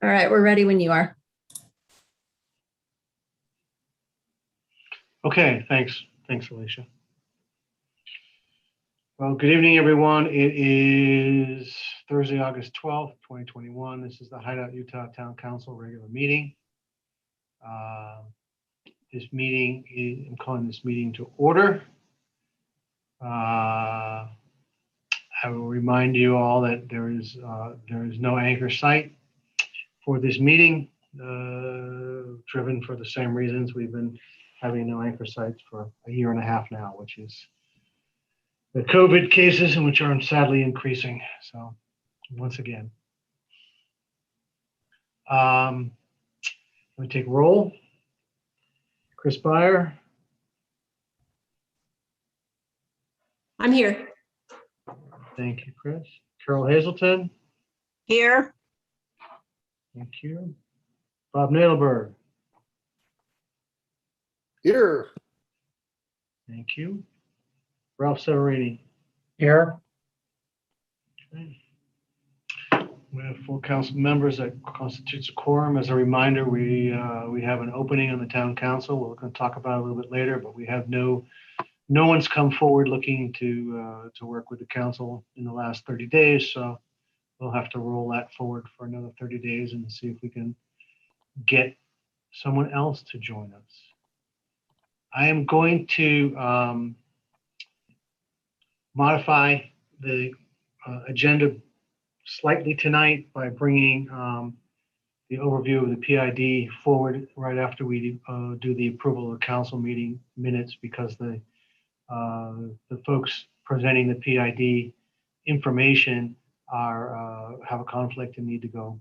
All right, we're ready when you are. Okay, thanks. Thanks, Alicia. Well, good evening, everyone. It is Thursday, August 12th, 2021. This is the Hideout Utah Town Council regular meeting. I'm calling this meeting to order. I will remind you all that there is no anchor site for this meeting, driven for the same reasons we've been having no anchor sites for a year and a half now, which is the COVID cases, and which are sadly increasing. So once again, let me take roll. Chris Byer. I'm here. Thank you, Chris. Carol Hazelton. Here. Thank you. Bob Nadelberg. Here. Thank you. Ralph Severini. Here. Okay. We have full council members. That constitutes a quorum. As a reminder, we have an opening on the town council. We're going to talk about it a little bit later, but we have no one's come forward looking to work with the council in the last 30 days. So we'll have to roll that forward for another 30 days and see if we can get someone else to join us. I am going to modify the agenda slightly tonight by bringing the overview of the PID forward right after we do the approval of the council meeting minutes, because the folks presenting the PID information have a conflict and need to go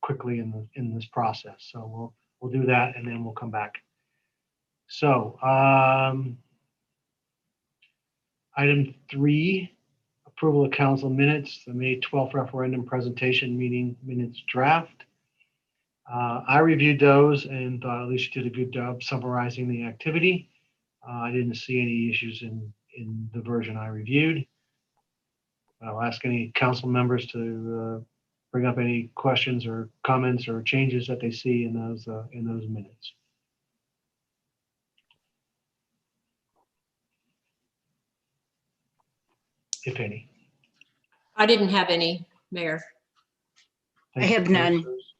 quickly in this process. So we'll do that, and then we'll come back. So item 3, approval of council minutes, the May 12th referendum presentation meeting minutes draft. I reviewed those and Alicia did a good job summarizing the activity. I didn't see any issues in the version I reviewed. I'll ask any council members to bring up any questions or comments or changes that they see in those minutes. If any. I didn't have any, Mayor. Thank I you, have none. Commissioners.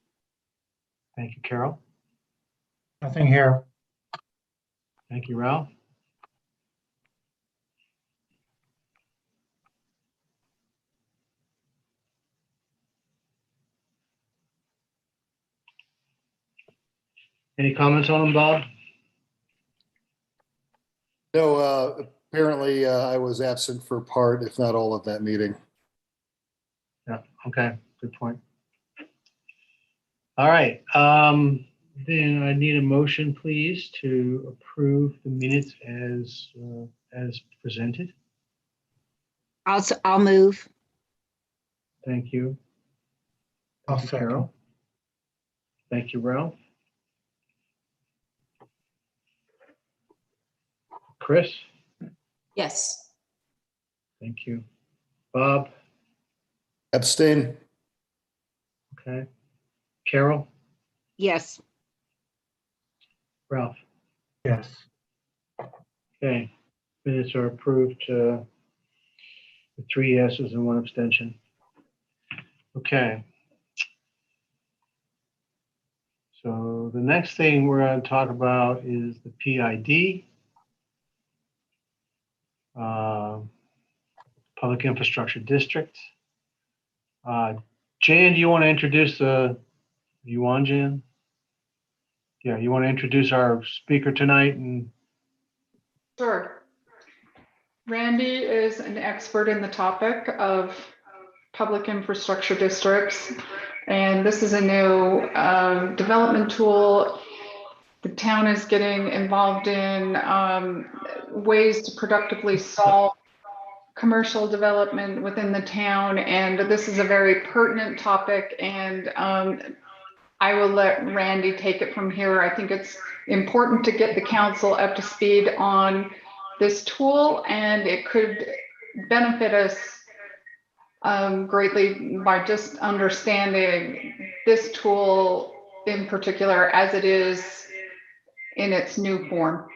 Thank you, Carol. Nothing here. Thank you, Ralph. Any comments on them, Bob? No, apparently I was absent for part, if not all, of that meeting. Yeah, okay, good point. All right, then I need a motion, please, to approve the minutes as presented. I'll move. Thank you. I'll Thank you, Carol. Thank you, Ralph. Chris? Yes. Thank you. Bob? Abstain. Okay. Carol? Yes. Ralph? Yes. Okay. Minutes are approved with 3 yeses and 1 abstention. Okay. So the next thing we're going to talk about is the PID. Public Infrastructure District. Jan, do you want to introduce Jan? Yeah, you want to introduce our speaker tonight? And Sure. Randy is an expert in the topic of public infrastructure districts, and this is a new development tool the town is getting involved in, ways to productively solve commercial development within the town, and this is a very pertinent topic, and I will let Randy take it from here. I think it's important to get the council up to speed on this tool, and it could benefit us greatly by just understanding this tool in particular as it is in its new form.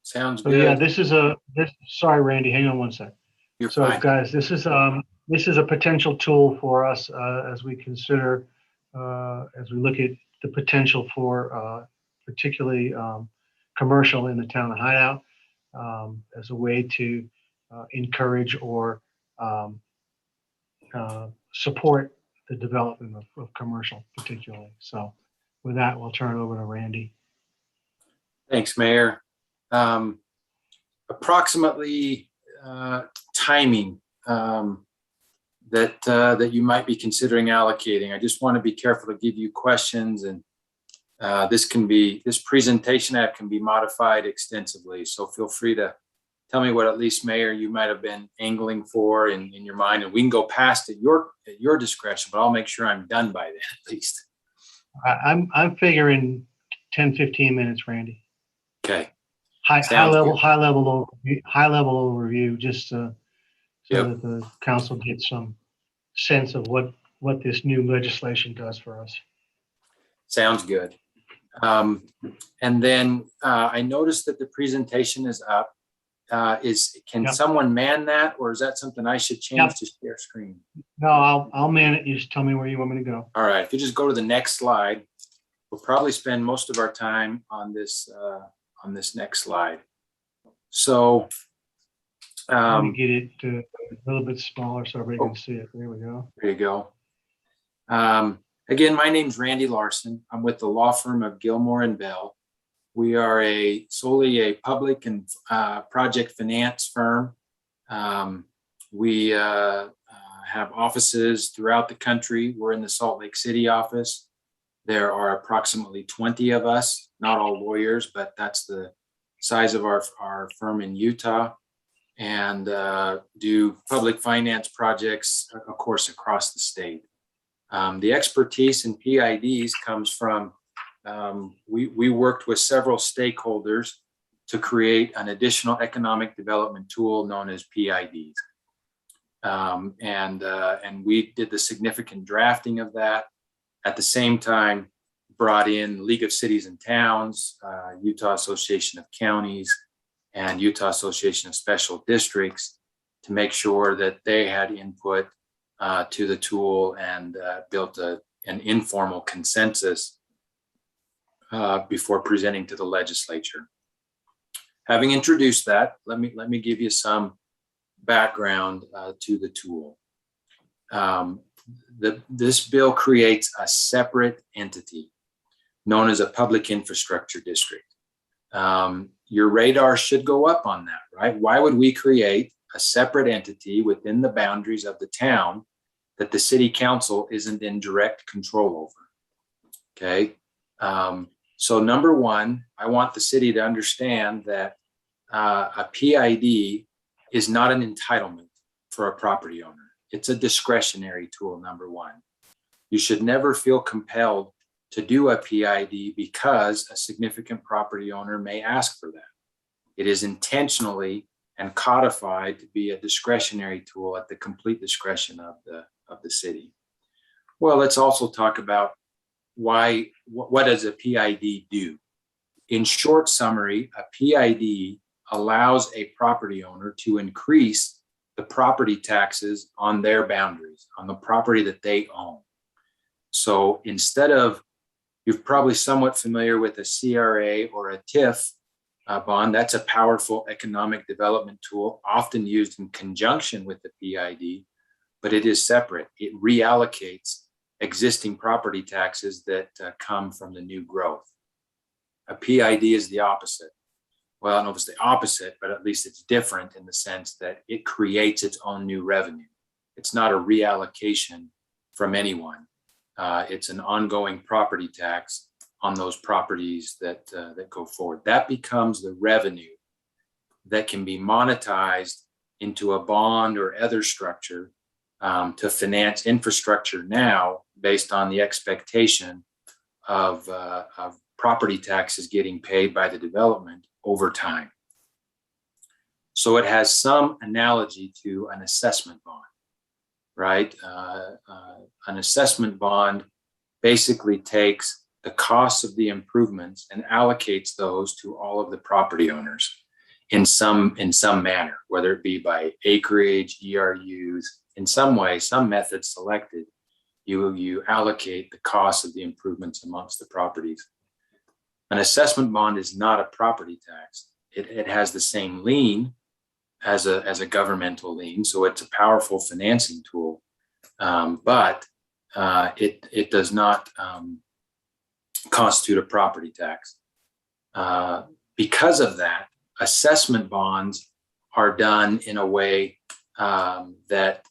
Sounds So yeah, good. sorry, Randy, hang on one sec. You're So fine. guys, this is a potential tool for us as we consider, as we look at the potential for particularly commercial in the town of Hideout, as a way to encourage or support the development of commercial particularly. So with that, we'll turn it over to Randy. Thanks, Mayor. Approximately timing that you might be considering allocating. I just want to be careful to give you questions, and this presentation app can be modified extensively. So feel free to tell me what, at least, Mayor, you might have been angling for in your mind, and we can go past at your discretion, but I'll make sure I'm done by then at least. I'm figuring 10, 15 minutes, Randy. Okay. High Sounds level good. overview, just so Yep. that the council gets some sense of what this new legislation does for us. Sounds good. And then I noticed that the presentation is up. Can Yep. someone man that, or is that something I should change Yep. to share screen? No, I'll man it. You just tell me where you want me to go. All right, if you just go to the next slide, we'll probably spend most of our time on this next slide. So Let me get it a little bit smaller so everybody can see it. There we go. there you go. Again, my name's Randy Larson. I'm with the law firm of Gilmore and Bell. We are solely a public and project finance firm. We have offices throughout the country. We're in the Salt Lake City office. There are approximately 20 of us, not all lawyers, but that's the size of our firm in Utah, and do public finance projects, of course, across the state. The expertise in PIDs comes from, we worked with several stakeholders to create an additional economic development tool known as PIDs. And we did the significant drafting of that. At the same time, brought in League of Cities and Towns, Utah Association of Counties, and Utah Association of Special Districts to make sure that they had input to the tool, and built an informal consensus before presenting to the legislature. Having introduced that, let me give you some background to the tool. This bill creates a separate entity known as a public infrastructure district. Your radar should go up on that, right? Why would we create a separate entity within the boundaries of the town that the city council isn't in direct control over? Okay. So number one, I want the city to understand that a PID is not an entitlement for a property owner. It's a discretionary tool, number one. You should never feel compelled to do a PID because a significant property owner may ask for that. It is intentionally and codified to be a discretionary tool at the complete discretion of the city. Well, let's also talk about what does a PID do? In short summary, a PID allows a property owner to increase the property taxes on their boundaries, on the property that they own. So instead of, you're probably somewhat familiar with a CRA or a TIF bond. That's a powerful economic development tool, often used in conjunction with the PID, but it is separate. It reallocates existing property taxes that come from the new growth. A PID is the opposite. Well, I don't know if it's the opposite, but at least it's different in the sense that it creates its own new revenue. It's not a reallocation from anyone. It's an ongoing property tax on those properties that go forward. That becomes the revenue that can be monetized into a bond or other structure to finance infrastructure now, based on the expectation of property taxes getting paid by the development over time. So it has some analogy to an assessment bond. right? An assessment bond basically takes the costs of the improvements and allocates those to all of the property owners in some manner, whether it be by acreage, ERUs, in some way, some method selected, you allocate the cost of the improvements amongst the properties. An assessment bond is not a property tax. It has the same lien as a governmental lien, so it's a powerful financing tool, but it does not constitute a property tax. Because of that, assessment bonds are done in a way that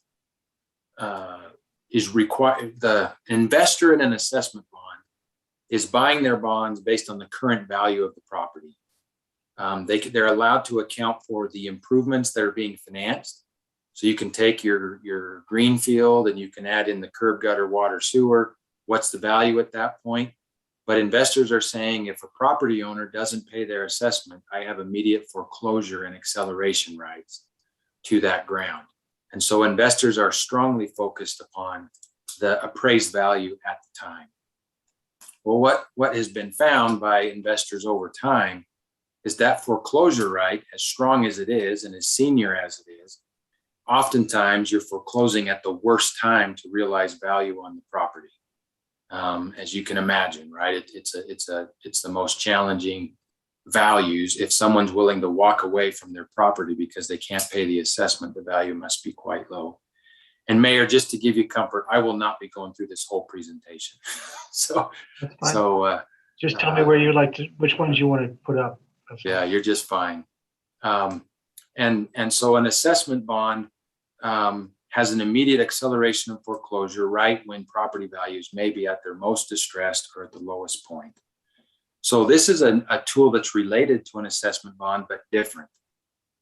is required. The investor in an assessment bond is buying their bonds based on the current value of the property. They're allowed to account for the improvements that are being financed. So you can take your green field and you can add in the curb, gutter, water, sewer. What's the value at that point? But investors are saying if a property owner doesn't pay their assessment, I have immediate foreclosure and acceleration rights to that ground. And so investors are strongly focused upon the appraised value at the time. Well, what has been found by investors over time is that foreclosure right, as strong as it is and as senior as it is, oftentimes you're foreclosing at the worst time to realize value on the property. As you can imagine, right? It's the most challenging values. If someone's willing to walk away from their property because they can't pay the assessment, the value must be quite low. And Mayor, just to give you comfort, I will not be going through this whole presentation. So Just tell me where you like to, which ones you want to put up. Yeah, you're just fine. And so an assessment bond has an immediate acceleration of foreclosure right when property values may be at their most distressed or at the lowest point. So this is a tool that's related to an assessment bond, but different.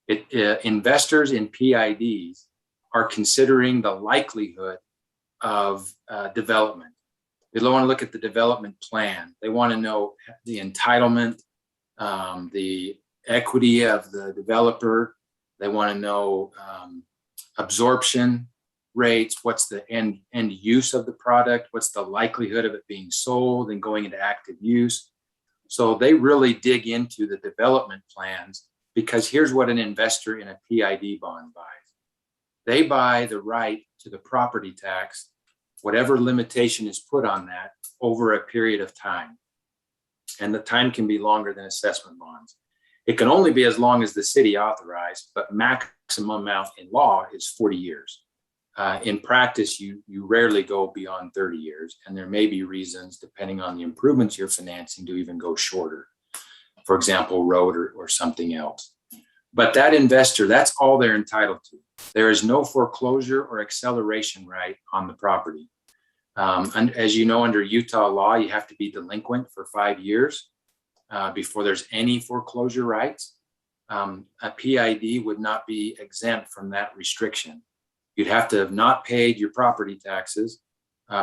Investors in PIDs are considering the likelihood of development. They don't want to look at the development plan. They want to know the entitlement, the equity of the developer. They want to know absorption rates, what's the end use of the product, what's the likelihood of it being sold and going into active use. So they really dig into the development plans, because here's what an investor in a PID bond buys. They buy the right to the property tax, whatever limitation is put on that, over a period of time. And the time can be longer than assessment bonds. It can only be as long as the city authorized, but maximum amount in law is 40 years. In practice, you rarely go beyond 30 years, and there may be reasons, depending on the improvements you're financing, to even go shorter. For example, road or something else. But that investor, that's all they're entitled to. There is no foreclosure or acceleration right on the property. And as you know, under Utah law, you have to be delinquent for 5 years before there's any foreclosure rights. A PID would not be exempt from that restriction. You'd have to have not paid your property taxes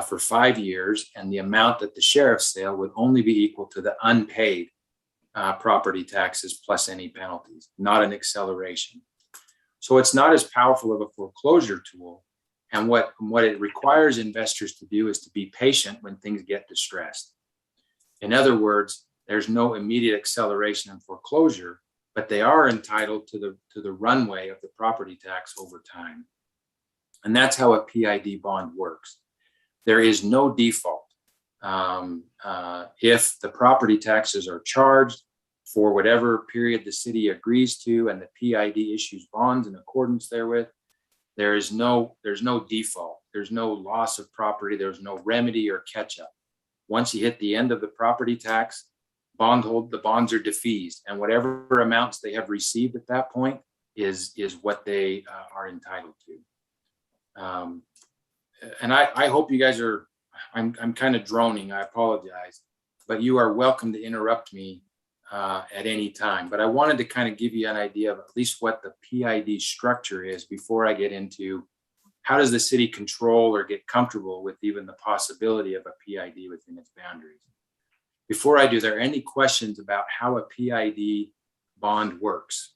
for 5 years, and the amount that the sheriff's sale would only be equal to the unpaid property taxes plus any penalties, not an acceleration. So it's not as powerful of a foreclosure tool. And what it requires investors to do is to be patient when things get distressed. In other words, there's no immediate acceleration in foreclosure, but they are entitled to the runway of the property tax over time. And that's how a PID bond works. There is no default. If the property taxes are charged for whatever period the city agrees to, and the PID issues bonds in accordance therewith, there's no default. There's no loss of property. There's no remedy or catch up. Once you hit the end of the property tax, the bonds are defeased, and whatever amounts they have received at that point is what they are entitled to. And I hope you guys are, I'm kind of droning, I apologize, but you are welcome to interrupt me at any time. But I wanted to kind of give you an idea of at least what the PID structure is before I get into how does the city control or get comfortable with even the possibility of a PID within its boundaries. Before I do, are there any questions about how a PID bond works?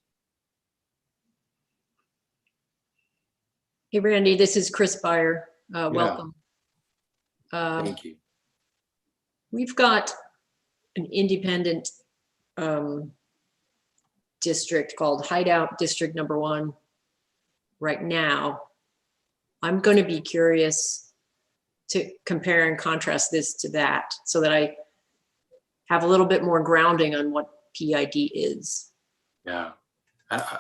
Hey, Randy, this is Chris Byer. Welcome. Thank you. We've got an independent district called Hideout District Number 1 right now. I'm going to be curious to compare and contrast this to that so that I have a little bit more grounding on what PID is. Yeah.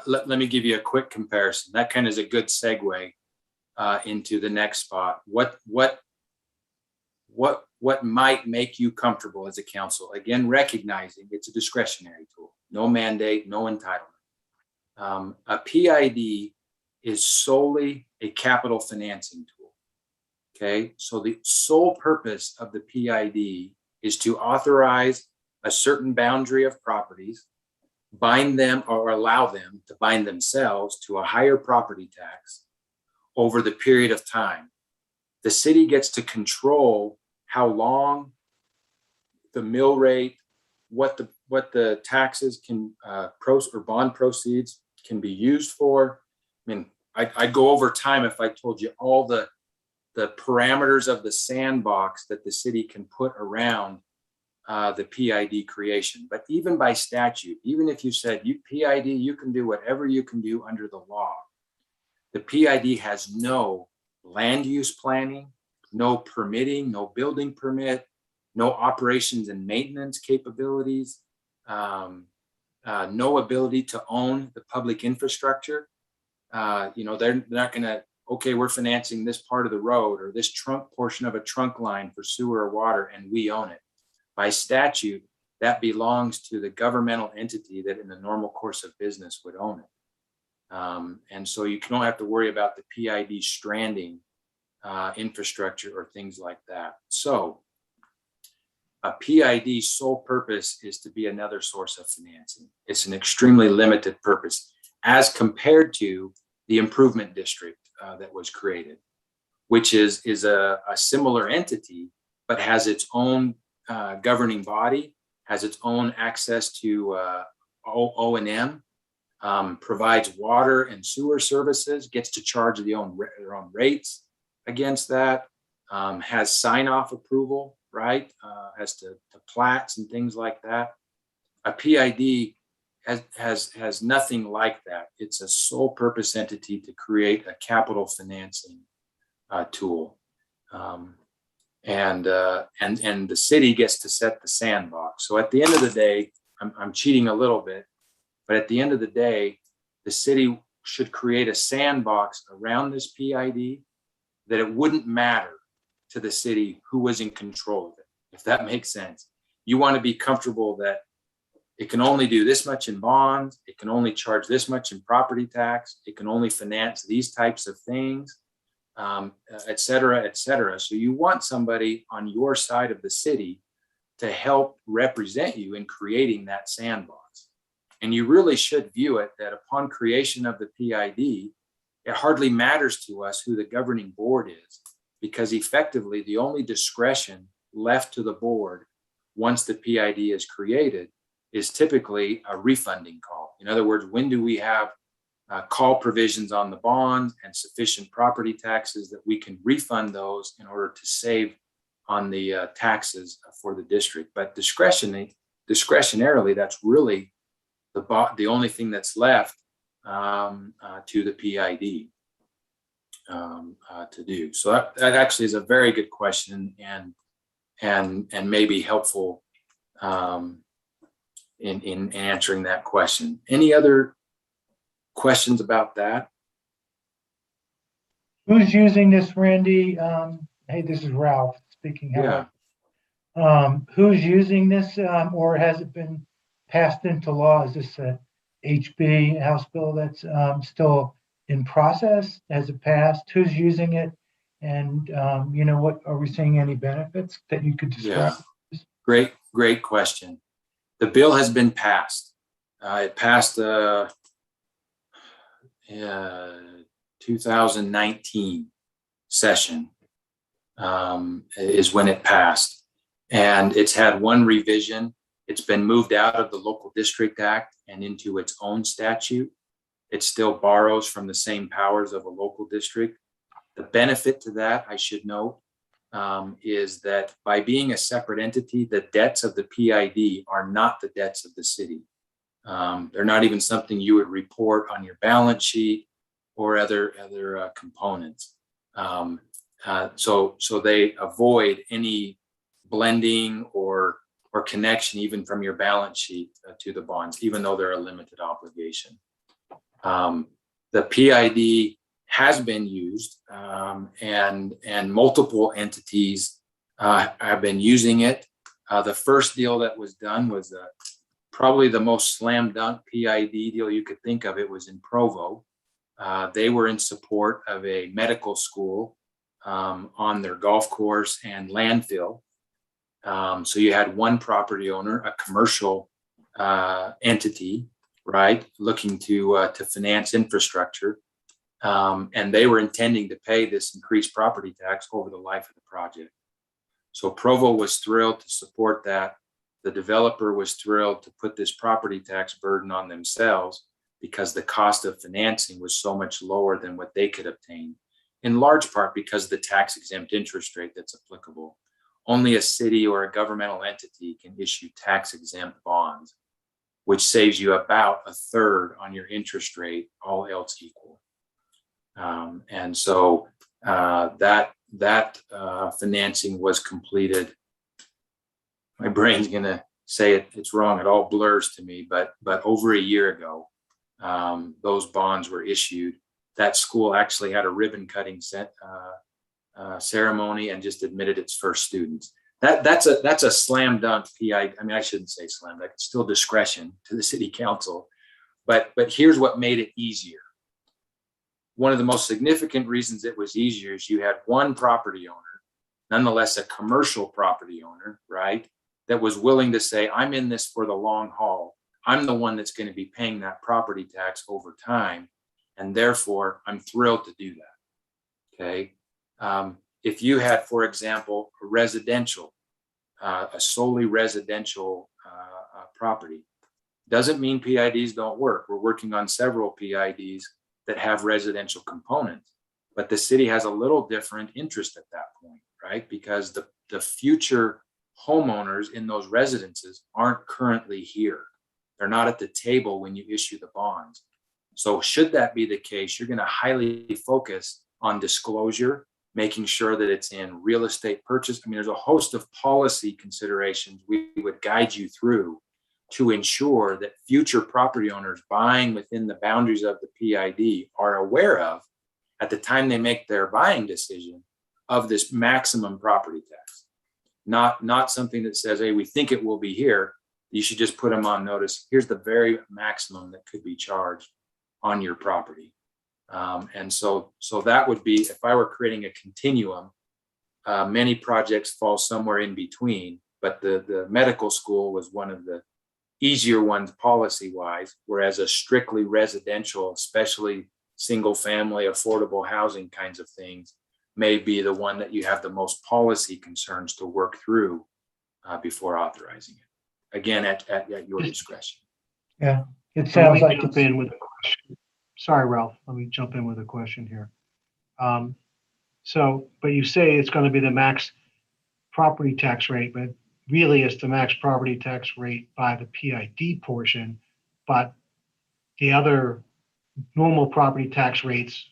Let me give you a quick comparison. That kind of is a good segue into the next spot. What might make you comfortable as a council? Again, recognizing it's a discretionary tool, no mandate, no entitlement. A PID is solely a capital financing tool. Okay, so the sole purpose of the PID is to authorize a certain boundary of properties, bind them or allow them to bind themselves to a higher property tax over the period of time. The city gets to control how long, the mill rate, what the taxes can or bond proceeds can be used for. I mean, I'd go over time if I told you all the parameters of the sandbox that the city can put around the PID creation. But even by statute, even if you said PID, you can do whatever you can do under the law. The PID has no land use planning, no permitting, no building permit, no operations and maintenance capabilities, no ability to own the public infrastructure. They're not going to, okay, we're financing this part of the road or this trunk portion of a trunk line for sewer or water, and we own it. By statute, that belongs to the governmental entity that in the normal course of business would own it. And so you don't have to worry about the PID stranding infrastructure or things like that. So a PID's sole purpose is to be another source of financing. It's an extremely limited purpose as compared to the improvement district that was created, which is a similar entity, but has its own governing body, has its own access to O&M, provides water and sewer services, gets to charge their own rates against that, has sign-off approval, right? Has to plats and things like that. A PID has nothing like that. It's a sole purpose entity to create a capital financing tool. And the city gets to set the sandbox. So at the end of the day, I'm cheating a little bit, but at the end of the day, the city should create a sandbox around this PID that it wouldn't matter to the city who was in control of it, if that makes sense. You want to be comfortable that it can only do this much in bonds, it can only charge this much in property tax, it can only finance these types of things, et cetera, et cetera. So you want somebody on your side of the city to help represent you in creating that sandbox. And you really should view it that upon creation of the PID, it hardly matters to us who the governing board is, because effectively the only discretion left to the board once the PID is created is typically a refunding call. In other words, when do we have call provisions on the bond and sufficient property taxes that we can refund those in order to save on the taxes for the district. But discretionarily, that's really the only thing that's left to the PID to do. So that actually is a very good question and may be helpful in answering that question. Any other questions about that? Who's using this, Randy? Hey, this is Ralph speaking. Yeah. Who's using this, or has it been passed into law? Is this a HB House bill that's still in process? Has it passed? Who's using it? And what are we seeing any benefits that you could describe? Yeah. Great question. The bill has been passed. It passed 2019 session is when it passed, and it's had one revision. It's been moved out of the Local District Act and into its own statute. It still borrows from the same powers of a local district, The benefit to that, I should note, is that by being a separate entity, the debts of the PID are not the debts of the city. They're not even something you would report on your balance sheet or other components. So they avoid any blending or connection even from your balance sheet to the bonds, even though they're a limited obligation. The PID has been used, and multiple entities have been using it. The first deal that was done was probably the most slam dunk PID deal you could think of. It was in Provo. They were in support of a medical school on their golf course and landfill. So you had one property owner, a commercial entity, right, looking to finance infrastructure. And they were intending to pay this increased property tax over the life of the project. So Provo was thrilled to support that. The developer was thrilled to put this property tax burden on themselves because the cost of financing was so much lower than what they could obtain, in large part because of the tax exempt interest rate that's applicable. Only a city or a governmental entity can issue tax exempt bonds, which saves you about a third on your interest rate, all else equal. And so that financing was completed. My brain's gonna say it's wrong. It all blurs to me, but over a year ago, those bonds were issued. That school actually had a ribbon cutting ceremony and just admitted its first students. That's a slam dunk PI. I mean, I shouldn't say slam dunk. It's still discretion to the city council, but here's what made it easier. One of the most significant reasons it was easier is you had one property owner, nonetheless a commercial property owner, right, that was willing to say, I'm in this for the long haul. I'm the one that's going to be paying that property tax over time, and therefore I'm thrilled to do that. Okay. If you had, for example, a solely residential property, doesn't mean PIDs don't work. We're working on several PIDs that have residential components, but the city has a little different interest at that point, right? Because the future homeowners in those residences aren't currently here. They're not at the table when you issue the bonds. So should that be the case, you're going to highly focus on disclosure, making sure that it's in real estate purchase. I mean, there's a host of policy considerations we would guide you through to ensure that future property owners buying within the boundaries of the PID are aware of, at the time they make their buying decision, of this maximum property tax. Not something that says, hey, we think it will be here. You should just put them on notice. Here's the very maximum that could be charged on your property. And so that would be, if I were creating a continuum, many projects fall somewhere in between, but the medical school was one of the easier ones policy-wise, whereas a strictly residential, especially single-family, affordable housing kinds of things, may be the one that you have the most policy concerns to work through before authorizing it. Again, at your discretion. Yeah, it So let sounds me like jump it's, in with a question. Sorry, Ralph. Let me jump in with a question here. But you say it's going to be the max property tax rate, but really it's the max property tax rate by the PID portion, but the other normal property tax rates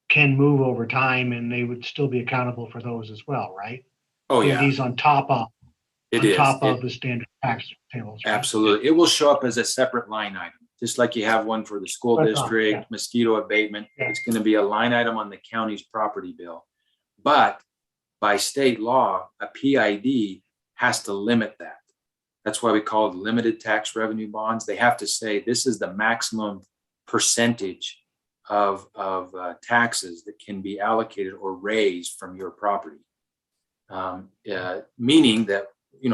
can move over time and they would still be accountable for those as well, right? Oh, yeah. PIDs on top of the standard tax tables. Right? Absolutely. It will show up as a separate line item, just like you have one for the school Right on, district, yeah. mosquito abatement. Yeah. It's going to be a line item on the county's property bill. But by state law, a PID has to limit that. That's why we call it limited tax revenue bonds. They have to say this is the maximum percentage of taxes that can be allocated or raised from your property. Meaning that,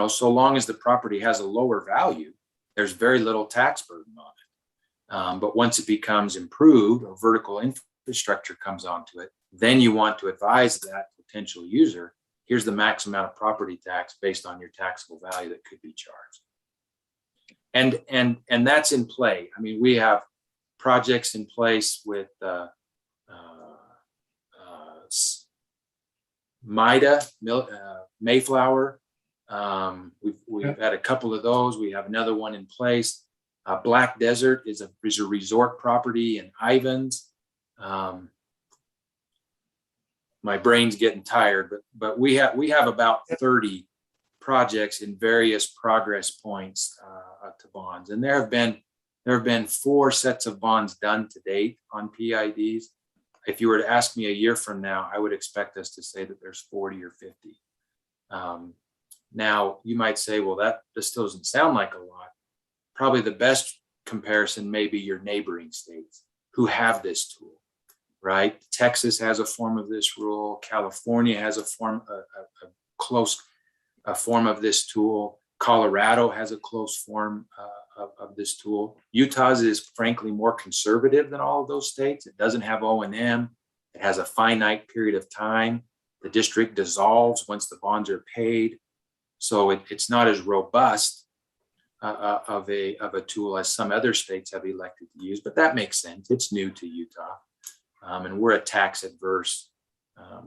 so long as the property has a lower value, there's very little tax burden on it. But once it becomes improved or vertical infrastructure comes onto it, then you want to advise that potential user, here's the max amount of property tax based on your taxable value that could be charged. And that's in play. I mean, we have projects in place with Mida, Mayflower. We've Yep. had a couple of those. We have another one in place. Black Desert is a resort property in Ivans. My brain's getting tired, but we have about 30 projects in various progress points to bonds, and there have been 4 sets of bonds done to date on PIDs. If you were to ask me a year from now, I would expect us to say that there's 40 or 50. Now you might say, well, this still doesn't sound like a lot. Probably the best comparison may be your neighboring states who have this tool, right? Texas has a form of this rule. California has a close form of this tool. Colorado has a close form of this tool. Utah's is frankly more conservative than all of those states. It doesn't have O&M. It has a finite period of time. The district dissolves once the bonds are paid. So it's not as robust of a tool as some other states have elected to use, but that makes sense. It's new to Utah, and we're a tax adverse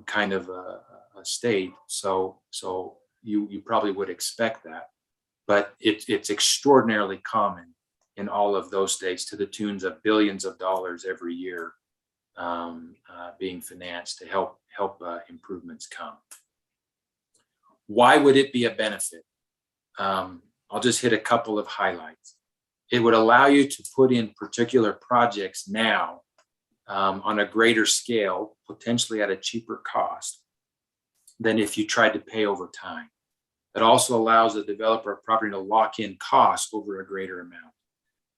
kind of a state. So you probably would expect that, but it's extraordinarily common in all of those states, to the tunes of billions of dollars every year being financed to help improvements come. Why would it be a benefit? I'll just hit a couple of highlights. It would allow you to put in particular projects now on a greater scale, potentially at a cheaper cost than if you tried to pay over time. It also allows the developer of property to lock in costs over a greater amount.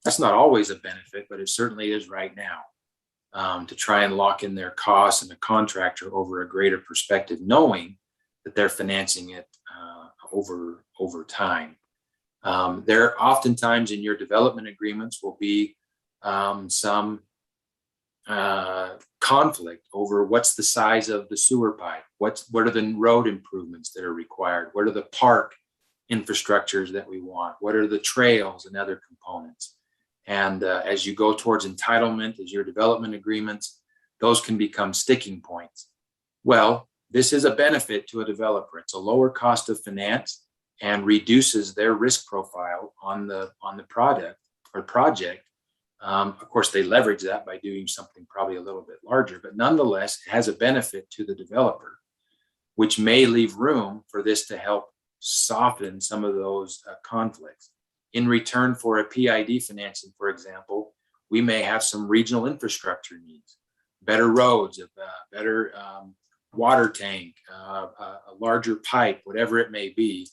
That's not always a benefit, but it certainly is right now, to try and lock in their costs and a contractor over a greater perspective, knowing that they're financing it over time. There oftentimes in your development agreements will be some conflict over what's the size of the sewer pipe, what are the road improvements that are required, what are the park infrastructures that we want, what are the trails and other components. And as you go towards entitlement, as your development agreements, those can become sticking points. Well, this is a benefit to a developer. It's a lower cost of finance and reduces their risk profile on the product or project. Of course, they leverage that by doing something probably a little bit larger, but nonetheless, it has a benefit to the developer, which may leave room for this to help soften some of those conflicts. In return for a PID financing, for example, we may have some regional infrastructure needs, better roads, better water tank, a larger pipe, whatever it may be.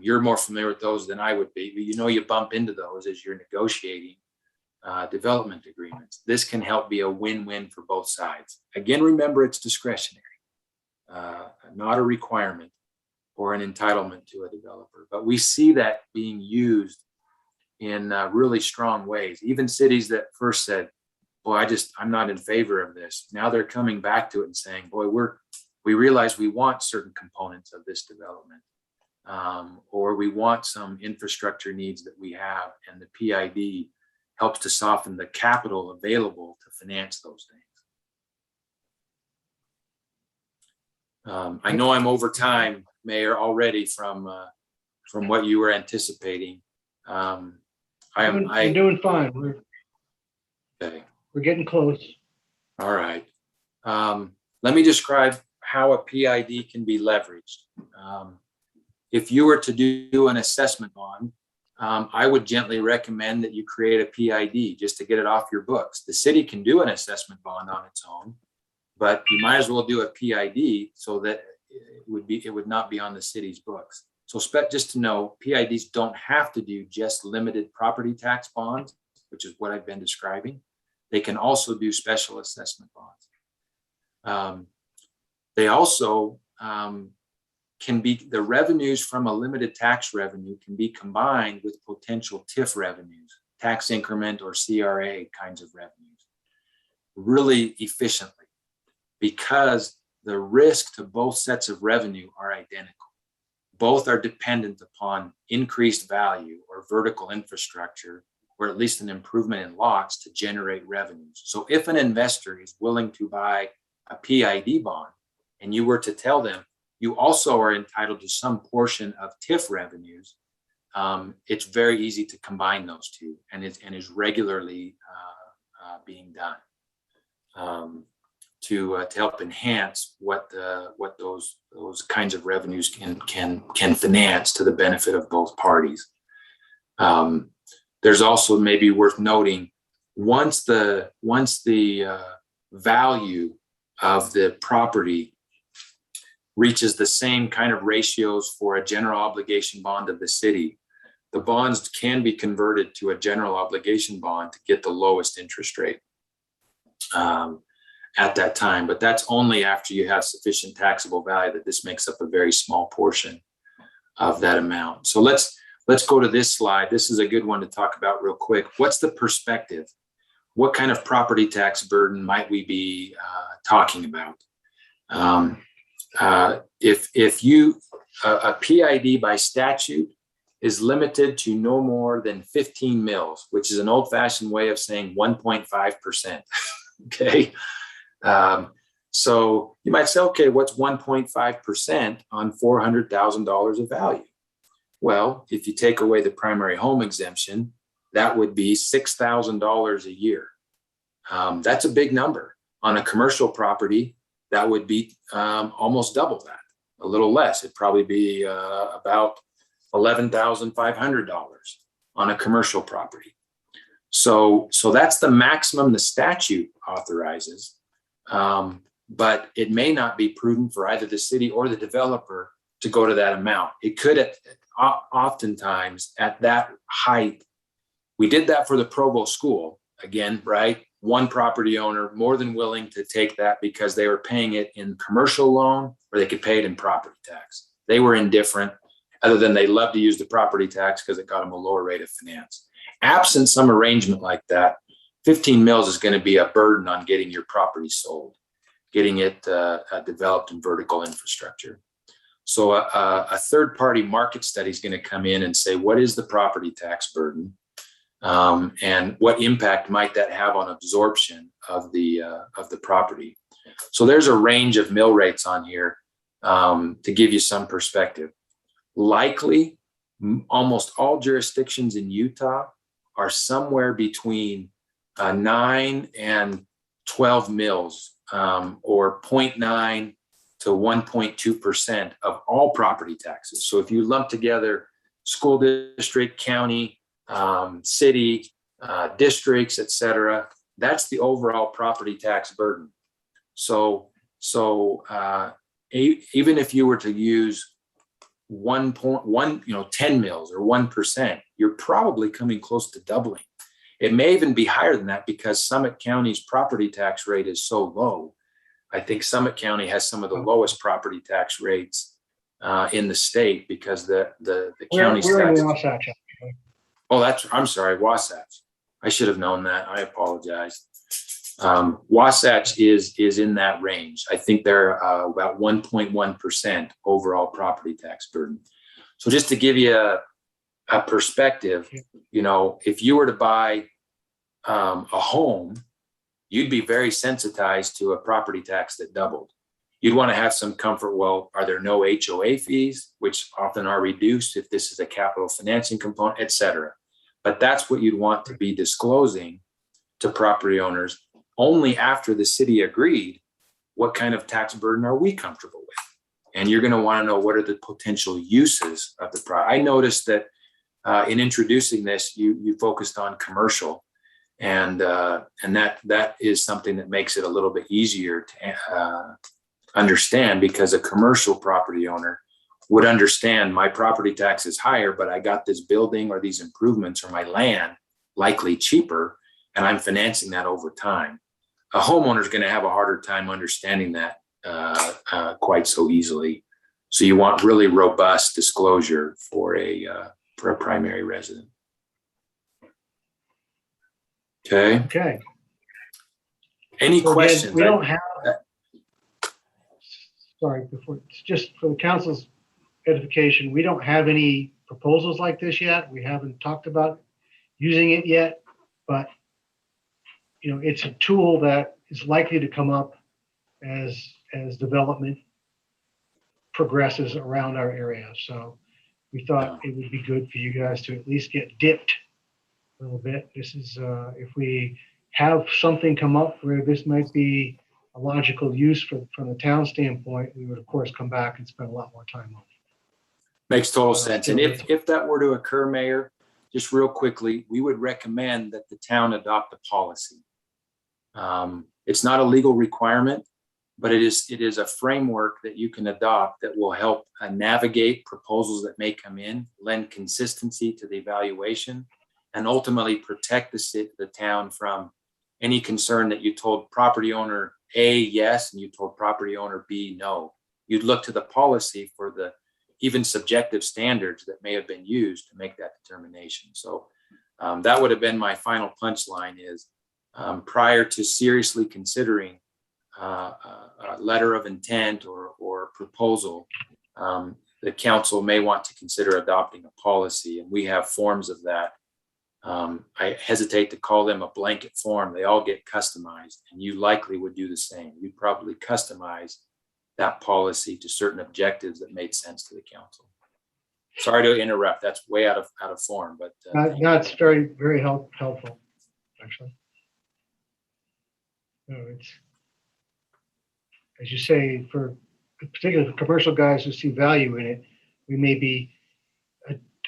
You're more familiar with those than I would be, but you bump into those as you're negotiating development agreements. This can help be a win-win for both sides. Again, remember, it's discretionary, not a requirement or an entitlement to a developer. But we see that being used in really strong ways. Even cities that first said, boy, I'm not in favor of this. Now they're coming back to it and saying, boy, we realize we want certain components of this development. Or we want some infrastructure needs that we have, and the PID helps to soften the capital available to finance those things. I know I'm over time, Mayor, already from what you were anticipating. You're doing fine. We're getting close. All right. Let me describe how a PID can be leveraged. If you were to do an assessment bond, I would gently recommend that you create a PID just to get it off your books. The city can do an assessment bond on its own, but you might as well do a PID so that it would not be on the city's books. So just to know, PIDs don't have to do just limited property tax bonds, which is what I've been describing. They can also do special assessment bonds. They also can be, the revenues from a limited tax revenue can be combined with potential TIF revenues, tax increment or CRA kinds of revenues, really efficiently, because the risk to both sets of revenue are identical. Both are dependent upon increased value or vertical infrastructure, or at least an improvement in lots to generate revenues. So if an investor is willing to buy a PID bond, and you were to tell them, you also are entitled to some portion of TIF revenues, it's very easy to combine those two, and is regularly being done to help enhance what those kinds of revenues can finance to the benefit of both parties. There's also maybe worth noting, once the value of the property reaches the same kind of ratios for a general obligation bond of the city, the bonds can be converted to a general obligation bond to get the lowest interest rate at that time. But that's only after you have sufficient taxable value, that this makes up a very small portion of that amount. So let's go to this slide. This is a good one to talk about real quick. What's the perspective? What kind of property tax burden might we be talking about? If you, a PID by statute is limited to no more than 15 mils, which is an old-fashioned way of saying 1.5%. Okay. So you might say, okay, what's 1.5% on $400,000 of value? Well, if you take away the primary home exemption, that would be $6,000 a year. That's a big number. On a commercial property, that would be almost double that, a little less. It'd probably be about $11,500 on a commercial property. So that's the maximum the statute authorizes. But it may not be prudent for either the city or the developer to go to that amount. It could oftentimes at that height. We did that for the Provo school again, right? One property owner more than willing to take that because they were paying it in commercial loan or they could pay it in property tax. They were indifferent, other than they loved to use the property tax because it got them a lower rate of finance. Absent some arrangement like that, 15 mils is going to be a burden on getting your property sold, getting it developed in vertical infrastructure. So a third-party market study is going to come in and say, what is the property tax burden? And what impact might that have on absorption of the property? So there's a range of mill rates on here to give you some perspective. Likely, almost all jurisdictions in Utah are somewhere between 9 and 12 mils, or 0.9 to 1.2% of all property taxes. So if you lump together school district, county, city, districts, et cetera, that's the overall property tax burden. So even if you were to use 10 mils or 1%, you're probably coming close to doubling. It may even be higher than that because Summit County's property tax rate is so low. I think Summit County has some of the lowest property tax rates in the state because the county's tax. Wasatch. Oh, I'm sorry, Wasatch. I should have known that. I apologize. Wasatch is in that range. I think they're about 1.1% overall property tax burden. So just to give you a perspective, if you were to buy a home, you'd be very sensitized to a property tax that doubled. You'd want to have some comfort. Well, are there no HOA fees, which often are reduced if this is a capital financing component, et cetera. But that's what you'd want to be disclosing to property owners only after the city agreed. What kind of tax burden are we comfortable with? And you're going to want to know what are the potential uses of the property. I noticed that in introducing this, you focused on commercial, and that is something that makes it a little bit easier to understand, because a commercial property owner would understand my property tax is higher, but I got this building or these improvements or my land likely cheaper, and I'm financing that over time. A homeowner is going to have a harder time understanding that quite so easily. So you want really robust disclosure for a primary resident. Okay. Any So again, questions? we don't have. Sorry, just for the council's edification, we don't have any proposals like this yet. We haven't talked about using it yet, but it's a tool that is likely to come up as development progresses around our area. So we thought it would be good for you guys to at least get dipped a little bit. This is, if we have something come up where this might be a logical use from the town standpoint, we would of course come back and spend a lot more time on it. Makes total sense. And if that were to occur, Mayor, just real quickly, we would recommend that the town adopt a policy. It's not a legal requirement, but it is a framework that you can adopt that will help navigate proposals that may come in, lend consistency to the evaluation, and ultimately protect the town from any concern that you told property owner A, yes, and you told property owner B, no. You'd look to the policy for the even subjective standards that may have been used to make that determination. So that would have been my final punchline is prior to seriously considering a letter of intent or proposal, the council may want to consider adopting a policy, and we have forms of that. I hesitate to call them a blanket form. They all get customized, and you likely would do the same. You'd probably customize that policy to certain objectives that made sense to the council. Sorry to interrupt. That's way out of form, but That's very, very helpful, actually. No, it's, as you say, for particularly for commercial guys who see value in it, we may be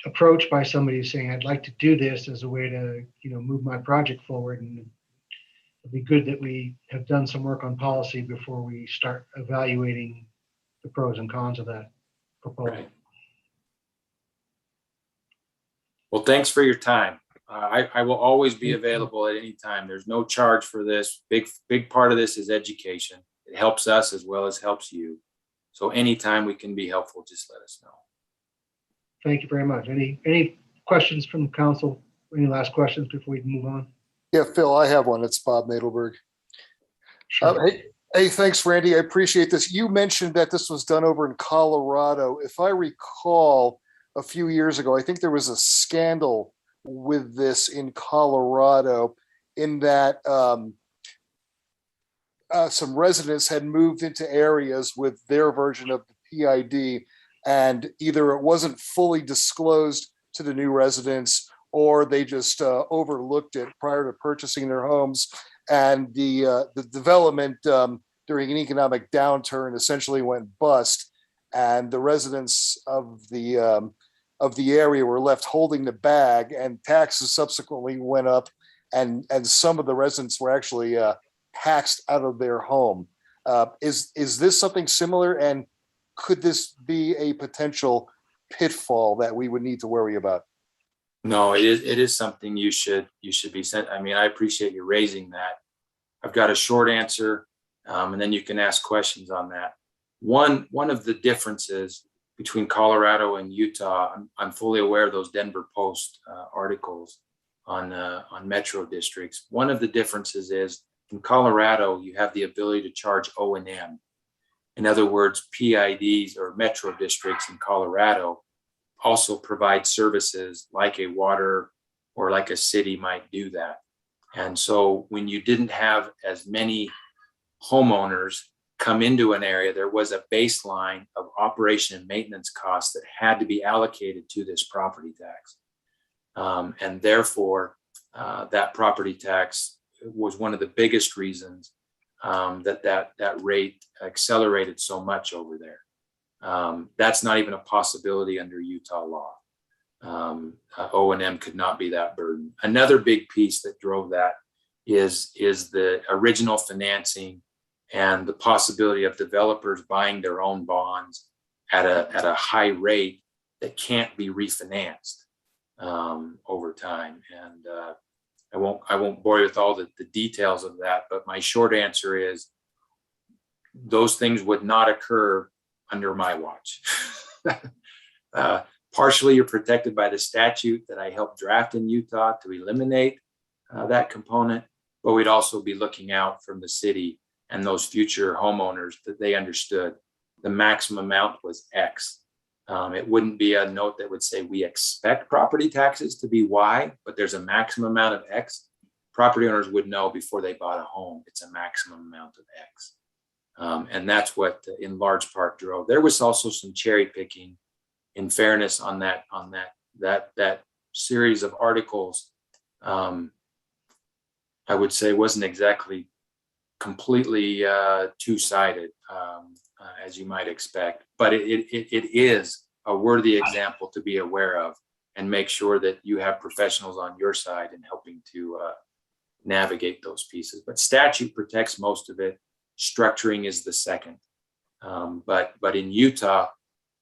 approached by somebody saying, I'd like to do this as a way to, move my project forward. And it'd be good that we have done some work on policy before we start evaluating the pros and cons of that proposal. Right. Well, thanks for your time. I will always be available at any time. There's no charge for this. Big part of this is education. It helps us as well as helps you. So anytime we can be helpful, just let us know. Thank you very much. Any questions from the council? Any last questions before we move on? Yeah, Phil, I have one. It's Bob Nadelberg. Sure. Hey, thanks, Randy. I appreciate this. You mentioned that this was done over in Colorado. If I recall, a few years ago, I think there was a scandal with this in Colorado in that some residents had moved into areas with their version of the PID, and either it wasn't fully disclosed to the new residents or they just overlooked it prior to purchasing their homes. And the development during an economic downturn essentially went bust, and the residents of the area were left holding the bag, and taxes subsequently went up, and some of the residents were actually taxed out of their home. Is this something similar, and could this be a potential pitfall that we would need to worry about? No, it is something you should be sent. I mean, I appreciate you raising that. I've got a short answer, and then you can ask questions on that. One of the differences between Colorado and Utah, I'm fully aware of those Denver Post articles on metro districts. One of the differences is in Colorado, you have the ability to charge O&M. In other words, PIDs or metro districts in Colorado also provide services like a water or like a city might do that. And so when you didn't have as many homeowners come into an area, there was a baseline of operation and maintenance costs that had to be allocated to this property tax. And therefore, that property tax was one of the biggest reasons that rate accelerated so much over there. That's not even a possibility under Utah law. O&M could not be that burden. Another big piece that drove that is the original financing and the possibility of developers buying their own bonds at a high rate that can't be refinanced over time. And I won't bore you with all the details of that, but my short answer is those things would not occur under my watch. Partially, you're protected by the statute that I helped draft in Utah to eliminate that component, but we'd also be looking out from the city and those future homeowners that they understood the maximum amount was X. It wouldn't be a note that would say we expect property taxes to be Y, but there's a maximum amount of X. Property owners would know before they bought a home, it's a maximum amount of X. And that's what in large part drove. There was also some cherry picking, in fairness, on that series of articles. I would say wasn't exactly completely two-sided, as you might expect, but it is a worthy example to be aware of, and make sure that you have professionals on your side in helping to navigate those pieces. But statute protects most of it. Structuring is the second. But in Utah,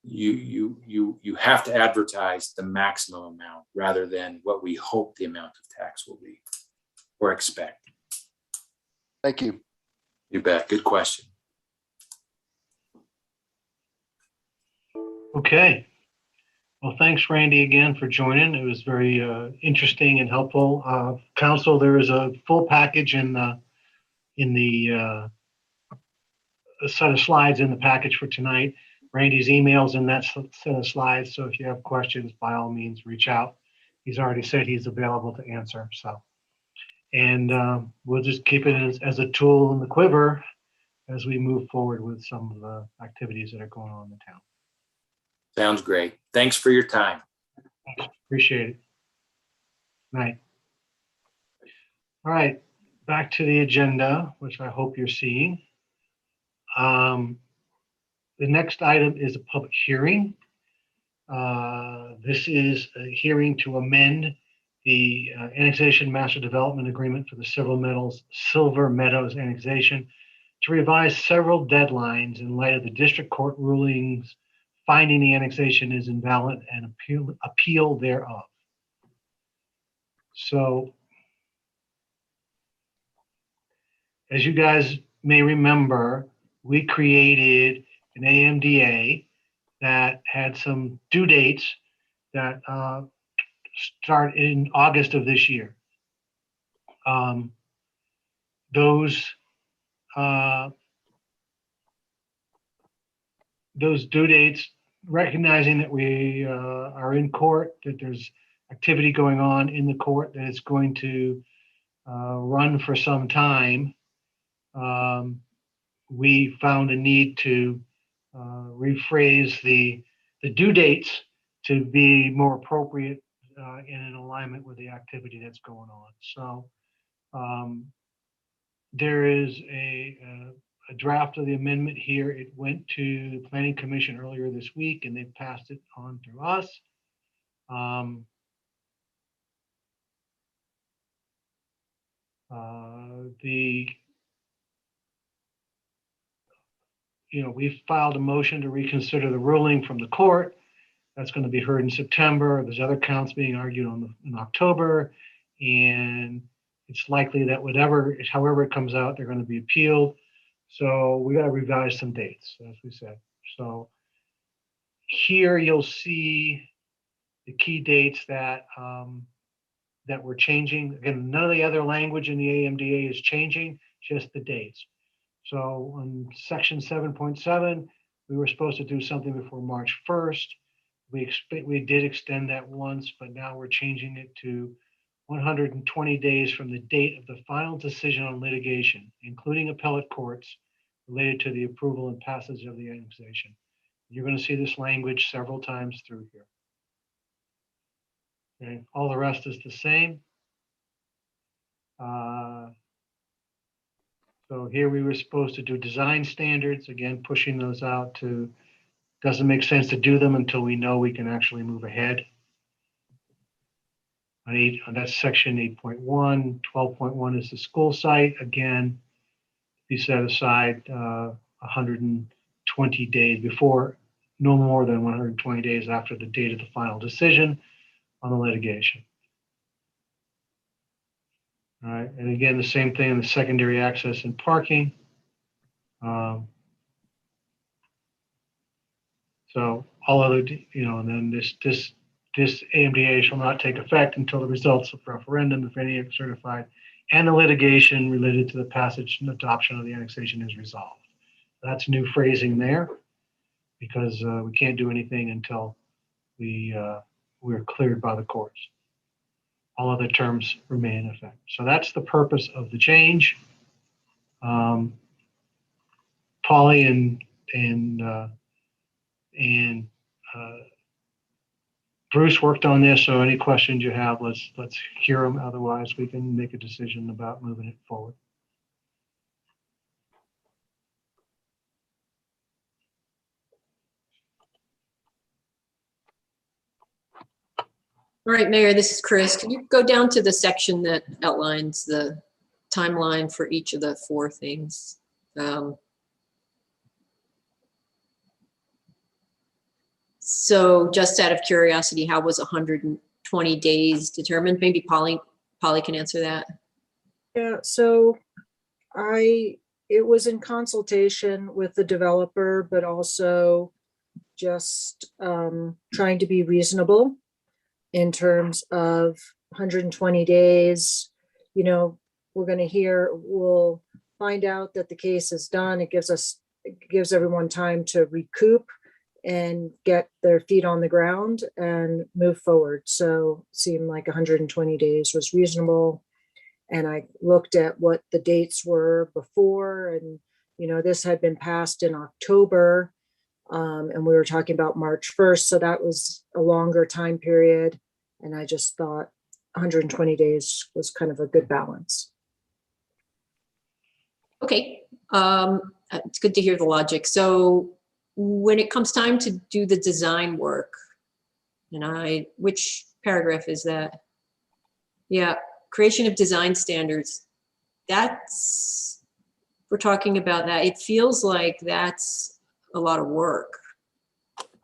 you have to advertise the maximum amount rather than what we hope the amount of tax will be or expect. Thank you. You bet. Good question. Okay. Well, thanks, Randy, again for joining. It was very interesting and helpful. Council, there is a full package in the a set of slides in the package for tonight. Randy's email's in that set of slides. So if you have questions, by all means, reach out. He's already said he's available to answer. So, and we'll just keep it as a tool in the quiver as we move forward with some of the activities that are going on in the town. Sounds great. Thanks for your time. Appreciate it. Night. All right, back to the agenda, which I hope you're seeing. The next item is a public hearing. This is a hearing to amend the Annexation Master Development Agreement for the Silver Meadows annexation to revise several deadlines in light of the district court rulings finding the annexation is invalid and appeal thereof. So, as you guys may remember, we created an AMDA that had some due dates that start in August of this year. Those due dates, recognizing that we are in court, that there's activity going on in the court, that it's going to run for some time, we found a need to rephrase the due dates to be more appropriate and in alignment with the activity that's going on. So there is a draft of the amendment here. It went to the Planning Commission earlier this week, and they passed it on through us. We filed a motion to reconsider the ruling from the court. That's going to be heard in September. There's other counts being argued in October, and it's likely that however it comes out, they're going to be appealed. So we got to revise some dates, as we said. So here you'll see the key dates that we're changing. Again, none of the other language in the AMDA is changing, just the dates. So on section 7.7, we were supposed to do something before March 1st. We did extend that once, but now we're changing it to 120 days from the date of the final decision on litigation, including appellate courts, related to the approval and passage of the annexation. You're going to see this language several times through here. Okay, all the rest is the same. So here we were supposed to do design standards, again, pushing those out to, doesn't make sense to do them until we know we can actually move ahead. That's section 8.1. 12.1 is the school site. Again, be set aside 120 days before, no more than 120 days after the date of the final decision on the litigation. All right, and again, the same thing in the secondary access and parking. So all other, and then this AMDA shall not take effect until the results of referendum, if any, are certified, and the litigation related to the passage and adoption of the annexation is resolved. That's new phrasing there, because we can't do anything until we're cleared by the courts. All other terms remain in effect. So that's the purpose of the change. Polly and Bruce worked on this, so any questions you have, let's hear them. Otherwise, we can make a decision about moving it forward. All right, Mayor, this is Chris. Can you go down to the section that outlines the timeline for each of the 4 things? So just out of curiosity, how was 120 days determined? Maybe Polly can answer that. Yeah, so it was in consultation with the developer, but also just trying to be reasonable in terms of 120 days. You know, we'll find out that the case is done. It gives everyone time to recoup and get their feet on the ground and move forward. So it seemed like 120 days was reasonable. And I looked at what the dates were before, and, you know, this had been passed in October, and we were talking about March 1st. So that was a longer time period. And I just thought 120 days was kind of a good balance. Okay, it's good to hear the logic. So when it comes time to do the design work, and which paragraph is that? Yeah, creation of design standards. We're talking about that. It feels like that's a lot of work.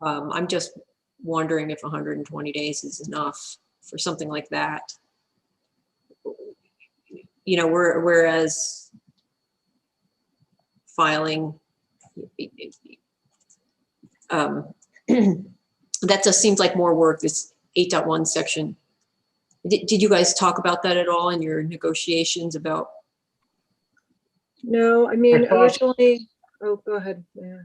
I'm just wondering if 120 days is enough for something like that. You know, whereas filing, that just seems like more work, this 8.1 section. Did you guys talk about that at all in your negotiations about? No, I mean, I thought- originally, oh, go ahead. Yeah.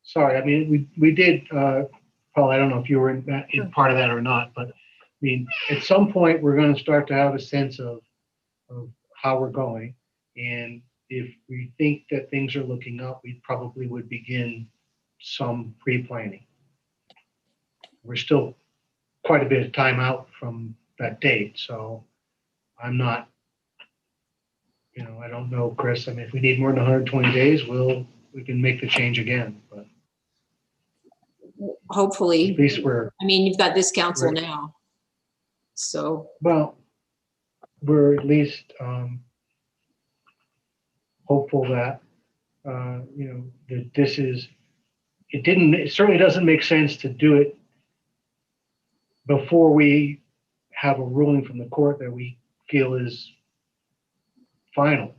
Sorry, I mean, we did, Paul, I don't know if you were in part of that or not, but I mean, at some point, we're going to start to have a sense of how we're going. And if we think that things are looking up, we probably would begin some pre-planning. We're still quite a bit of time out from that date, so I'm not, you know, I don't know, Chris. I mean, if we need more than 120 days, we can make the change again, but Hopefully. at least we're, I mean, you've got this council Right. now. So, well, we're at least hopeful that, you know, that this is, it certainly doesn't make sense to do it before we have a ruling from the court that we feel is final.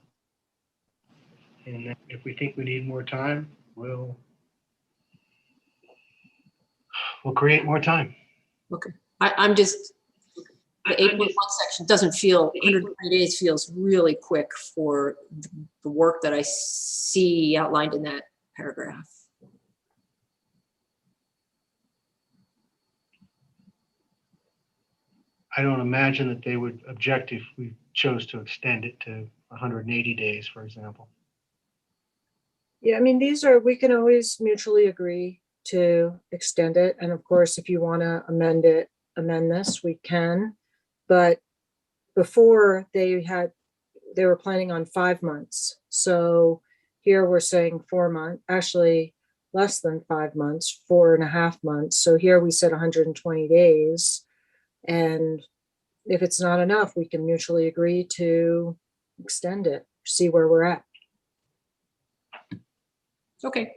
And then if we think we need more time, we'll create more time. I'm just, the 8.1 section doesn't feel, 120 days feels really quick for the work that I see outlined in that paragraph. I don't imagine that they would object if we chose to extend it to 180 days, for example. Yeah, I mean, we can always mutually agree to extend it. And of course, if you want to amend this, we can. But before they were planning on 5 months. So here we're saying 4 months, actually less than 5 months, 4.5 months. So here we said 120 days. And if it's not enough, we can mutually agree to extend it, see where we're at. Okay.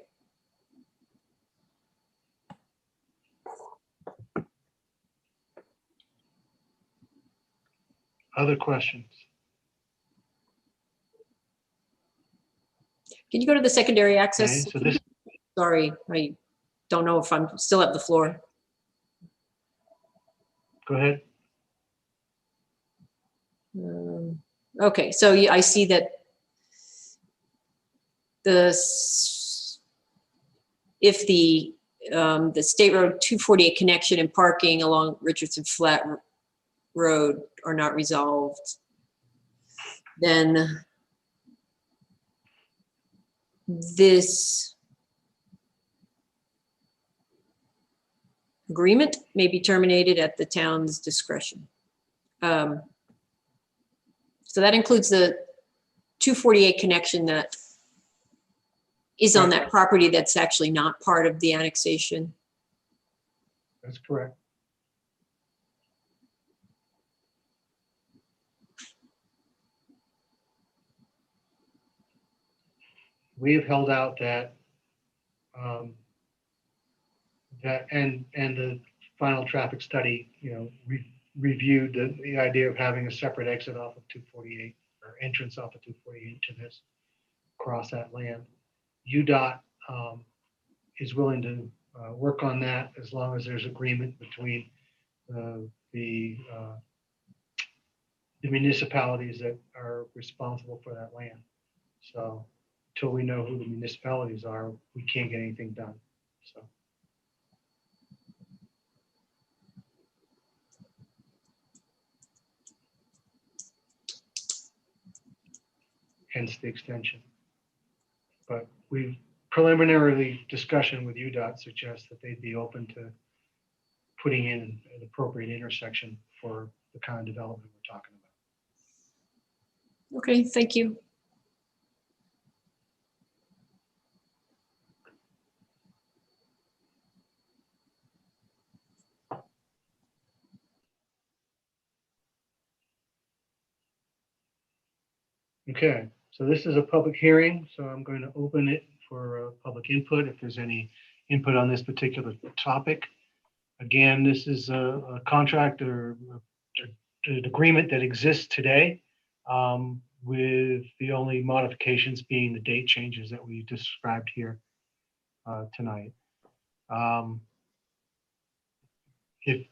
Other questions? Can you go to the secondary Okay, access? so this, Sorry, I don't know if I'm still at the floor. go ahead. Okay, so I see that if the State Road 248 connection and parking along Richardson Flat Road are not resolved, then this agreement may be terminated at the town's discretion. So that includes the 248 connection that is on that property that's actually not part of the annexation. That's correct. We have held out that and the final traffic study, reviewed the idea of having a separate exit off of 248 or entrance off of 248 to this, across that land. UDOT is willing to work on that as long as there's agreement between the municipalities that are responsible for that land. So until we know who the municipalities are, we can't get anything done. So. Hence the extension. But we've preliminarily discussion with UDOT suggests that they'd be open to putting in an appropriate intersection for the kind of development we're talking about. Okay, thank you. Okay, so this is a public hearing, so I'm going to open it for public input if there's any input on this particular topic. Again, this is a contract or an agreement that exists today, with the only modifications being the date changes that we described here tonight. If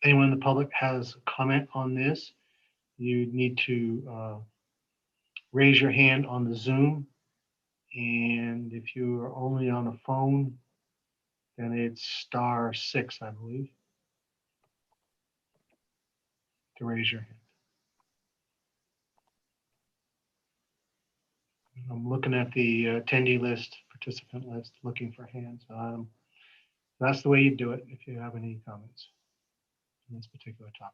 anyone in the public has a comment on this, you need to raise your hand on the Zoom. And if you are only on a phone, then it's *6, I believe, to raise your hand. I'm looking at the attendee list, participant list, looking for hands. That's the way you do it if you have any comments on this particular topic.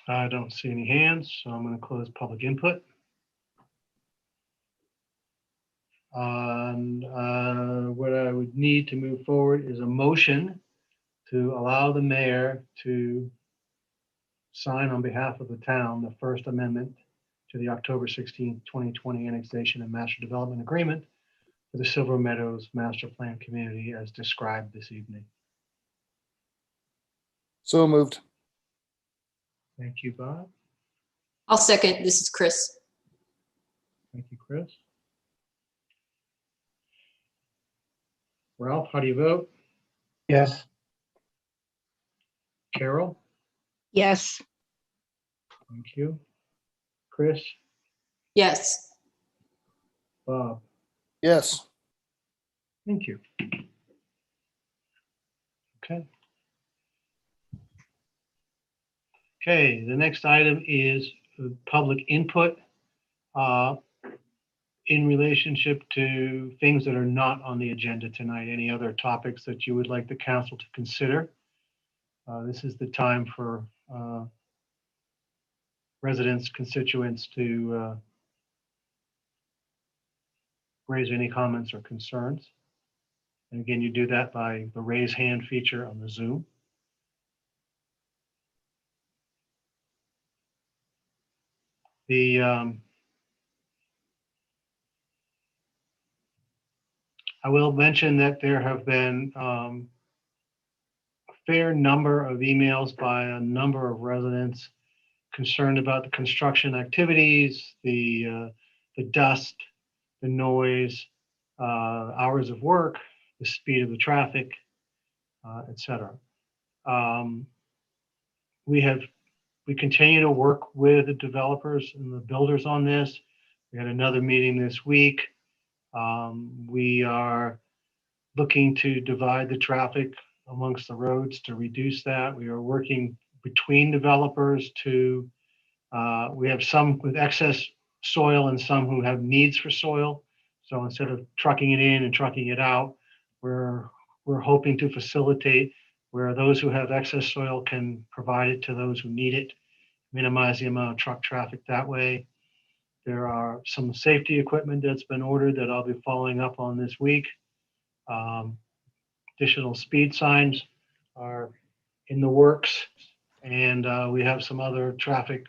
I don't see any hands, so I'm going to close public input. And what I would need to move forward is a motion to allow the mayor to sign on behalf of the town the First Amendment to the October 16, 2020 annexation and master development agreement for the Silver Meadows Master Plan Community as described this evening. So moved. Thank you, Bob. I'll second. This is Chris. Thank you, Chris. Ralph, how do you vote? Yes. Carol? Yes. Thank you. Chris? Yes. Bob? Yes. Thank you. Okay. Okay, the next item is public input in relationship to things that are not on the agenda tonight. Any other topics that you would like the council to consider? This is the time for residents, constituents to raise any comments or concerns. And again, you do that by the raise hand feature on the Zoom. I will mention that there have been a fair number of emails by a number of residents concerned about the construction activities, the dust, the noise, hours of work, the speed of the traffic, et cetera. we continue to work with the developers and the builders on this. We had another meeting this week. We are looking to divide the traffic amongst the roads to reduce that. We are working between developers to, we have some with excess soil and some who have needs for soil. So instead of trucking it in and trucking it out, we're hoping to facilitate where those who have excess soil can provide it to those who need it, minimize the amount of truck traffic that way. There are some safety equipment that's been ordered that I'll be following up on this week. Additional speed signs are in the works, and we have some other traffic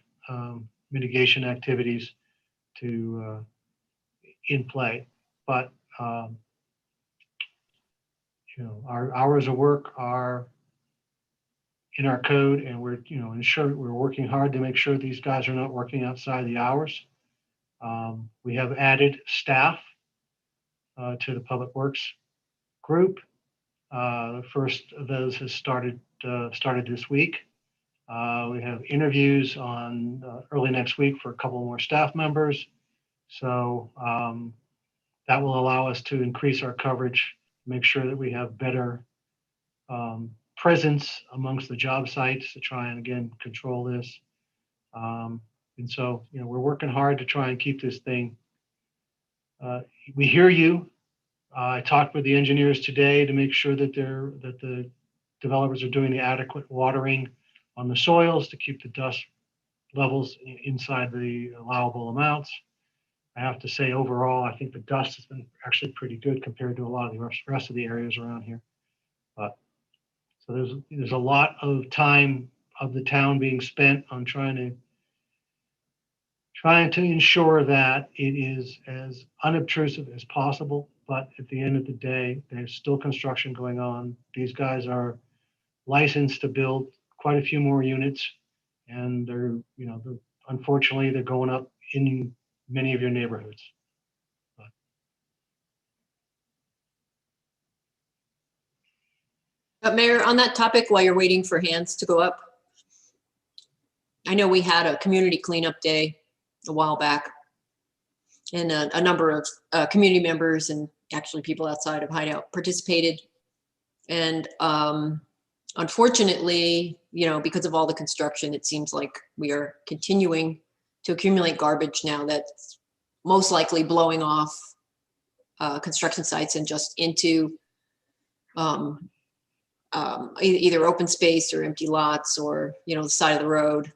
mitigation activities to in play. But our hours of work are in our code, and we're working hard to make sure these guys are not working outside the hours. We have added staff to the Public Works group. The first of those has started this week. We have interviews on early next week for a couple more staff members. So that will allow us to increase our coverage, make sure that we have better presence amongst the job sites to try and, again, control this. And so, we're working hard to try and keep this thing. We hear you. I talked with the engineers today to make sure that the developers are doing the adequate watering on the soils to keep the dust levels inside the allowable amounts. I have to say, overall, I think the dust has been actually pretty good compared to a lot of the rest of the areas around here. But so there's a lot of time of the town being spent on trying to ensure that it is as unobtrusive as possible. But at the end of the day, there's still construction going on. These guys are licensed to build quite a few more units, and unfortunately, they're going up in many of your neighborhoods. But Mayor, on that topic, while you're waiting for hands to go up, I know we had a community cleanup day a while back, and a number of community members and actually people outside of Hideout participated. And unfortunately, because of all the construction, it seems like we are continuing to accumulate garbage now that's most likely blowing off construction sites and just into either open space or empty lots or, the side of the road.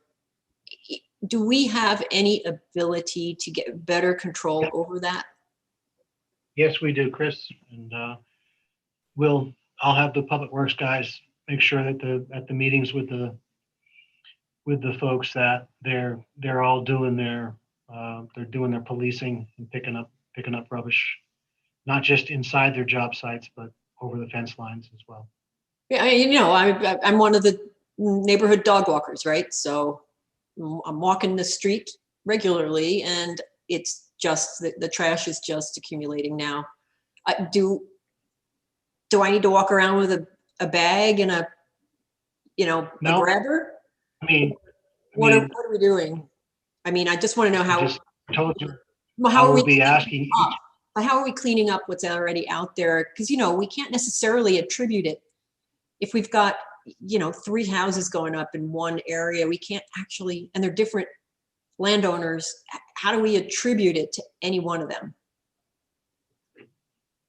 Do we have any ability to get better control over that? Yes, we do, Chris. And I'll have the Public Works guys make sure that at the meetings with the folks that they're all doing their policing and picking up rubbish, not just inside their job sites, but over the fence lines as well. Yeah, I'm one of the neighborhood dog walkers, right? So I'm walking the street regularly, and it's just the trash is just accumulating now. Do I need to walk around with a bag and a No. grabber? What are we doing? I just want to know how. I just told you. How are we be asking. how are we cleaning up what's already out there? Because we can't necessarily attribute it. If we've got 3 houses going up in one area, we can't actually, and they're different landowners. How do we attribute it to any one of them?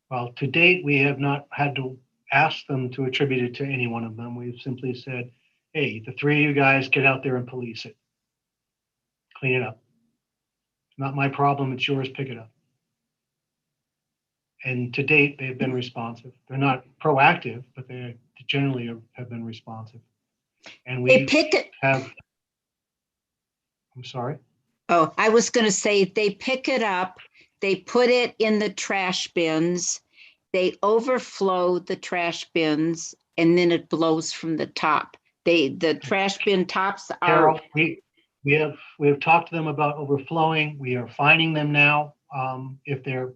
Well, to date, we have not had to ask them to attribute it to any one of them. We've simply said, hey, the 3 of you guys get out there and police it. Clean it up. It's not my problem, it's yours, pick it up. And to date, they've been responsive. They're not proactive, but they generally have been responsive. And we I'm sorry? Oh, I was going to say they pick it up, they put it in the trash bins, they overflow the trash bins, and then it blows from the top. The trash bin tops are. Carol, we have talked to them about overflowing. We are fining them now if they're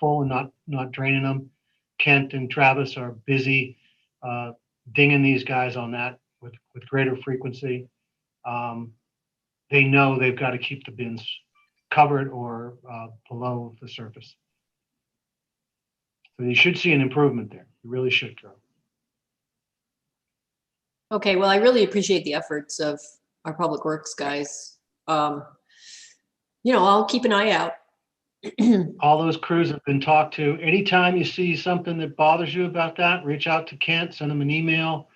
full and not draining them. Kent and Travis are busy dinging these guys on that with with greater frequency. They know they've got to keep the bins covered or below the surface. So you should see an improvement there. You really should, Carol. Okay, well, I really appreciate the efforts of our public works guys. I'll keep an eye out. All those crews have been talked to. Anytime you see something that bothers you about that, reach out to Kent, send him an email.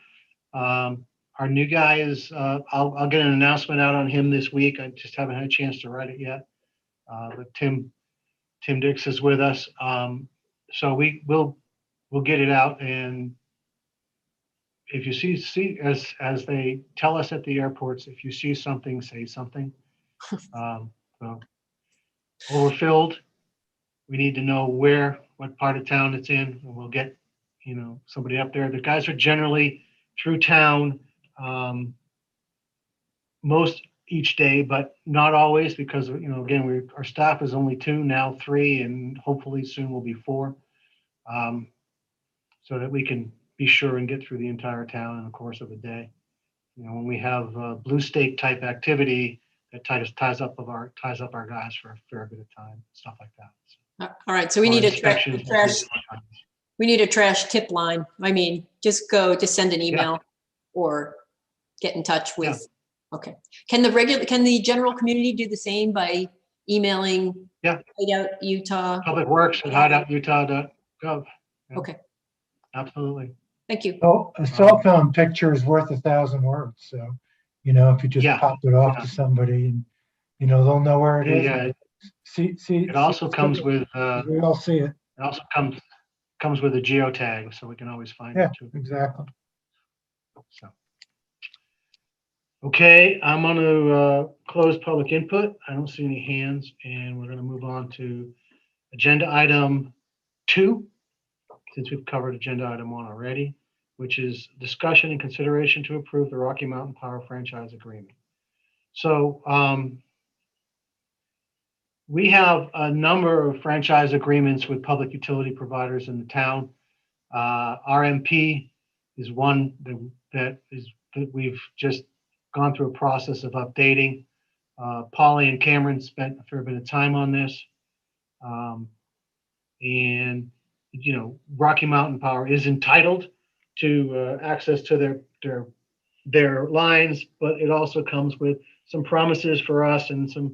Our new guy is, I'll get an announcement out on him this week. I just haven't had a chance to write it yet. But Tim Dix is with us. So we'll get it out. And if you see as they tell us at the airports, if you see something, say something. So overfilled, we need to know what part of town it's in, and we'll get, somebody up there. The guys are generally through town most each day, but not always, because again, our staff is only 2, now 3, and hopefully soon will be 4, so that we can be sure and get through the entire town in the course of a day. When we have blue stake type activity, that ties up our guys for a fair bit of time, stuff like that. So, All right, so we need a trash. We need a trash tip line. I mean, just send an email or get in touch with. Okay. Can the general community do the same by emailing? Hideout Utah. Public Works at hideoututah.gov. Yeah, okay. Absolutely. Thank you. Oh, a cell phone picture is worth 1,000 words. So, if you just pop it off to somebody, and they'll know where it is. Yeah. See. It also comes with. We all see it. It also comes with a geotag, so we can always find it too. Exactly. So. Okay, I'm going to close public input. I don't see any hands, and we're going to move on to agenda item 2, since we've covered agenda item 1 already, which is discussion and consideration to approve the Rocky Mountain Power franchise agreement. So we have a number of franchise agreements with public utility providers in the town. RMP is one that we've just gone through a process of updating. Polly and Cameron spent a fair bit of time on this. And Rocky Mountain Power is entitled to access to their lines, but it also comes with some promises for us and some,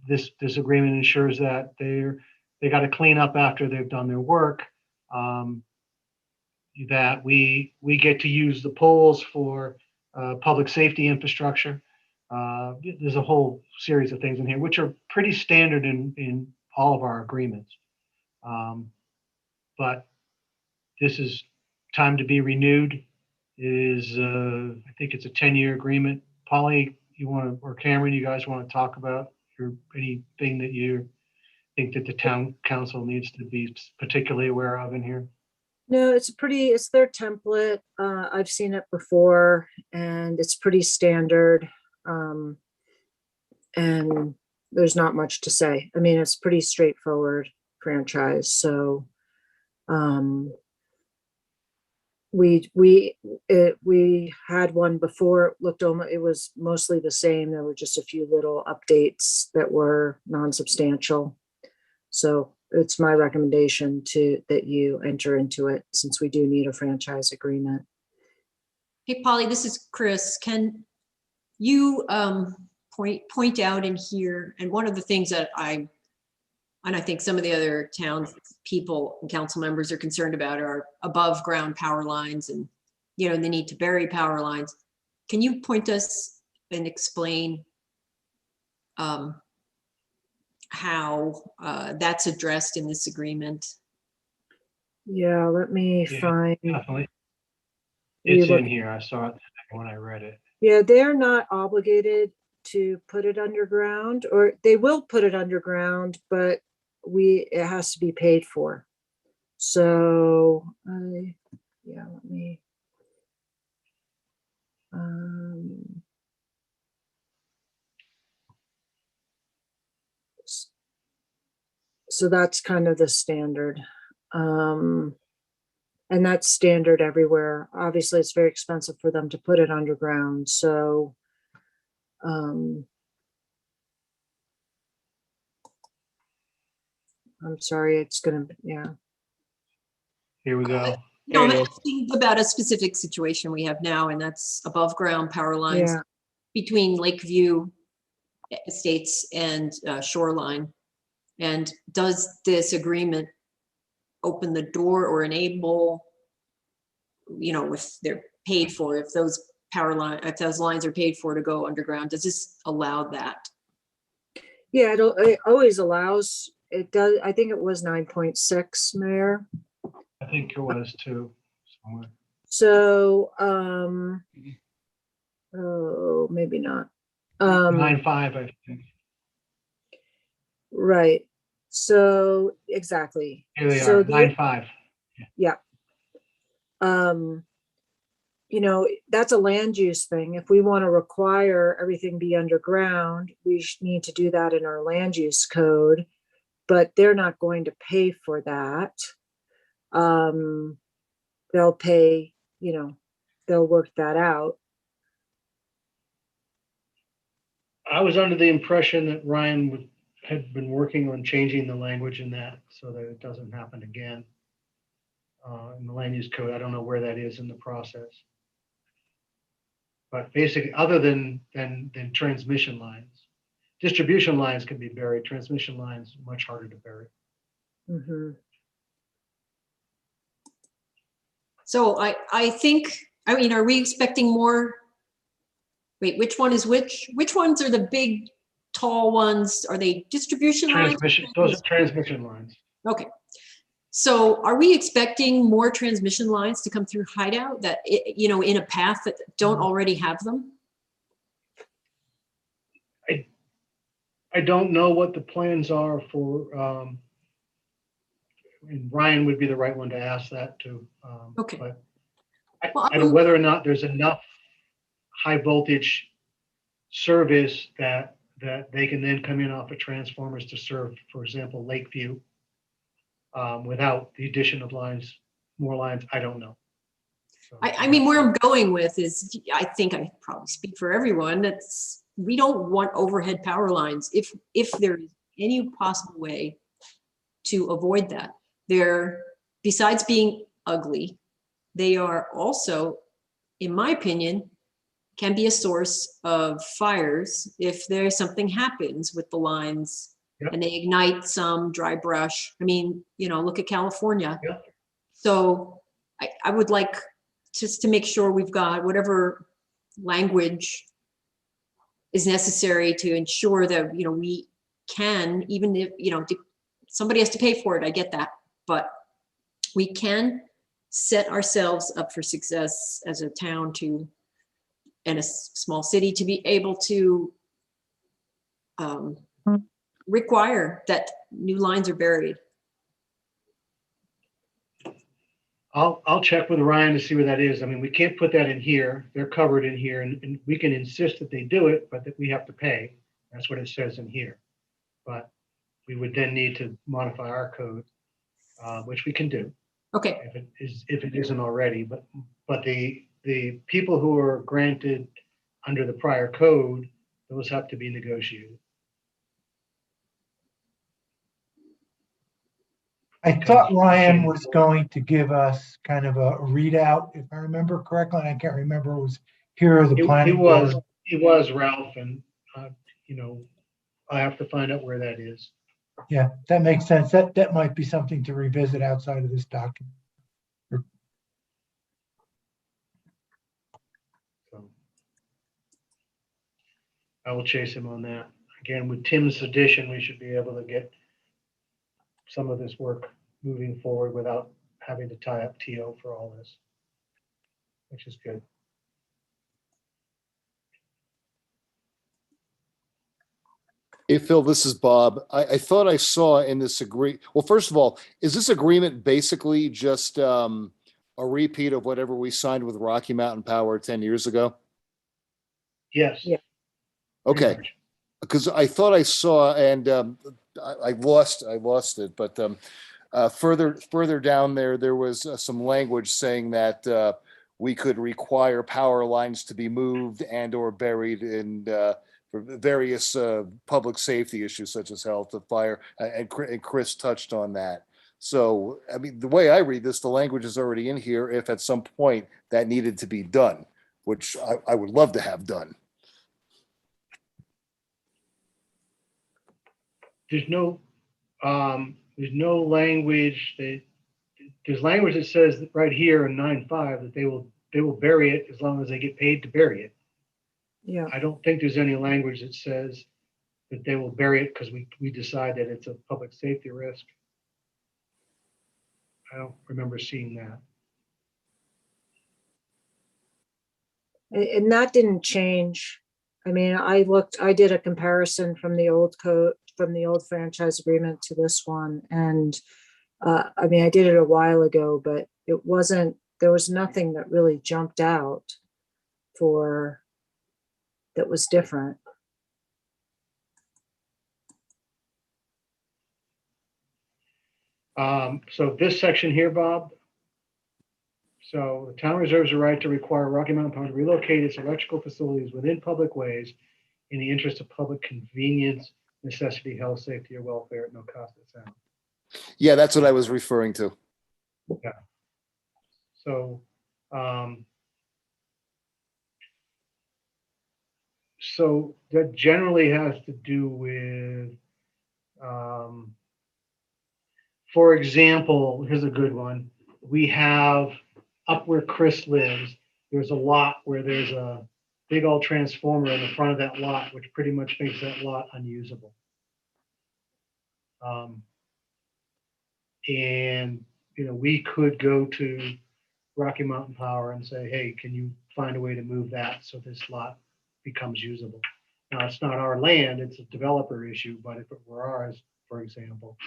this agreement ensures that they got to clean up after they've done their work. That we get to use the poles for public safety infrastructure. There's a whole series of things in here, which are pretty standard in all of our agreements. But this is time to be renewed. It is, I think it's a 10-year agreement. Polly, or Cameron, you guys want to talk about anything that you think that the town council needs to be particularly aware of in here? No, it's their template. I've seen it before and it's pretty standard. And there's not much to say. I mean, it's pretty straightforward franchise. So we had one before, it was mostly the same. There were just a few little updates that were non-substantial. So it's my recommendation that you enter into it, since we do need a franchise agreement. Hey, Polly, this is Chris. Can you point out in here, and one of the things that I think some of the other towns people and council members are concerned about are above ground power lines and, the need to bury power lines. Can you point us and explain how that's addressed in this agreement? Yeah, let me find. Definitely. It's in here. I saw it when I read it. Yeah, they're not obligated to put it underground, or they will put it underground, but it has to be paid for. So let me. So that's kind of the standard. And And that's standard everywhere. Obviously, it's very expensive for them to put it underground, so. I'm sorry, it's gonna, yeah. Here we go. No, I'm There it is. asking about a specific situation we have now, and that's above ground power lines Yeah, between Lakeview Estates and Shoreline. And does this agreement open the door or enable, if they're paid for, if those if those lines are paid for to go underground, does this allow that? yeah, it always allows, it does, I think it was 9.6, Mayor. I think it was too. Somewhere. So, oh, maybe not. 9.5, I think. Right. So, exactly. Here they So are, the- 9.5. Yeah. That's a land use thing. If we want to require everything be underground, we need to do that in our land use code, but they're not going to pay for that. They'll pay, they'll work that out. I was under the impression that Ryan had been working on changing the language in that so that it doesn't happen again. In the land use code, I don't know where that is in the process. But basically, other than transmission lines, distribution lines can be buried, transmission lines much harder to bury. Mhm. So I think, are we expecting more? Wait, which one is which? Which ones are the big, tall ones? Are they distribution lines? Those are transmission lines. Okay. So are we expecting more transmission lines to come through Hideout that, in a path that don't already have them? I don't know what the plans are for, and Ryan would be the right one to ask that to. Okay. But Well, I don't know whether or not there's enough high voltage service that they can then come in off of transformers to serve, for example, Lakeview, without the addition of more lines. I don't know. So, where I'm going with is, I think I probably speak for everyone, we don't want overhead power lines if there is any possible way to avoid that. Besides being ugly, they are also, in my opinion, can be a source of fires if something happens with the lines. Yep. And they ignite some dry brush. Look at California. Yep. So I would like just to make sure we've got whatever language is necessary to ensure that, we can, even if, somebody has to pay for it, I get that, but we can set ourselves up for success as a town and a small city to be able to require that new lines are buried. I'll check with Ryan to see where that is. We can't put that in here. They're covered in here, and we can insist that they do it, but that we have to pay. That's what it says in here. But we would then need to modify our code, which we can do. Okay. If it isn't already. But the people who are granted under the prior code, those have to be negotiated. I thought Ryan was going to give us kind of a readout, if I remember correctly. I can't remember. It was here or the planning board. He was Ralph, and I have to find out where that is. Yeah, that makes sense. That might be something to revisit outside of this document. So I will chase him on that. Again, with Tim's addition, we should be able to get some of this work moving forward without having to tie up TO for all this, which is good. Hey, Phil, this is Bob. I thought I saw in this well, first of all, is this agreement basically just a repeat of whatever we signed with Rocky Mountain Power 10 years ago? Yes. Yeah. Okay. Because I thought I saw, and I lost it, but Further down there was some language saying that we could require power lines to be moved and or buried in for various public safety issues such as health, fire, and Chris touched on that. So, I mean, the way I read this, the language is already in here if at some point that needed to be done, which I would love to have done. There's no language there's language that says right here in 9.5 that they will bury it as long as they get paid to bury it. Yeah. I don't think there's any language that says that they will bury it because we decide that it's a public safety risk. I don't remember seeing that. And that didn't change. I mean, I did a comparison from the old code, from the old franchise agreement to this one. And I mean, I did it a while ago, but there was nothing that really jumped out that was different. So this section here, Bob. So the town reserves the right to require Rocky Mountain Power to relocate its electrical facilities within public ways in the interest of public convenience, necessity, health, safety, or welfare at no cost to the town. Yeah, that's what I was referring to. Yeah. So, so that generally has to do with, for example, here's a good one. We have up where Chris lives, there's a lot where there's a big old transformer in the front of that lot, which pretty much makes that lot unusable. And, you know, we could go to Rocky Mountain Power and say, hey, can you find a way to move that so this lot becomes usable? Now, it's not our land, it's a developer issue, but if it were ours, for example,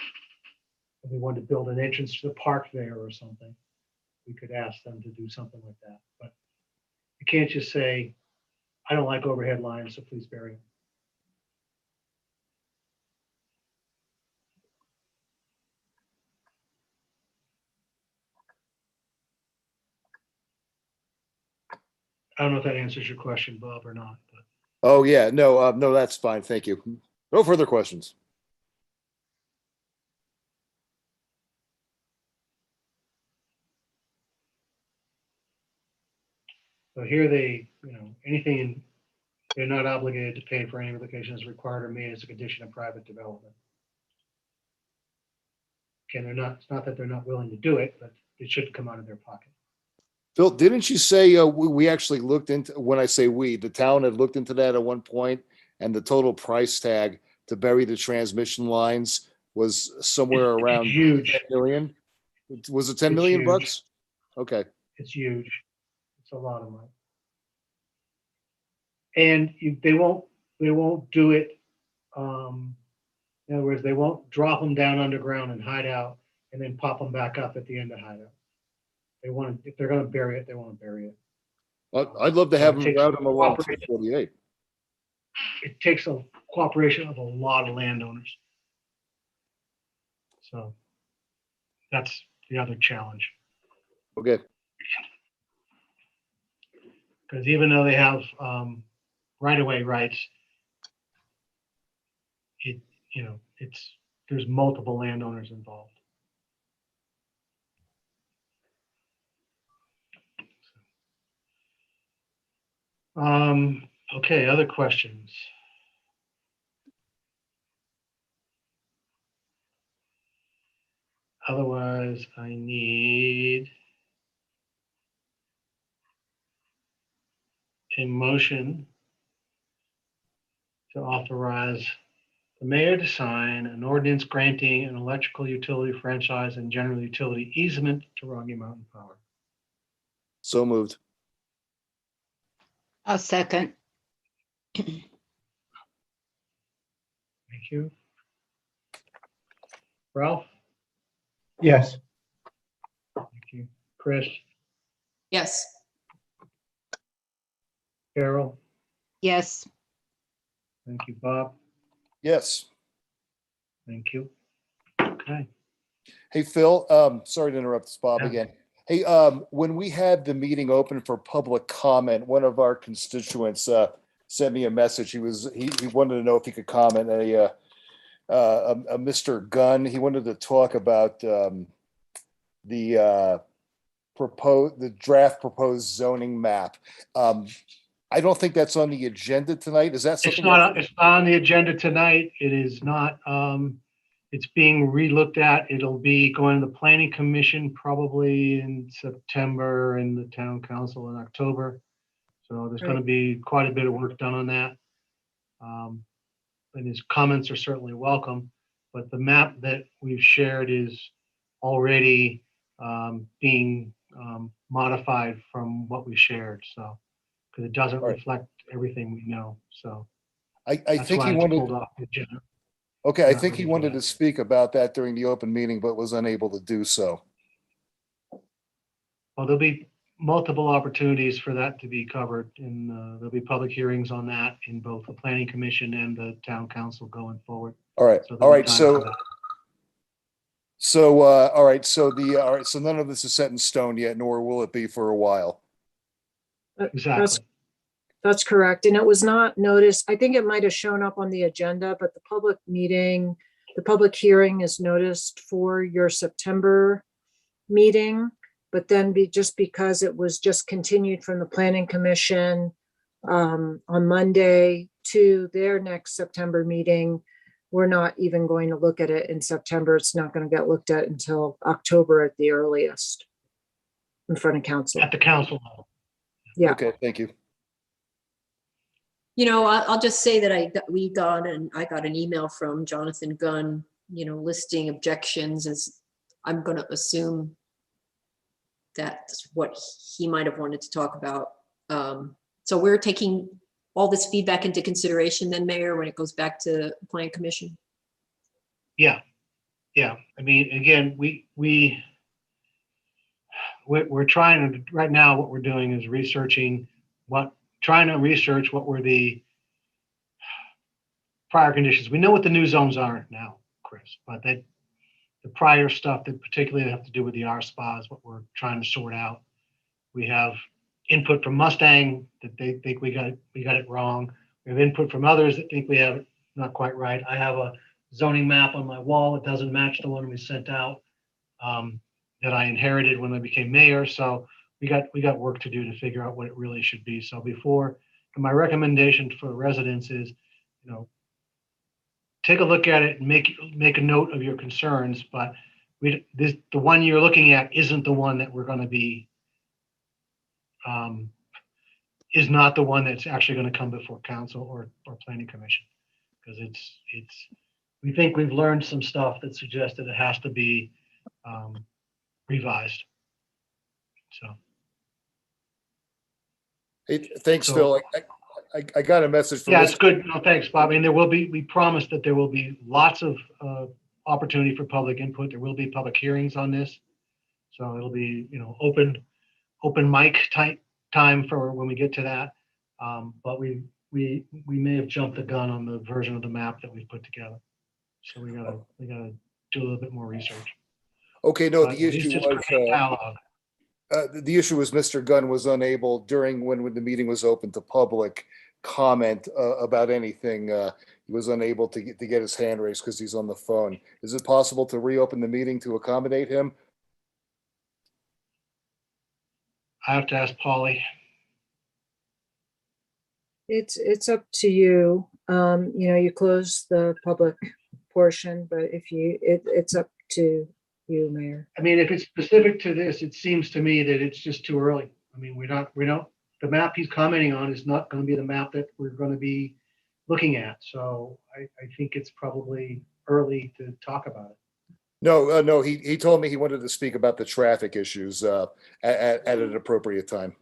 and we wanted to build an entrance to the park there or something, we could ask them to do something like that. But you can't just say, I don't like overhead lines, so please bury them. I don't know if that answers your question, Bob, or not, but. Oh, yeah, no, no, that's fine. Thank you. No further questions. So here they, you know, anything, they're not obligated to pay for any relocation is required or made as a condition of private development. Again, it's not that they're not willing to do it, but it shouldn't come out of their pocket. Phil, didn't you say we actually looked into, when I say we, the town had looked into that at one point, and the total price tag to bury the transmission lines was somewhere around huge. 10 million? Was it 10 It's million huge. bucks? Okay. It's huge. It's a lot of money. And they won't do it. In other words, they won't drop them down underground and hide out and then pop them back up at the end of hideout. They want to, if they're going to bury it, they want to bury it. I'd love to have them takes route them along cooperation. 248. It takes a cooperation of a lot of landowners. So that's the other challenge. Okay. Because even though they have right-of-way rights, there's multiple landowners involved. Okay, other questions? Otherwise, I need a motion to authorize the mayor to sign an ordinance granting an electrical utility franchise and general utility easement to Rocky Mountain Power. So moved. I'll second. Thank you. Ralph? Yes. Thank you. Chris? Yes. Carol? Yes. Thank you, Bob. Yes. Thank you. Okay. Hey, Phil, sorry to interrupt this, Bob, Yeah. again. Hey, when we had the meeting open for public comment, one of our constituents sent me a message. He wanted to know if he could comment. A Mr. Gunn, he wanted to talk about the draft proposed zoning map. I don't think that's on the agenda tonight. Is that It's something? not on the agenda tonight. It is not. It's being re-looked at. It'll be going to the planning commission probably in September and the town council in October. So there's going to be quite a bit of work done on that. And his comments are certainly welcome, but the map that we've shared is already being modified from what we shared. So, because it doesn't reflect everything we know. So I that's think why he it's wanted. pulled off the agenda. Okay, I Not think he ready for wanted that. to speak about that during the open meeting, but was unable to do so. Well, there'll be multiple opportunities for that to be covered, and there'll be public hearings on that in both the planning commission and the town council going forward. All right, So all there'll be right. time So, for that. all right. So all right. So none of this is set in stone yet, nor will it be for a while. Exactly. That's correct. And it was not noticed. I think it might have shown up on the agenda, but the public hearing is noticed for your September meeting. But then just because it was just continued from the planning commission on Monday to their next September meeting, we're not even going to look at it in September. It's not going to get looked at until October at the earliest in front of council. At the council level. Yeah. Okay, thank you. You know, I'll just say that I got an email from Jonathan Gunn, you know, listing objections, as I'm going to assume that's what he might have wanted to talk about. So we're taking all this feedback into consideration then, Mayor, when it goes back to the Plan Commission? Yeah. Yeah. I mean, again, we're trying to, right now, what we're doing is trying to research what were the prior conditions. We know what the new zones are now, Chris, but the prior stuff that particularly have to do with the R spa is what we're trying to sort out. We have input from Mustang that they think we got it wrong. We have input from others that think we have it not quite right. I have a zoning map on my wall that doesn't match the one we sent out that I inherited when I became mayor. So we got work to do to figure out what it really should be. So my recommendation for residents is, you know, take a look at it and make a note of your concerns, but the one you're looking at isn't the one that we're going to be, is not the one that's actually going to come before council or planning commission, because we think we've learned some stuff that suggests that it has to be revised. So. Hey, thanks, So- Phil. I got a message from. Yeah, it's good. No, thanks, Bob. And we promise that there will be lots of opportunity for public input. There will be public hearings on this. So it'll be, you know, open mic type time for when we get to that. But we may have jumped the gun on the version of the map that we put together. So we gotta do a little bit more research. Okay, no, But the at least issue it's was, great dialogue. the issue was Mr. Gunn was unable during when the meeting was open to public comment about anything. He was unable to get his hand raised because he's on the phone. Is it possible to reopen the meeting to accommodate him? I have to ask Polly. It's up to you. You know, you close the public portion, but it's up to you, Mayor. I mean, if it's specific to this, it seems to me that it's just too early. I mean, the map he's commenting on is not going to be the map that we're going to be looking at. So I think it's probably early to talk about it. No, he told me he wanted to speak about the traffic issues at an appropriate time.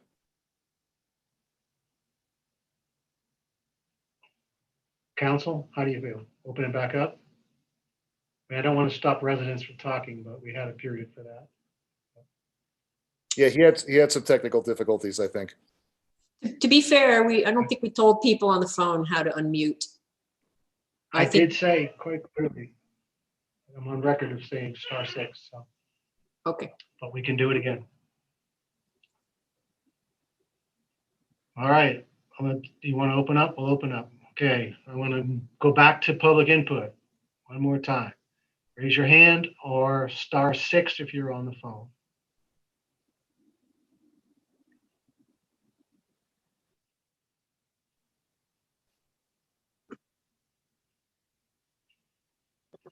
Council, how do you feel? Open it back up? I mean, I don't want to stop residents from talking, but we had a period for that. Yeah, he had some technical difficulties, I think. To be fair, I don't think we told people on the phone how to unmute. I think did say quite clearly. I'm on record of saying *6, so, Okay. but we can do it again. All right, do you want to open up? We'll open up. Okay, I want to go back to public input one more time. Raise your hand or *6 if you're on the phone.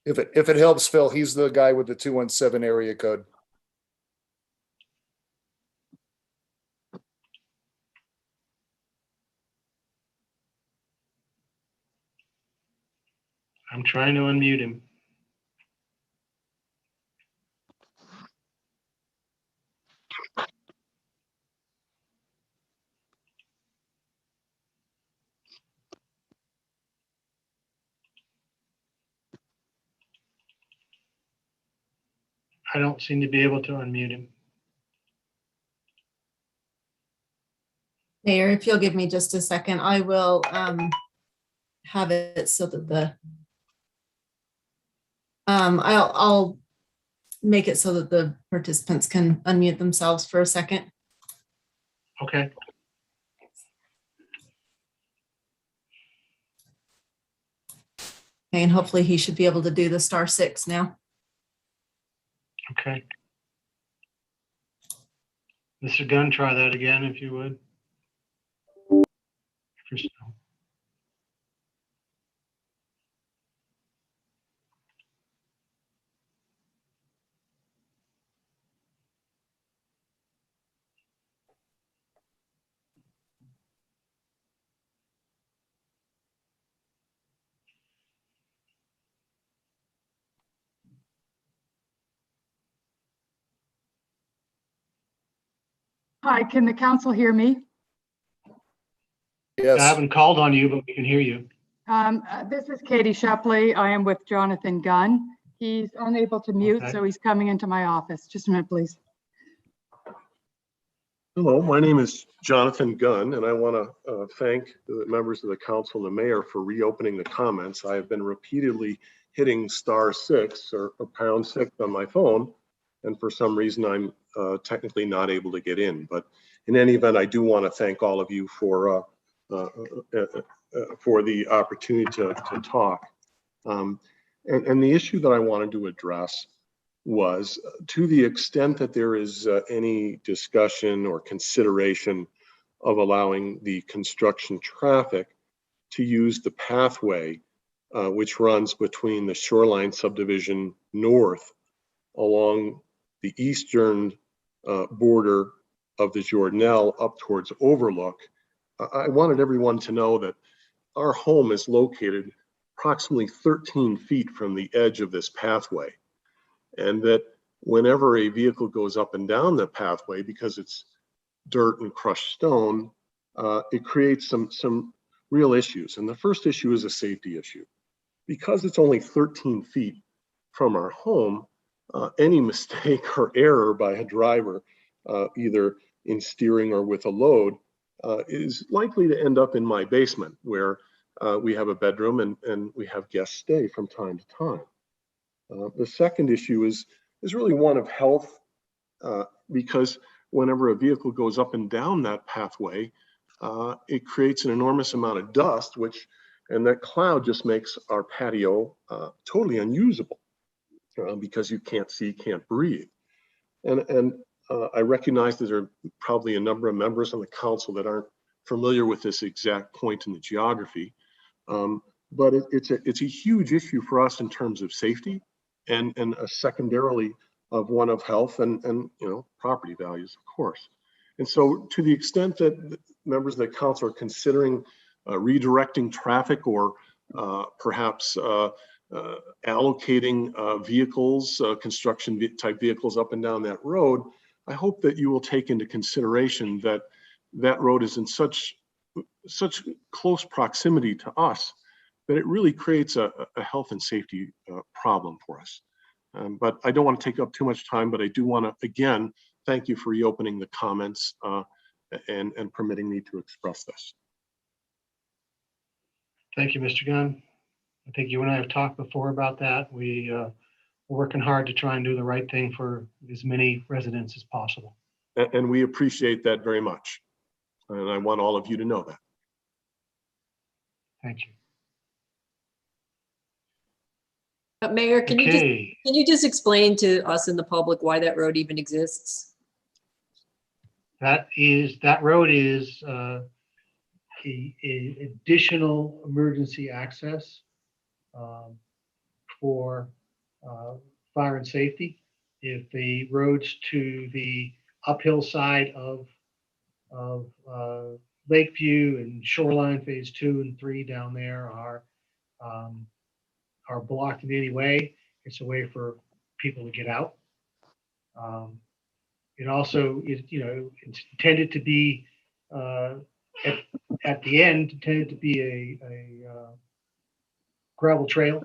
If it helps, Phil, he's the guy with the 217 area code. I'm trying to unmute him. I don't seem to be able to unmute him. Mayor, if you'll give me just a second, I will have it so that I'll make it so that the participants can unmute themselves for a second. Okay. And hopefully he should be able to do the *6 now. Okay. Mr. Gunn, try that again if you would. Hi, can the council hear me? I Yes. haven't called on you, but we can hear you. This is Katie Shepley. I am with Jonathan Gunn. He's unable to mute, Okay. so he's coming into my office. Just a minute, please. Hello, my name is Jonathan Gunn, and I want to thank the members of the council and the mayor for reopening the comments. I have been repeatedly hitting *6 or #6 on my phone, and for some reason I'm technically not able to get in. But in any event, I do want to thank all of you for the opportunity to talk. And the issue that I wanted to address was, to the extent that there is any discussion or consideration of allowing the construction traffic to use the pathway which runs between the Shoreline subdivision north along the eastern border of the Jordanelle up towards Overlook. I wanted everyone to know that our home is located approximately 13 feet from the edge of this pathway, and that whenever a vehicle goes up and down the pathway, because it's dirt and crushed stone, it creates some real issues. And the first issue is a safety issue. Because it's only 13 feet from our home, any mistake or error by a driver, either in steering or with a load, is likely to end up in my basement, where we have a bedroom and we have guests stay from time to time. The second issue is really one of health, because whenever a vehicle goes up and down that pathway, it creates an enormous amount of dust, and that cloud just makes our patio totally unusable because you can't see, can't breathe. And I recognize that there are probably a number of members on the council that aren't familiar with this exact point in the geography, but it's a huge issue for us in terms of safety, and secondarily of one of health and property values, of course. And so, to the extent that members of the council are considering redirecting traffic or perhaps allocating vehicles, construction type vehicles up and down that road, I hope that you will take into consideration that that road is in such close proximity to us that it really creates a health and safety problem for us. But I don't want to take up too much time, but I do want to, again, thank you for reopening the comments and permitting me to express this. Thank you, Mr. Gunn. I think you and I have talked before about that. We we're working hard to try and do the right thing for as many residents as possible. And we appreciate that very much. And I want all of you to know that. Thank you. Mayor, can Okay. you just explain to us and the public why that road even exists? That road is a additional emergency access for fire and safety. If the roads to the uphill side of Lakeview and Shoreline Phase 2 and 3 down there are blocked in any way, it's a way for people to get out. It also is, it's intended to be at the end, intended to be a gravel trail,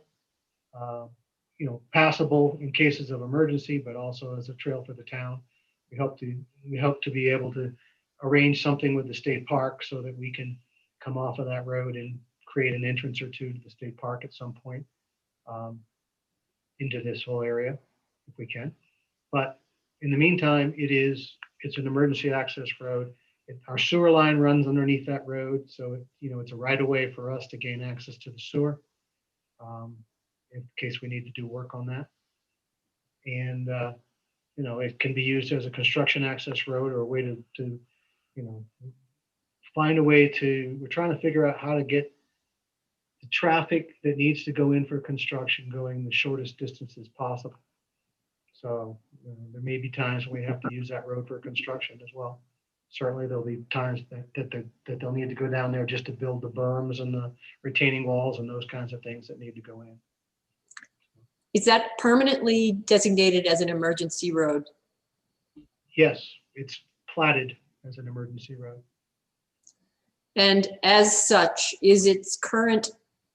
passable in cases of emergency, but also as a trail for the town. We hope to be able to arrange something with the state park so that we can come off of that road and create an entrance or two to the state park at some point into this whole area, if we can. But in the meantime, it's an emergency access road. Our sewer line runs underneath that road, so it's a right of way for us to gain access to the sewer in case we need to do work on that. And it can be used as a construction access road or a way to find a way to. We're trying to figure out how to get the traffic that needs to go in for construction going the shortest distances possible. So there may be times when we have to use that road for construction as well. Certainly there'll be times that they'll need to go down there just to build the berms and the retaining walls and those kinds of things that need to go in. Is that permanently designated as an emergency road? Yes, it's platted as an emergency road. And as such, is its current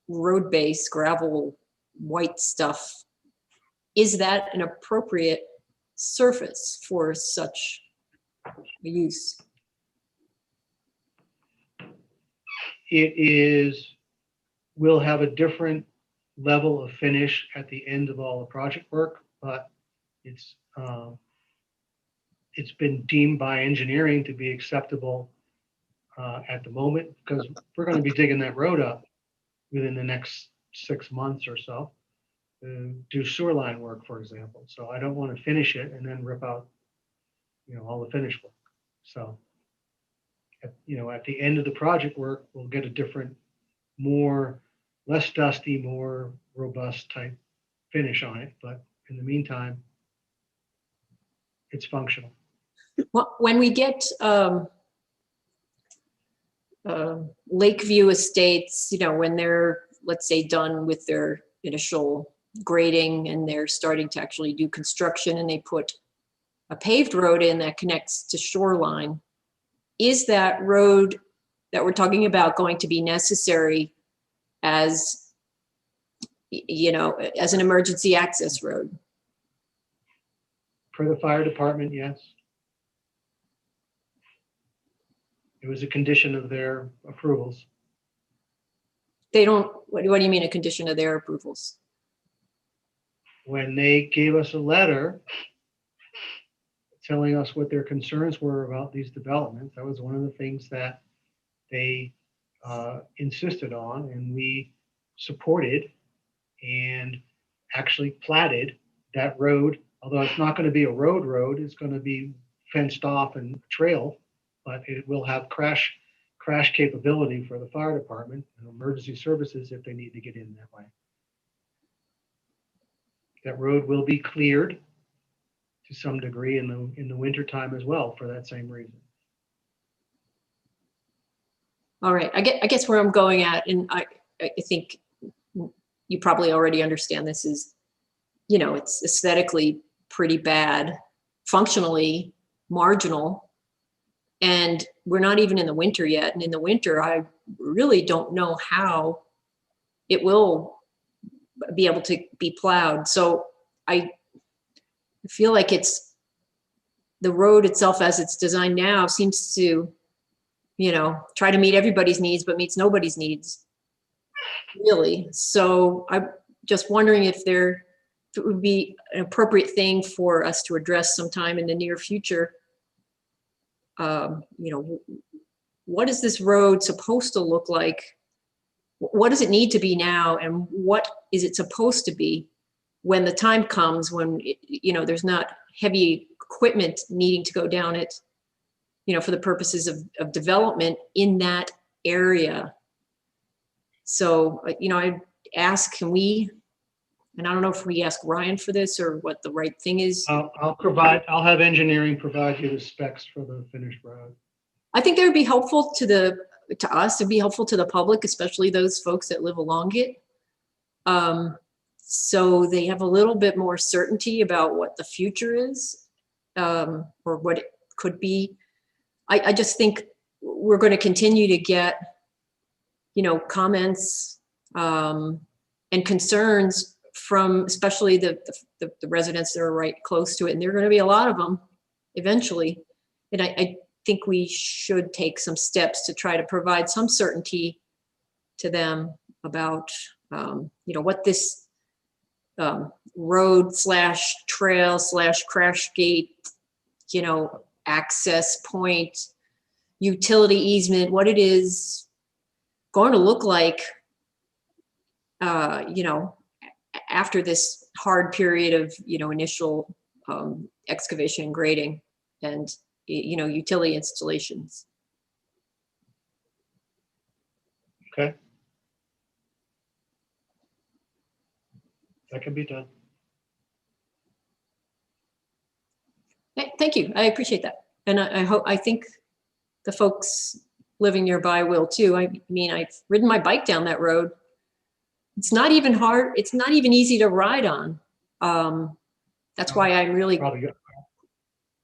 road base, gravel, white stuff, is that an appropriate surface for such use? Will have a different level of finish at the end of all the project work, but it's been deemed by engineering to be acceptable at the moment, because we're going to be digging that road up within the next 6 months or so to do sewer line work, for example. So I don't want to finish it and then rip out, all the finish work. So, at the end of the project work, we'll get a different, less dusty, more robust type finish on it. But in the meantime, it's functional. Well, when we get Lakeview Estates, when they're, let's say, done with their initial grading and they're starting to actually do construction and they put a paved road in that connects to Shoreline, is that road that we're talking about going to be necessary as, as an emergency access road? For the fire department, yes. It was a condition of their approvals. They don't, what do you mean a condition of their approvals? When they gave us a letter telling us what their concerns were about these developments, that was one of the things that they insisted on, and we supported and actually platted that road. Although it's not going to be a road, it's going to be fenced off and trail, but it will have crash capability for the fire department and emergency services if they need to get in that way. That road will be cleared to some degree in the winter time as well for that same reason. All right, I guess where I'm going at, and I think you probably already understand this, is, it's aesthetically pretty bad, functionally marginal, and we're not even in the winter yet. And in the winter, I really don't know how it will be able to be plowed. So I feel like it's the road itself as it's designed now seems to, try to meet everybody's needs, but meets nobody's needs, really. So I'm just wondering if there it would be an appropriate thing for us to address sometime in the near future. You know, what is this road supposed to look like? What does it need to be now? And what is it supposed to be when the time comes when, you know, there's not heavy equipment needing to go down it, you know, for the purposes of development in that area. So, you know, I ask, can we, and I don't know if we ask Ryan for this or what the right thing is. I'll have engineering provide you the specs for the finished road. I think that would be helpful to us, it'd be helpful to the public, especially those folks that live along it. So they have a little bit more certainty about what the future is, or what it could be. I just think we're going to continue to get, you know, comments and concerns from especially the residents that are right close to it. And there are going to be a lot of them eventually. And I think we should take some steps to try to provide some certainty to them about, you know, what this road / trail / crash gate, you know, access point, utility easement, what it is going to look like, you know, after this hard period of, you know, initial excavation and grading and, you know, utility installations. Okay. That can be done. Thank you. I appreciate that. And I think the folks living nearby will too. I mean, I've ridden my bike down that road. It's not even hard. It's not even easy to ride on. That's why I'm really Probably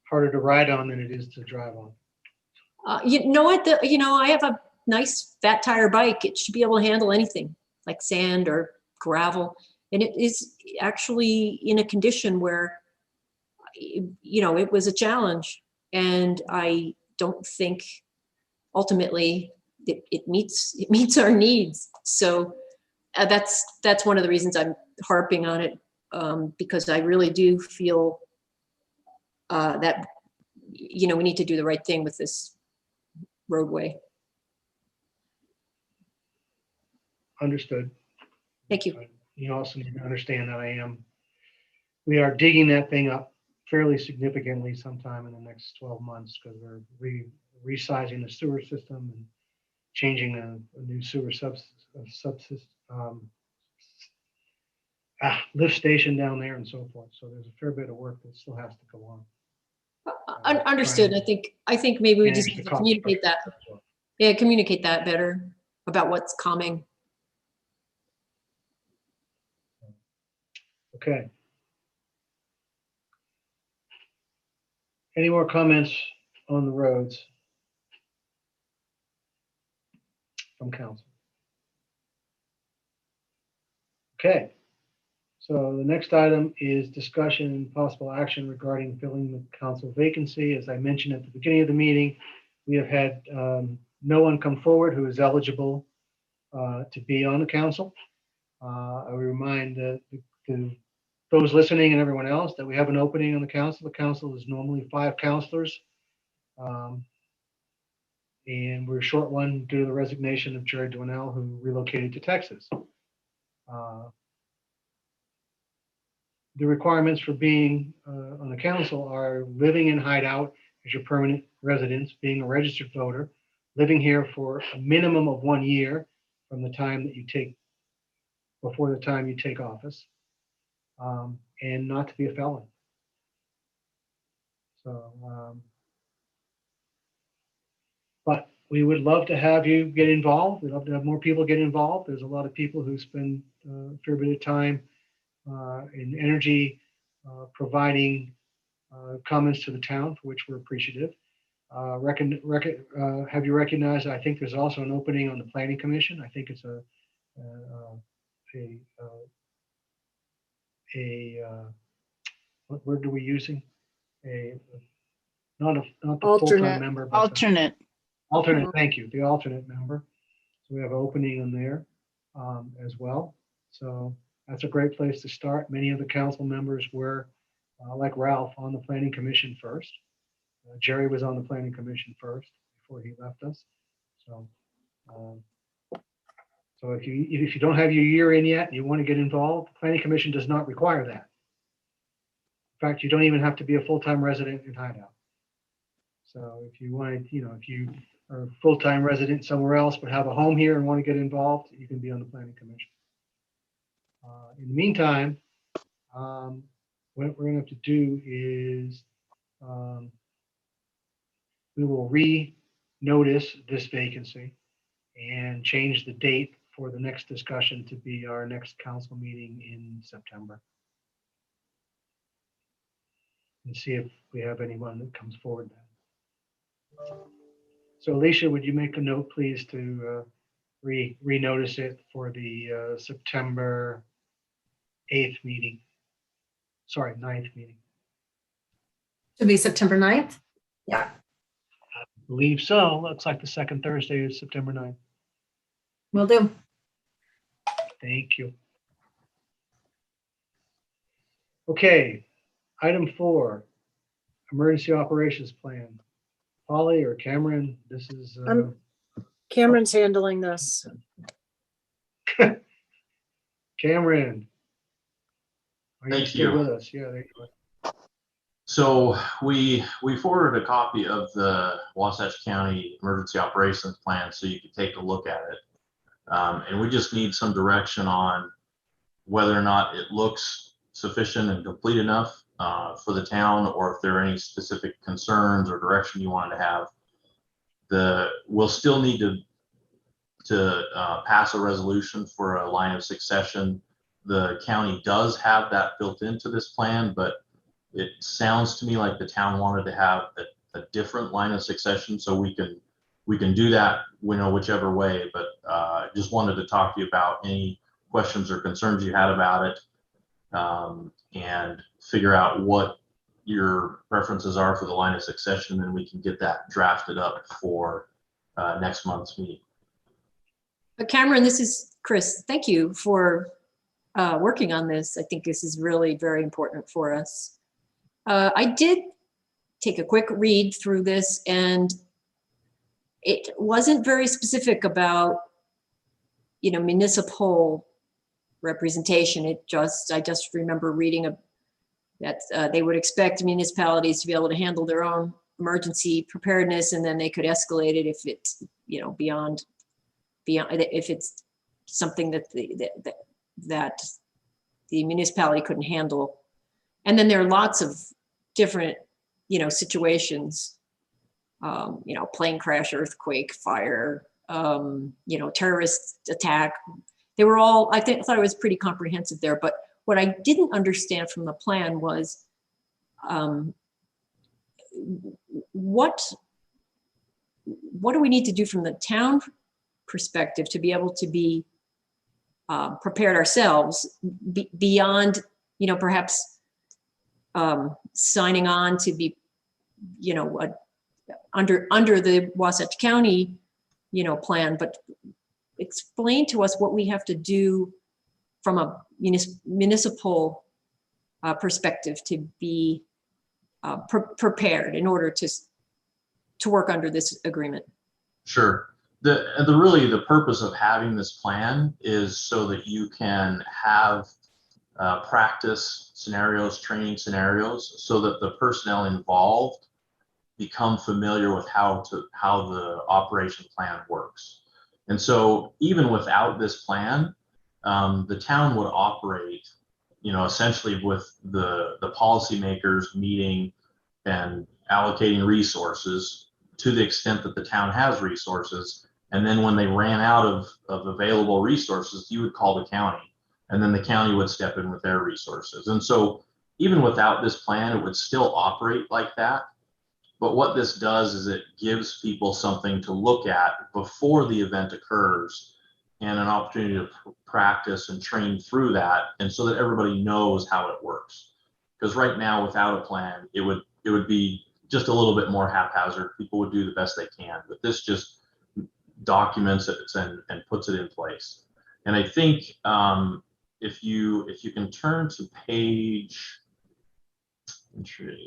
harder to ride on than it is to drive on. you know what? You know, I have a nice fat tire bike. It should be able to handle anything like sand or gravel. And it is actually in a condition where, you know, it was a challenge. And I don't think ultimately it meets our needs. So that's one of the reasons I'm harping on it, because I really do feel that, you know, we need to do the right thing with this roadway. Understood. Thank you. You also need to understand that we are digging that thing up fairly significantly sometime in the next 12 months because we're resizing the sewer system and changing a new sewer lift station down there and so forth. So there's a fair bit of work that still has to go on. Understood. I think maybe we just Manage need the to communicate that. cost. Yeah, communicate that better about what's coming. Okay. Any more comments on the roads from council? Okay. So the next item is discussion and possible action regarding filling the council vacancy. As I mentioned at the beginning of the meeting, we have had no one come forward who is eligible to be on the council. I remind those listening and everyone else that we have an opening on the council. The council is normally 5 councilors. And we're a short one due to the resignation of Jerry Dwinell, who relocated to Texas. The requirements for being on the council are living in Hideout as your permanent residence, being a registered voter, living here for a minimum of 1 year from the time that you take, before the time you take office, and not to be a felon. So, but we would love to have you get involved. We'd love to have more people get involved. There's a lot of people who spend a fair bit of time in energy providing comments to the town, for which we're appreciative. Have you recognized, I think there's also an opening on the planning commission. I think it's a what word are we using? Not the Alternate. full-time member, but Alternate. alternate. Thank you, the alternate member. So we have an opening in there as well. So That's a great place to start. Many of the council members were, like Ralph, on the planning commission first. Jerry was on the planning commission first before he left us. So, so if you don't have your year in yet and you want to get involved, the planning commission does not require that. In fact, you don't even have to be a full-time resident in Hideout. So if you want to, if you are a full-time resident somewhere else but have a home here and want to get involved, you can be on the planning commission. In the meantime, what we're going to have to do is we will re-notice this vacancy and change the date for the next discussion to be our next council meeting in September. And see if we have anyone that comes forward then. So Alicia, would you make a note, please, to re-notice it for the September 8th meeting? Sorry, 9th meeting. To be September 9th? I believe so. Looks like the second Thursday is September 9th. Will do. Thank you. Okay, item 4, emergency operations plan. Polly or Cameron, this is. Cameron's handling this. Cameron. Are you Thank still you. with us? Yeah, there you go. So we forwarded a copy of the Wasatch County Emergency Operations Plan so you could take a look at it. And we just need some direction on whether or not it looks sufficient and complete enough for the town, or if there are any specific concerns or direction you wanted to have. We'll still need to pass a resolution for a line of succession. The county does have that built into this plan, but it sounds to me like the town wanted to have a different line of succession, so we can do that, whichever way. But just wanted to talk to you about any questions or concerns you had about it, and figure out what your preferences are for the line of succession, and then we can get that drafted up for next month's meeting. Cameron, this is Chris. Thank you for working on this. I think this is really very important for us. I did take a quick read through this, and it wasn't very specific about, municipal representation. I just remember reading that they would expect municipalities to be able to handle their own emergency preparedness, and then they could escalate it if it's, beyond if it's something that the municipality couldn't handle. And then there are lots of different, situations, plane crash, earthquake, fire, terrorist attack. They were all, I thought it was pretty comprehensive there. But what I didn't understand from the plan was what do we need to do from the town perspective to be able to be prepared ourselves beyond, perhaps signing on to be, under the Wasatch County, plan, but explain to us what we have to do from a municipal perspective to be prepared in order to work under this agreement. Sure. The purpose of having this plan is so that you can have practice scenarios, training scenarios, so that the personnel involved become familiar with how the operation plan works. And so even without this plan, the town would operate, essentially with the policymakers meeting and allocating resources to the extent that the town has resources. And then when they ran out of available resources, you would call the county, and then the county would step in with their resources. And so even without this plan, it would still operate like that. But what this does is it gives people something to look at before the event occurs, and an opportunity to practice and train through that, and so that everybody knows how it works. Because right now, without a plan, it would be just a little bit more haphazard. People would do the best they can, but this just documents it and puts it in place. And I think if you can turn to page,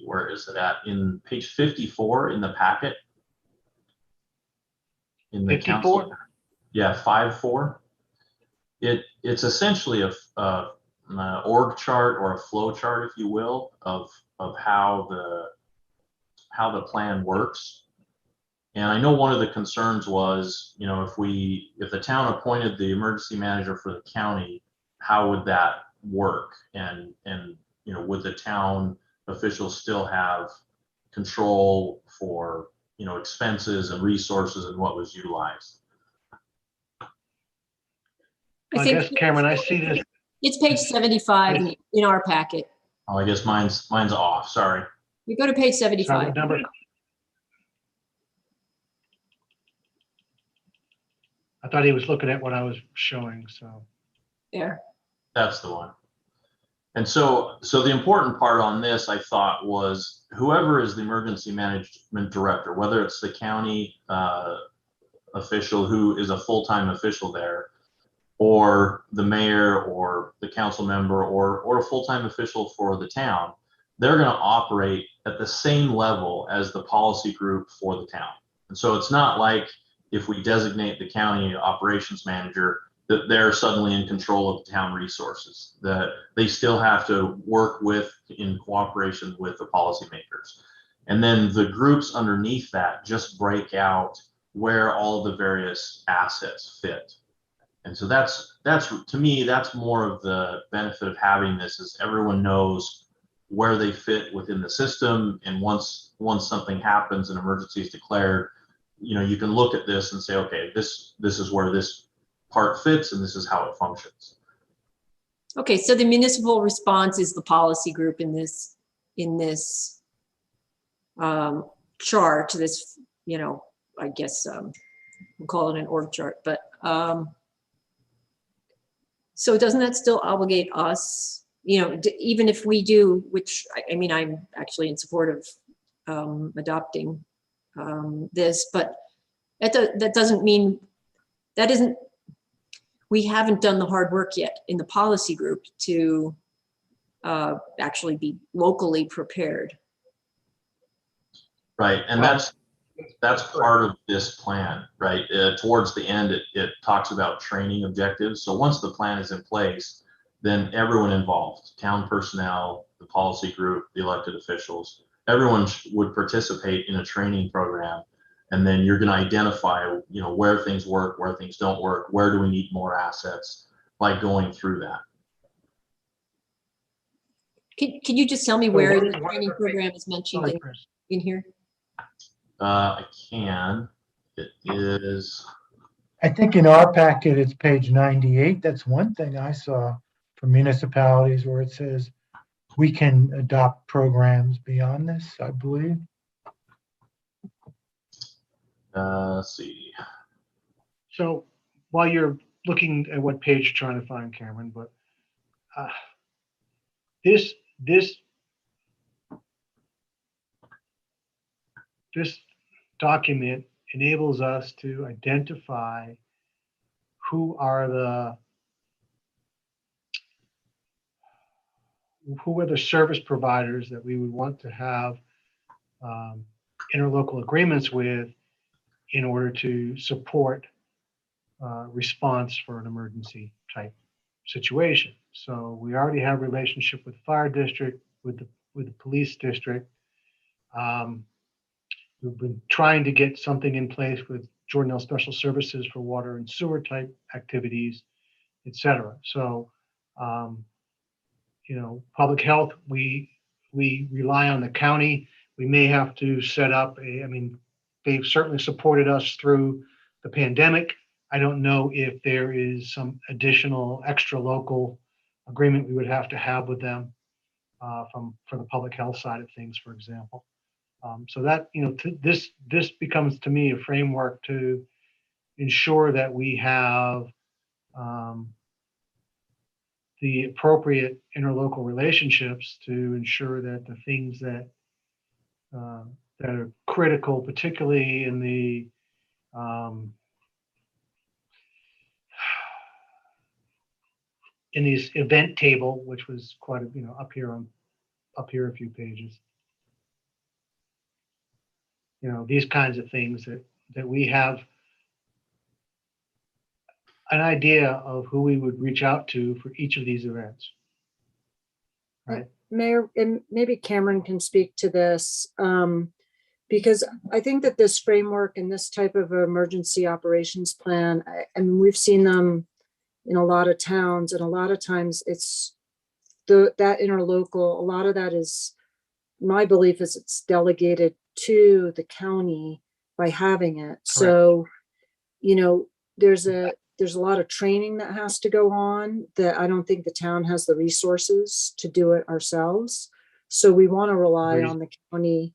where is it at? In page 54 in the packet. In the 54? council. Yeah, 5-4. It's essentially a org chart or a flow chart, if you will, of how the plan works. And I know one of the concerns was, you know, if the town appointed the emergency manager for the county, how would that work? And you know, would the town officials still have control for, you know, expenses and resources and what was utilized? I guess, Cameron, I see this. It's page 75 in our packet. Oh, I guess mine's off. Sorry. You go to page Sorry, 75. what number? I thought he was looking at what I was showing, so. There. That's the one. And so the important part on this, I thought, was whoever is the emergency management director, whether it's the county official who is a full-time official there, or the mayor or the council member or a full-time official for the town, they're going to operate at the same level as the policy group for the town. And so it's not like if we designate the county operations manager that they're suddenly in control of the town resources, that they still have to work in cooperation with the policymakers. And then the groups underneath that just break out where all the various assets fit. And so that's to me, that's more of the benefit of having this, is everyone knows where they fit within the system. And once something happens, an emergency is declared, you know, you can look at this and say, okay, this is where this part fits and this is how it functions. Okay, so the municipal response is the policy group in this chart, this, you know, I guess we'll call it an org chart, but so doesn't that still obligate us, you know, even if we do, which I mean, I'm actually in support of adopting this, but that doesn't mean, we haven't done the hard work yet in the policy group to actually be locally prepared. Right, and that's part of this plan, right? Towards the end, it talks about training objectives. So once the plan is in place, then everyone involved, town personnel, the policy group, the elected officials, everyone would participate in a training program. And then you're going to identify, you know, where things work, where things don't work, where do we need more assets, by going through that. Can you just tell me where the training program is mentioned in here? I can. It is. I think in our packet, it's page 98. That's one thing I saw for municipalities where it says we can adopt programs beyond this, I believe. Let's see. So while you're looking at what page you're trying to find, Cameron, but this document enables us to identify who are the service providers that we would want to have interlocal agreements with in order to support response for an emergency type situation. So we already have a relationship with the fire district, with the police district. We've been trying to get something in place with Jordanelle Special Services for water and sewer type activities, et cetera. So, you know, public health, we rely on the county. We may have to set up I mean, they've certainly supported us through the pandemic. I don't know if there is some additional extra local agreement we would have to have with them for the public health side of things, for example. So that, you know, this becomes to me a framework to ensure that we have the appropriate interlocal relationships to ensure that the things that are critical, particularly in the in these event table, which was quite, up here a few pages. These kinds of things that we have an idea of who we would reach out to for each of these events. Right. Mayor, and maybe Cameron can speak to this, because I think that this framework and this type of emergency operations plan, I mean, we've seen them in a lot of towns, and a lot of times it's that interlocal, a lot of that is, my belief is it's delegated to the county by having it. So, there's a lot of training that has to go on that I don't think the town has the resources to do it ourselves. So we want to rely on the county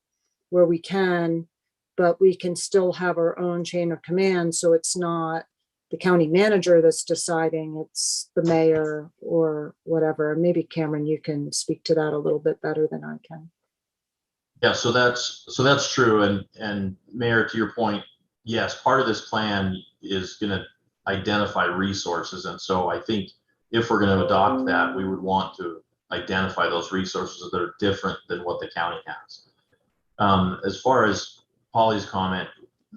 where we can, but we can still have our own chain of command. So it's not the county manager that's deciding, it's the mayor or whatever. Maybe Cameron, you can speak to that a little bit better than I can. Yeah, so that's true. And Mayor, to your point, yes, part of this plan is going to identify resources. And so I think if we're going to adopt that, we would want to identify those resources that are different than what the county has. As far as Polly's comment,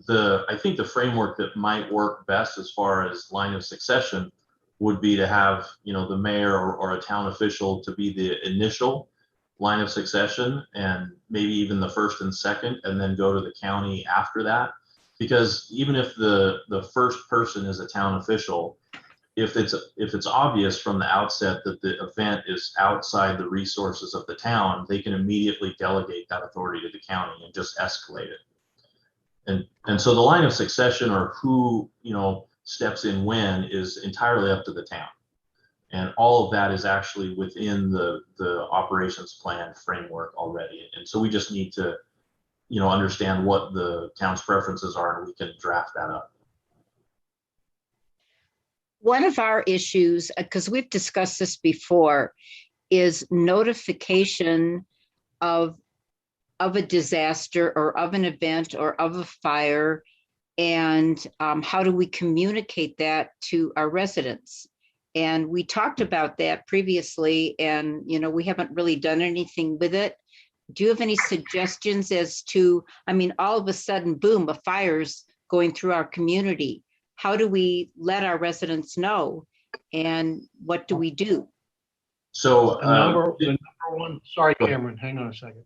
I think the framework that might work best as far as line of succession would be to have, the mayor or a town official to be the initial line of succession, and maybe even the first and second, and then go to the county after that. Because even if the first person is a town official, if it's obvious from the outset that the event is outside the resources of the town, they can immediately delegate that authority to the county and just escalate it. And so the line of succession, or who steps in when, is entirely up to the town. And all of that is actually within the operations plan framework already. And so we just need to understand what the town's preferences are, and we can draft that up. One of our issues, because we've discussed this before, is notification of a disaster or of an event or of a fire, and how do we communicate that to our residents? And we talked about that previously, and we haven't really done anything with it. Do you have any suggestions as to, all of a sudden, boom, a fire's going through our community? How do we let our residents know, and what do we do? So the number one, sorry, Cameron, hang on a second.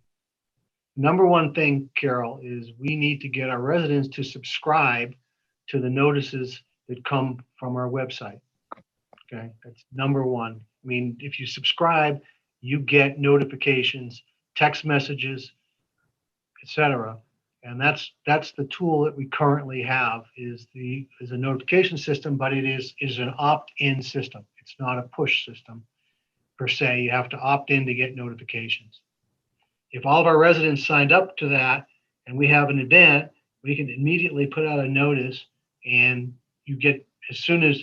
Number one thing, Carol, is we need to get our residents to subscribe to the notices that come from our website. Okay, that's number one. If you subscribe, you get notifications, text messages, etc. And that's the tool that we currently have is a notification system, but it is an opt-in system. It's not a push system per se. You have to opt in to get notifications. If all of our residents signed up to that and we have an event, we can immediately put out a notice, and you get, as soon as,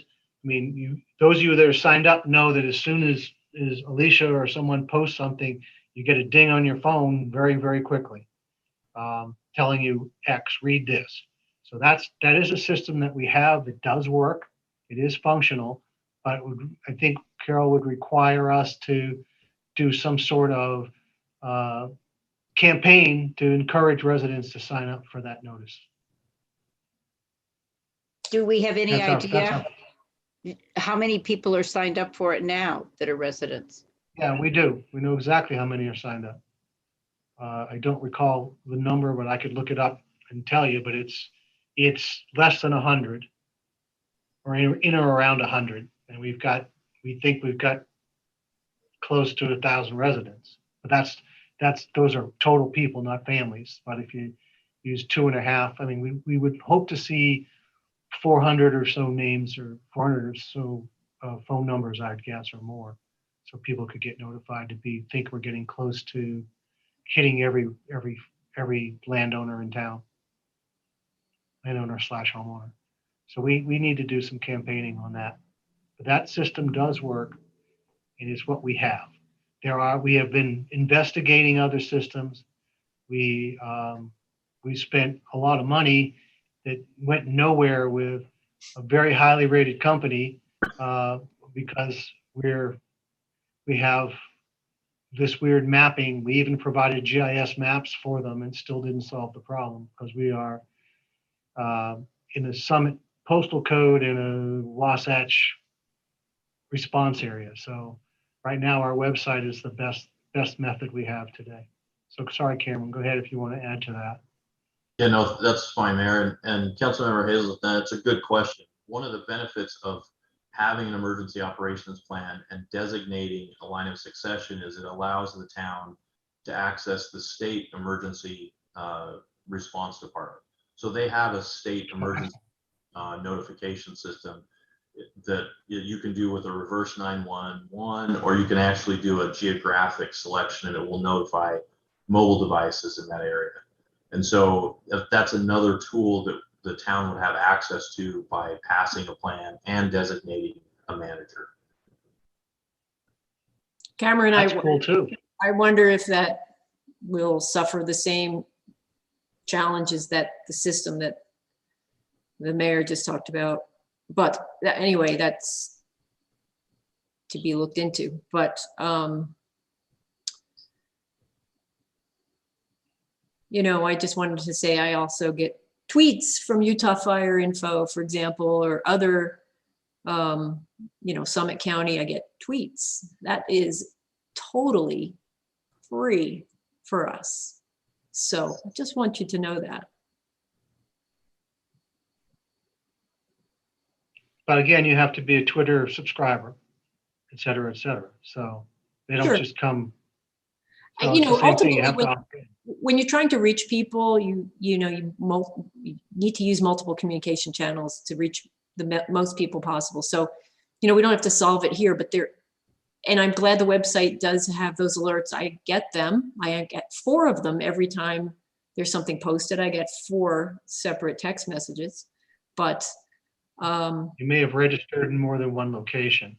those of you that are signed up know that as soon as Alicia or someone posts something, you get a ding on your phone very, very quickly, telling you X, read this. So that is a system that we have that does work. It is functional, but I think Carol would require us to do some sort of campaign to encourage residents to sign up for that notice. Do we have any That's idea how many people are signed up for it now that are residents? Yeah, we do. We know exactly how many are signed up. I don't recall the number, but I could look it up and tell you, but it's less than 100, or in or around 100. And we think we've got close to 1,000 residents, but those are total people, not families. But if you use 2.5, we would hope to see 400 or so names, or 400 or so phone numbers, I'd guess, or more, so people could get notified to think we're getting close to hitting every landowner in town, landowner/homeowner. So we need to do some campaigning on that. But that system does work, and it's what we have. We have been investigating other systems. We spent a lot of money that went nowhere with a very highly rated company, because we have this weird mapping. We even provided GIS maps for them and still didn't solve the problem because we are in a Summit postal code in a Wasatch response area. So right now our website is the best method we have today. So sorry, Cameron, go ahead if you want to add to that. Yeah, no, that's fine, Mayor. And Councilmember Hazelton, that's a good question. One of the benefits of having an emergency operations plan and designating a line of succession is it allows the town to access the state emergency response department. So they have a state emergency notification system that you can do with a reverse 911, or you can actually do a geographic selection and it will notify mobile devices in that area. And so that's another tool that the town would have access to by passing a plan and designating a manager. Cameron, That's cool too. I wonder if that will suffer the same challenges that the system that the mayor just talked about. But anyway, that's to be looked into. But you know, I just wanted to say I also get tweets from Utah Fire Info, for example, or other, you know, Summit County, I get tweets. That is totally free for us. So I just want you to know that. But again, you have to be a Twitter subscriber, et cetera, et cetera. So they don't Sure. just come. You So it's know, the same thing. You ultimately, have to when you're trying to reach people, you need to use multiple communication channels to reach the most people possible. So, you know, we don't have to solve it here, but and I'm glad the website does have those alerts. I get them. I get 4 of them every time there's something posted. I get 4 separate text messages, but you may have registered in more than one location.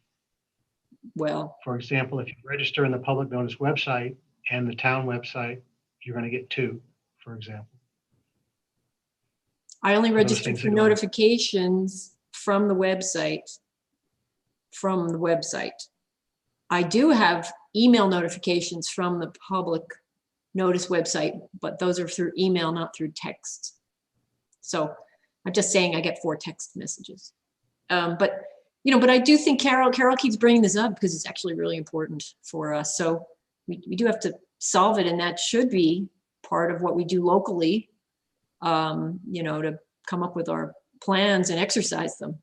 Well, for example, if you register in the public notice website and the town website, you're going to get 2, for example. I only Those register things for they don't- notifications from the website. I do have email notifications from the public notice website, but those are through email, not through text. So I'm just saying I get 4 text messages. But, you know, but I do think Carol keeps bringing this up because it's actually really important for us. So we do have to solve it, and that should be part of what we do locally, you know, to come up with our plans and exercise them.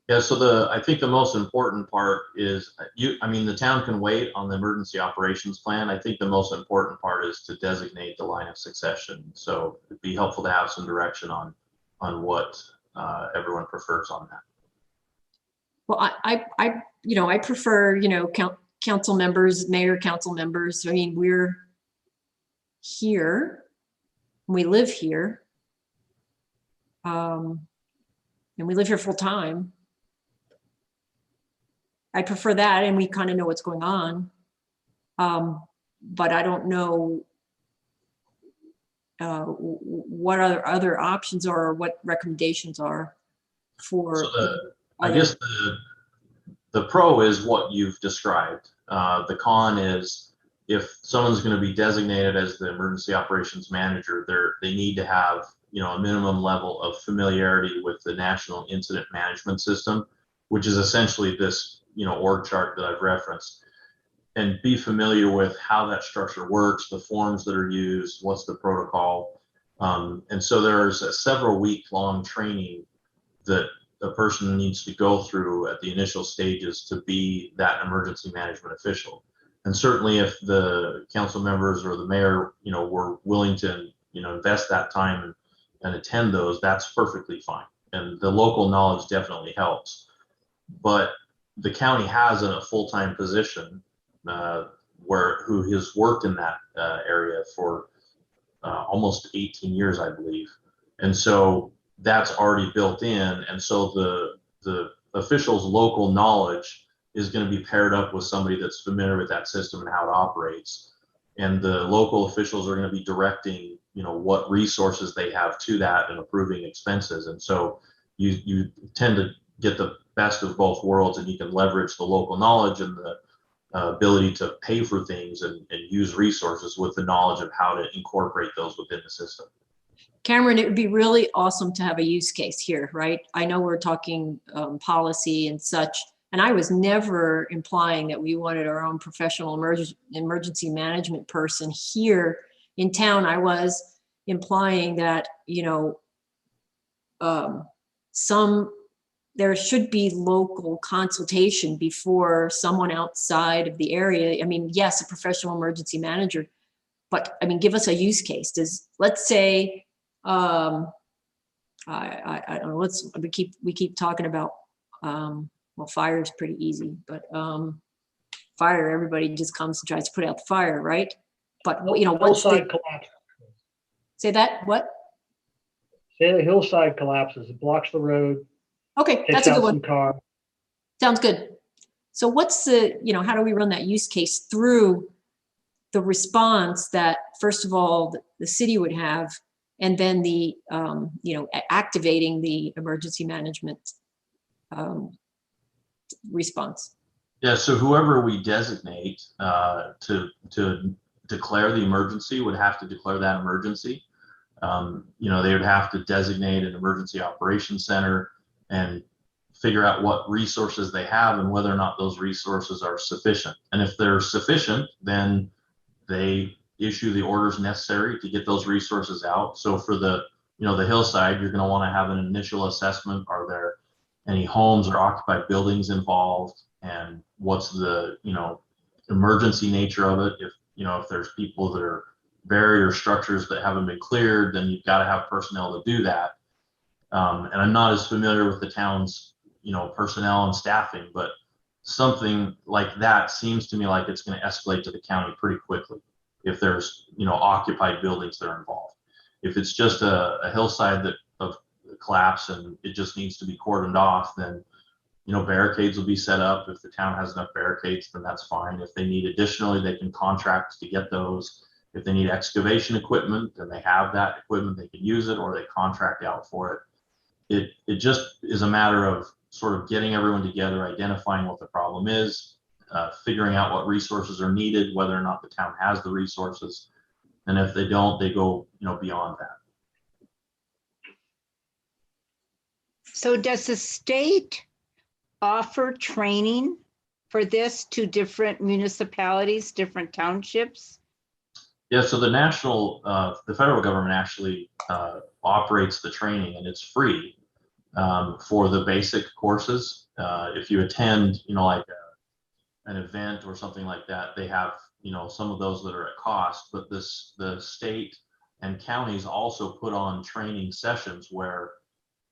Yeah, so I think the most important part is the town can wait on the emergency operations plan. I think the most important part is to designate the line of succession. So it'd be helpful to have some direction on what everyone prefers on that. Well, I prefer, you know, council members, mayor, council members. I mean, we're here, we live here, and we live here full time. I prefer that, and we kind of know what's going on. But I don't know what other options are or what recommendations are for. So I guess the pro is what you've described. The con is if someone's going to be designated as the emergency operations manager, they need to have, you know, a minimum level of familiarity with the National Incident Management System, which is essentially this, you know, org chart that I've referenced, and be familiar with how that structure works, the forms that are used, what's the protocol. And so there's a several week-long training that a person needs to go through at the initial stages to be that emergency management official. And certainly if the council members or the mayor, you know, were willing to, you know, invest that time and attend those, that's perfectly fine. And the local knowledge definitely helps. But the county has a full-time position who has worked in that area for almost 18 years, I believe. And so that's already built in. And so the official's local knowledge is going to be paired up with somebody that's familiar with that system and how it operates. And the local officials are going to be directing, you know, what resources they have to that and approving expenses. And so you tend to get the best of both worlds, and you can leverage the local knowledge and the ability to pay for things and use resources with the knowledge of how to incorporate those within the system. Cameron, it would be really awesome to have a use case here, right? I know we're talking policy and such, and I was never implying that we wanted our own professional emergency management person here in town. I was implying that, there should be local consultation before someone outside of the area. I mean, yes, a professional emergency manager, but I mean, give us a use case. Let's say, I don't know, we keep talking about, well, fire is pretty easy, but fire, everybody just comes and tries to put out the fire, right? But Hillside collapse. Say that, what? Say the hillside collapses, it blocks the road. Okay, Takes that's a out good one. some car. Sounds good. So what's the, how do we run that use case through the response that, first of all, the city would have, and then the, activating the emergency management response? Yeah, so whoever we designate to declare the emergency would have to declare that emergency. They would have to designate an emergency operations center and figure out what resources they have and whether or not those resources are sufficient. And if they're sufficient, then they issue the orders necessary to get those resources out. So for the hillside, you're going to want to have an initial assessment. Are there any homes or occupied buildings involved? And what's the, emergency nature of it? If there's people that are buried or structures that haven't been cleared, then you've got to have personnel to do that. And I'm not as familiar with the town's, personnel and staffing, but something like that seems to me like it's going to escalate to the county pretty quickly if there's, occupied buildings that are involved. If it's just a hillside of collapse and it just needs to be cordoned off, then, barricades will be set up. If the town has enough barricades, then that's fine. If they need additionally, they can contract to get those. If they need excavation equipment, then they have that equipment, they can use it, or they contract out for it. It just is a matter of sort of getting everyone together, identifying what the problem is, figuring out what resources are needed, whether or not the town has the resources. And if they don't, they go, beyond that. So does the state offer training for this to different municipalities, different townships? Yeah, so the federal government actually operates the training, and it's free for the basic courses. If you attend, like an event or something like that, they have, some of those that are at cost, but the state and counties also put on training sessions where,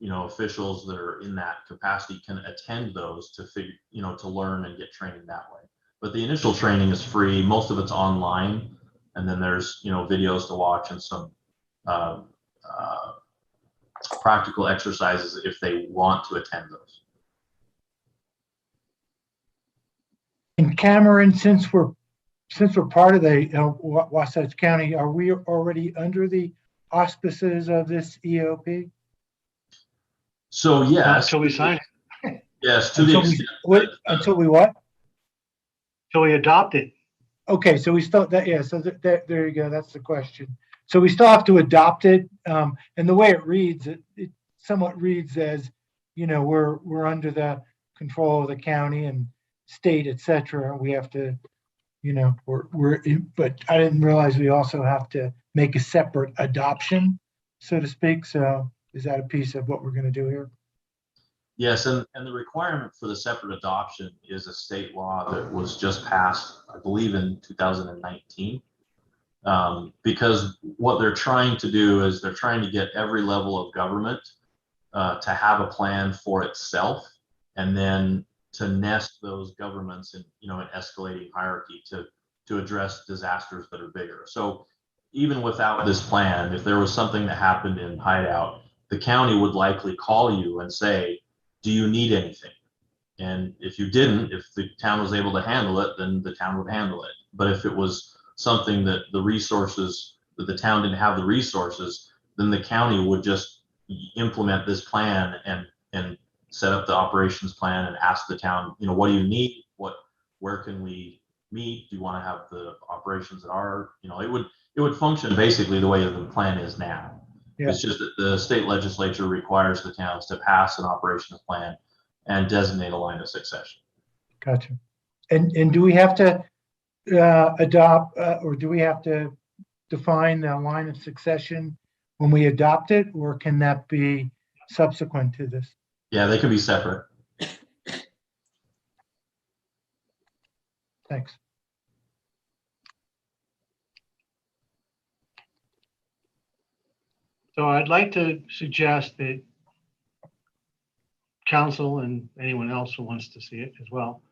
officials that are in that capacity can attend those to figure, to learn and get training that way. But the initial training is free. Most of it's online. And then there's, videos to watch and some practical exercises if they want to attend those. And Cameron, since we're part of the Wasatch County, are we already under the auspices of this EOP? So yes, Until we sign it. Yes, to the extent until we what? Until we adopt it. Okay, so we still that, yeah. So there you go. That's the question. So we still have to adopt it, and the way it reads, it somewhat reads as, we're under the control of the county and state, etc. We have to, but I didn't realize we also have to make a separate adoption, so to speak. So is that a piece of what we're going to do here? Yes, and the requirement for the separate adoption is a state law that was just passed, I believe, in 2019. Because what they're trying to do is they're trying to get every level of government to have a plan for itself, and then to nest those governments in, an escalating hierarchy to address disasters that are bigger. So even without this plan, if there was something that happened in Hideout, the county would likely call you and say, do you need anything? And if you didn't, if the town was able to handle it, then the town would handle it. But if it was something that the town didn't have the resources, then the county would just implement this plan and set up the operations plan and ask the town, what do you need? Where can we meet? Do you want to have the operations that are, it would function basically the way the plan is now. Yeah. It's just that the state legislature requires the towns to pass an operations plan and designate a line of succession. Gotcha. And do we have to adopt, or do we have to define the line of succession when we adopt it, or can that be subsequent to this? Yeah, they can be separate. Thanks. So I'd like to suggest that council and anyone else who wants to see it as well,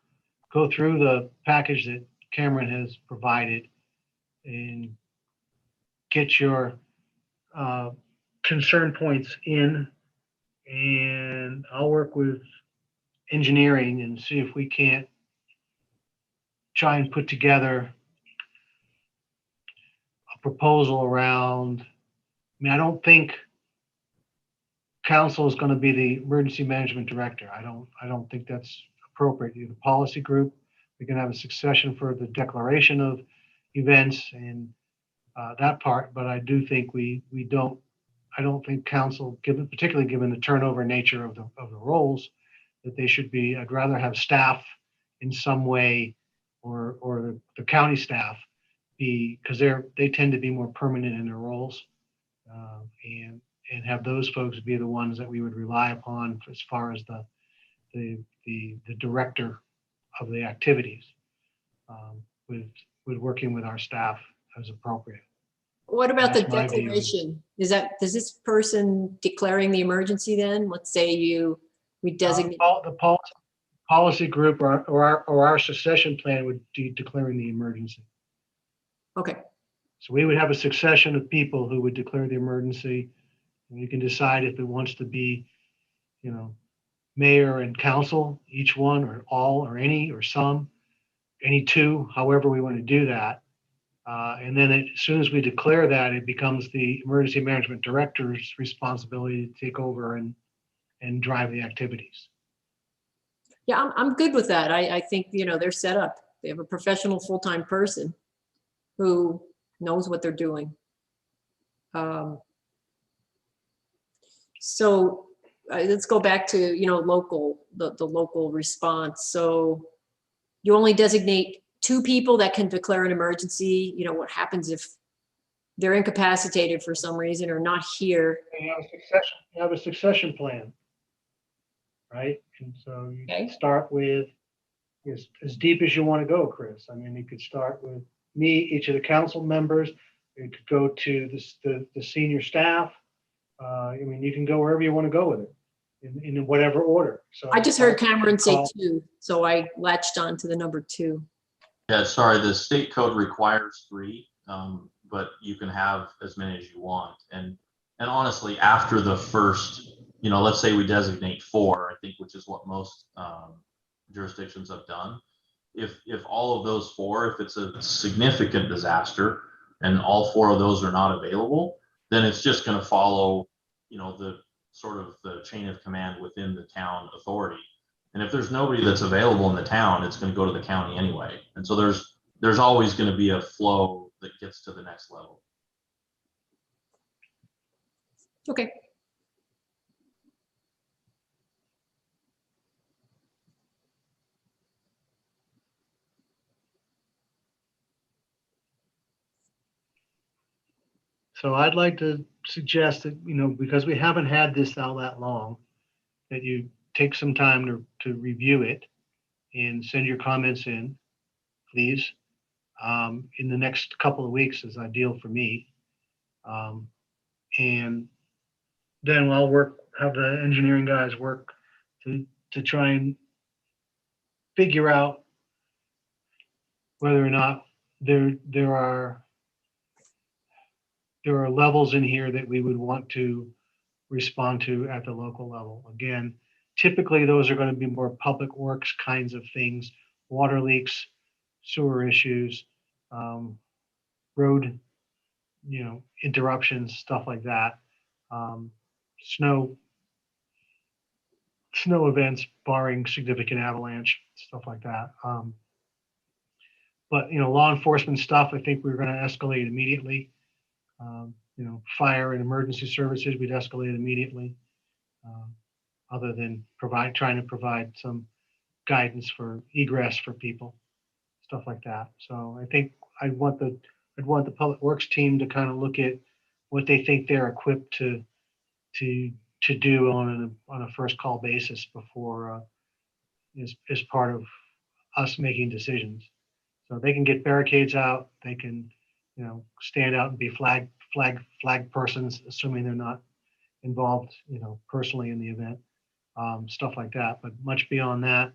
go through the package that Cameron has provided and get your concern points in, and I'll work with engineering and see if we can't try and put together a proposal around, I don't think council is going to be the emergency management director. I don't think that's appropriate. The policy group, we can have a succession for the declaration of events and that part, but I do think I don't think council, particularly given the turnover nature of the roles, that they should be. I'd rather have staff in some way, or the county staff be, because they tend to be more permanent in their roles, and have those folks be the ones that we would rely upon as far as the director of the activities, with working with our staff as appropriate. What about the That's my view. declaration? Does this person declaring the emergency then? Let's say we designate. The policy group or our succession plan would be declaring the emergency. Okay, So we would have a succession of people who would declare the emergency. And you can decide if it wants to be, mayor and council, each one, or all, or any, or some, any two, however we want to do that. And then as soon as we declare that, it becomes the emergency management director's responsibility to take over and drive the activities. yeah, I'm good with that. I think, they're set up. They have a professional full-time person who knows what they're doing. So let's go back to, the local response. So you only designate 2 people that can declare an emergency. What happens if they're incapacitated for some reason or not here? You have a succession plan, right? And so you Okay. start with as deep as you want to go, Chris. You could start with me, each of the council members. You could go to the senior staff. You can go wherever you want to go with it, in whatever order. So I just heard Cameron say 2, so I latched on to the number 2. Yeah, sorry, the state code requires 3, but you can have as many as you want. And honestly, after the first, let's say we designate 4, I think, which is what most jurisdictions have done. If all of those 4, if it's a significant disaster and all 4 of those are not available, then it's just going to follow, the sort of the chain of command within the town authority. And if there's nobody that's available in the town, it's going to go to the county anyway. And so there's always going to be a flow that gets to the next level. Okay. So I'd like to suggest that, because we haven't had this all that long, that you take some time to review it and send your comments in, please. In the next couple of weeks is ideal for me. And then I'll have the engineering guys work to try and figure out whether or not there are levels in here that we would want to respond to at the local level. Again, typically those are going to be more public works kinds of things, water leaks, sewer issues, road, interruptions, stuff like that. Snow snow events barring significant avalanche, stuff like that. But, law enforcement stuff, I think we're going to escalate immediately. Fire and emergency services, we'd escalate immediately. Other than trying to provide some guidance for egress for people, stuff like that. So I think I'd want the public works team to kind of look at what they think they're equipped to do on a first call basis before as part of us making decisions. So they can get barricades out. They can, stand out and be flag persons, assuming they're not involved, personally in the event, stuff like that. But much beyond that,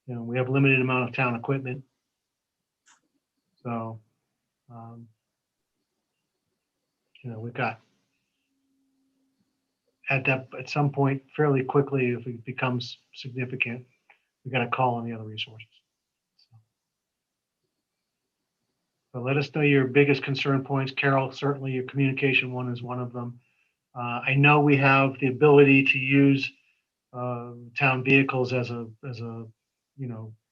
we have limited amount of town equipment. So, we've got at some point fairly quickly, if it becomes significant, we got to call on the other resources. So let us know your biggest concern points. Carol, certainly your communication one is one of them. I know we have the ability to use town vehicles as a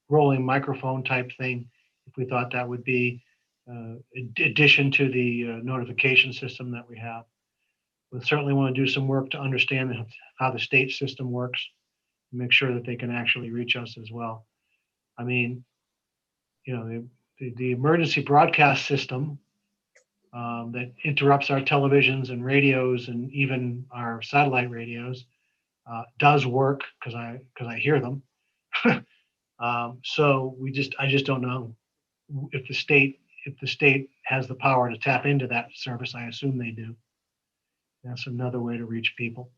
rolling microphone type thing, if we thought that would be addition to the notification system that we have. We certainly want to do some work to understand how the state system works, and make sure that they can actually reach us as well. I mean, the emergency broadcast system that interrupts our televisions and radios and even our satellite radios does work because I hear them. So I just don't know if the state has the power to tap into that service. I assume they do. That's another way to reach people.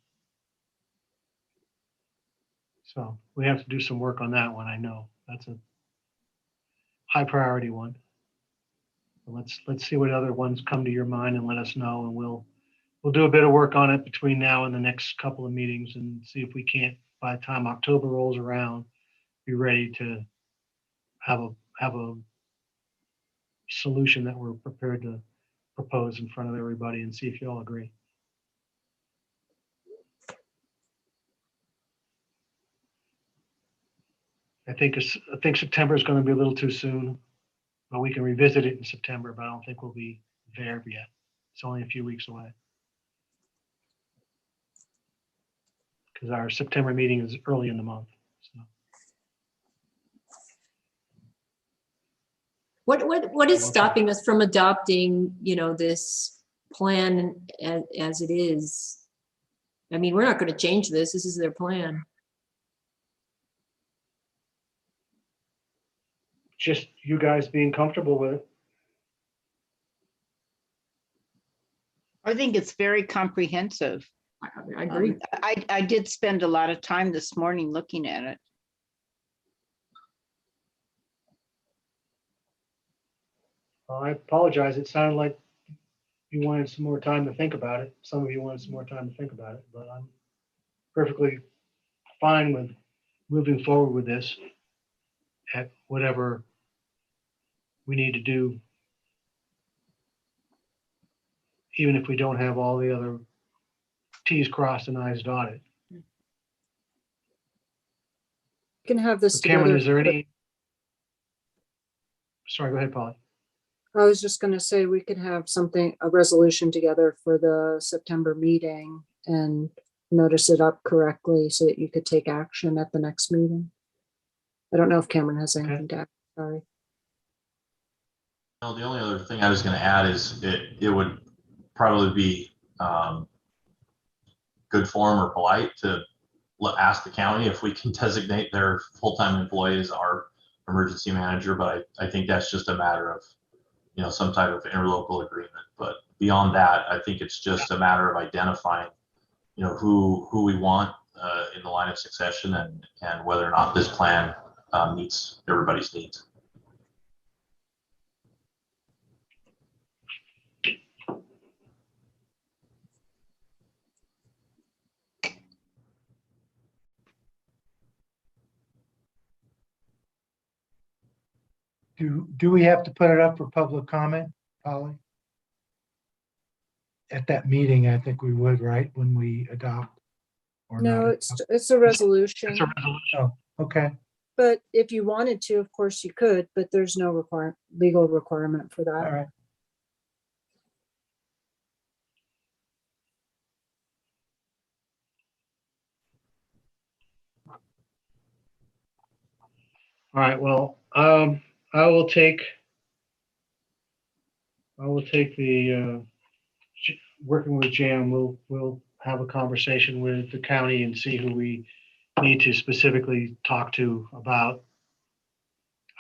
So we have to do some work on that one. I know that's a high priority one. Let's see what other ones come to your mind and let us know, and we'll do a bit of work on it between now and the next couple of meetings, and see if we can't, by the time October rolls around, be ready to have a solution that we're prepared to propose in front of everybody, and see if you all agree. I think September is going to be a little too soon, but we can revisit it in September, but I don't think we'll be there yet. It's only a few weeks away. Because our September meeting is early in the month. So. What is stopping us from adopting, this plan as it is? I mean, we're not going to change this. This is their plan. Just you guys being comfortable with it. I think it's very comprehensive. I agree. I did spend a lot of time this morning looking at it. Well, I apologize. It sounded like you wanted some more time to think about it. Some of you wanted some more time to think about it, but I'm perfectly fine with moving forward with this at whatever we need to do, even if we don't have all the other T's crossed and I's dotted. We can have this So Cameron, together. is there any? Sorry, go ahead, Polly. I was just going to say we could have a resolution together for the September meeting and notice it up correctly so that you could take action at the next meeting. I don't know if Cameron has anything to add. Sorry. No, the only other thing I was going to add is it would probably be good form or polite to ask the county if we can designate their full-time employee as our emergency manager, but I think that's just a matter of some type of interlocal agreement. But beyond that, I think it's just a matter of identifying who we want in the line of succession, and whether or not this plan meets everybody's needs. Do we have to put it up for public comment, Polly? At that meeting, I think we would, right, when we adopt? or No, not? it's a resolution, It's a resolution. Oh, okay. but if you wanted to, of course you could, but there's no legal requirement for All that. right. All right, well, I will take the, working with Jan, we'll have a conversation with the county and see who we need to specifically talk to about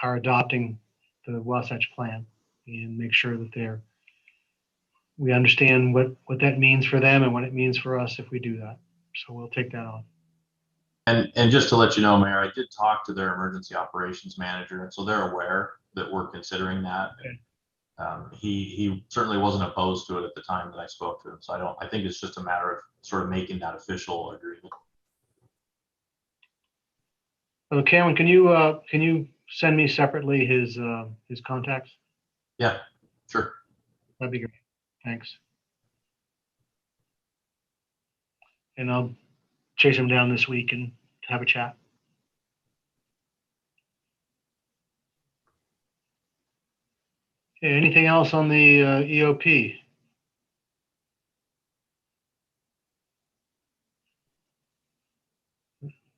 our adopting the Wasatch Plan and make sure that we understand what that means for them and what it means for us if we do that. So we'll take that on. And just to let you know, Mayor, I did talk to their emergency operations manager, and so they're aware that we're considering that. Okay. He certainly wasn't opposed to it at the time that I spoke to him. So I think it's just a matter of sort of making that official agreement. Cameron, can you send me separately his contacts? Yeah, sure. That'd be great. Thanks. And I'll chase him down this week and have a chat. Okay, anything else on the EOP?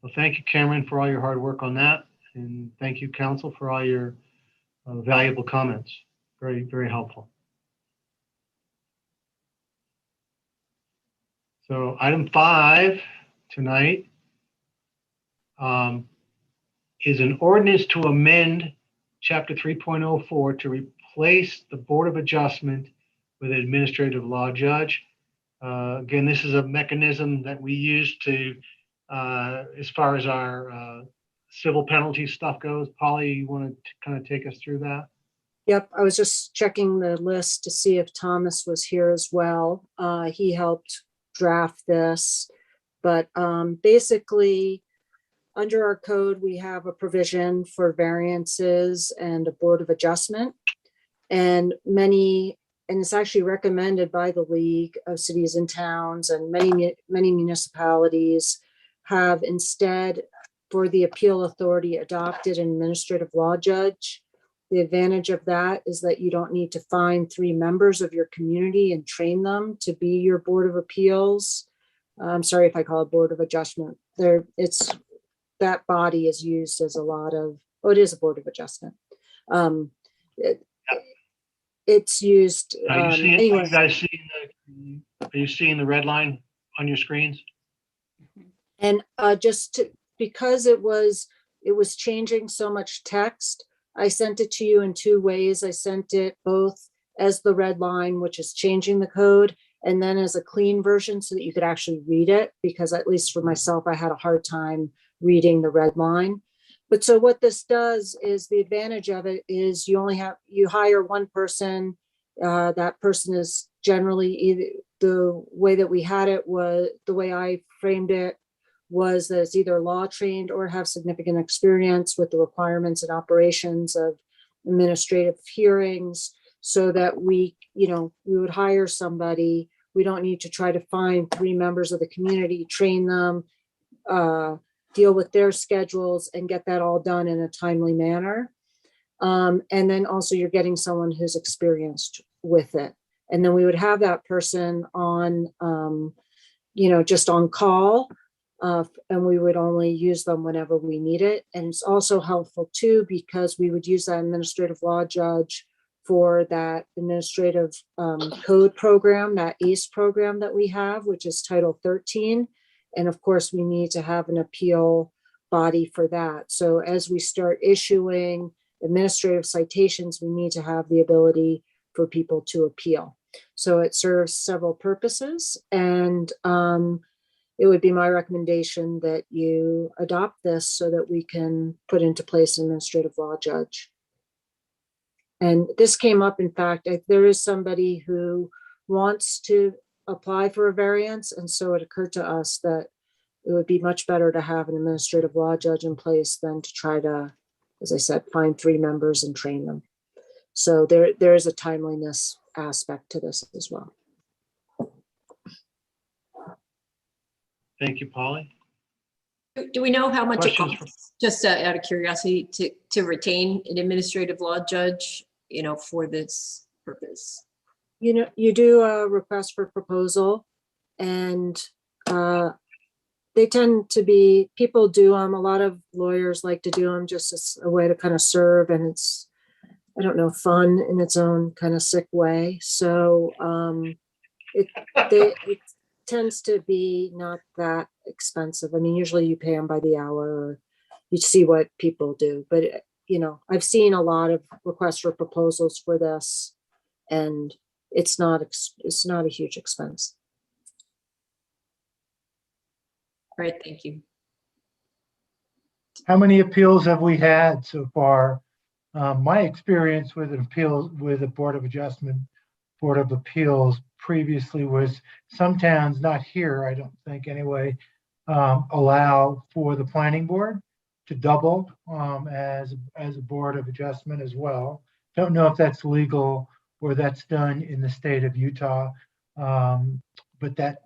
Well, thank you, Cameron, for all your hard work on that. And thank you, council, for all your valuable comments. Very, very helpful. So item 5 tonight is an ordinance to amend Chapter 3.04 to replace the Board of Adjustment with an administrative law judge. Again, this is a mechanism that we use to, as far as our civil penalty stuff goes. Polly, you want to kind of take us through that? Yep, I was just checking the list to see if Thomas was here as well. He helped draft this, but basically, under our code, we have a provision for variances and a Board of Adjustment. And it's actually recommended by the League of Cities and Towns, and many municipalities have instead, for the appeal authority, adopted an administrative law judge. The advantage of that is that you don't need to find 3 members of your community and train them to be your Board of Appeals. I'm sorry if I call it Board of Adjustment. That body is used as a lot of, it is a Board of Adjustment. It's used. Are you Anyway. are you seeing the red line on your screens? And because it was changing so much text, I sent it to you in 2 ways. I sent it both as the red line, which is changing the code, and then as a clean version so that you could actually read it, because at least for myself, I had a hard time reading the red line. But so what this does is, the advantage of it is you hire one person. That person is generally either, the way that we had it was, the way I framed it was that it's either law trained or have significant experience with the requirements and operations of administrative hearings, so that we would hire somebody. We don't need to try to find 3 members of the community, train them, deal with their schedules, and get that all done in a timely manner. And then also you're getting someone who's experienced with it. And then we would have that person on, just on call. And we would only use them whenever we need it. And it's also helpful too, because we would use that administrative law judge for that administrative code program, that ACE program that we have, which is Title 13. And of course, we need to have an appeal body for that. So as we start issuing administrative citations, we need to have the ability for people to appeal. So it serves several purposes. And it would be my recommendation that you adopt this so that we can put into place an administrative law judge. And this came up, in fact, there is somebody who wants to apply for a variance. And so it occurred to us that it would be much better to have an administrative law judge in place than to try to, as I said, find 3 members and train them. So there is a timeliness aspect to this as well. Thank you, Polly. Do we know how much it Questions? costs, just out of curiosity, to retain an administrative law judge, for this purpose? You do a request for proposal, and they tend to be, people do them, a lot of lawyers like to do them just as a way to kind of serve, and it's, I don't know, fun in its own kind of sick way. So it tends to be not that expensive. I mean, usually you pay them by the hour, or you see what people do. But, I've seen a lot of requests for proposals for this, and it's not a huge expense. All right, thank you. How many appeals have we had so far? My experience with an appeal with the Board of Appeals previously was some towns, not here, I don't think anyway, allow for the planning board to double as a Board of Adjustment as well. Don't know if that's legal or that's done in the state of Utah, but that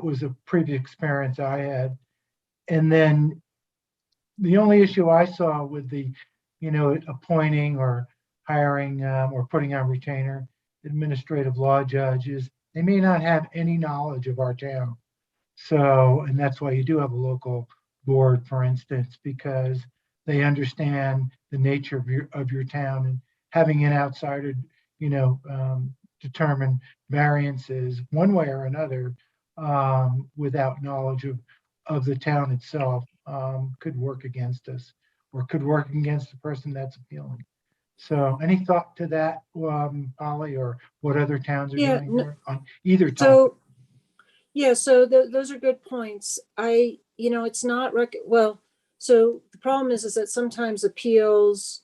was a previous experience I had. And then the only issue I saw with the, appointing or hiring or putting on retainer administrative law judge is they may not have any knowledge of our town. So, and that's why you do have a local board, for instance, because they understand the nature of your town, and having an outsider, determine variances one way or another without knowledge of the town itself could work against us, or could work against the person that's appealing. So any thought to that, Polly, or what other towns are Yeah, doing here on either topic? So, yeah, so those are good points. It's not, well, so the problem is that sometimes appeals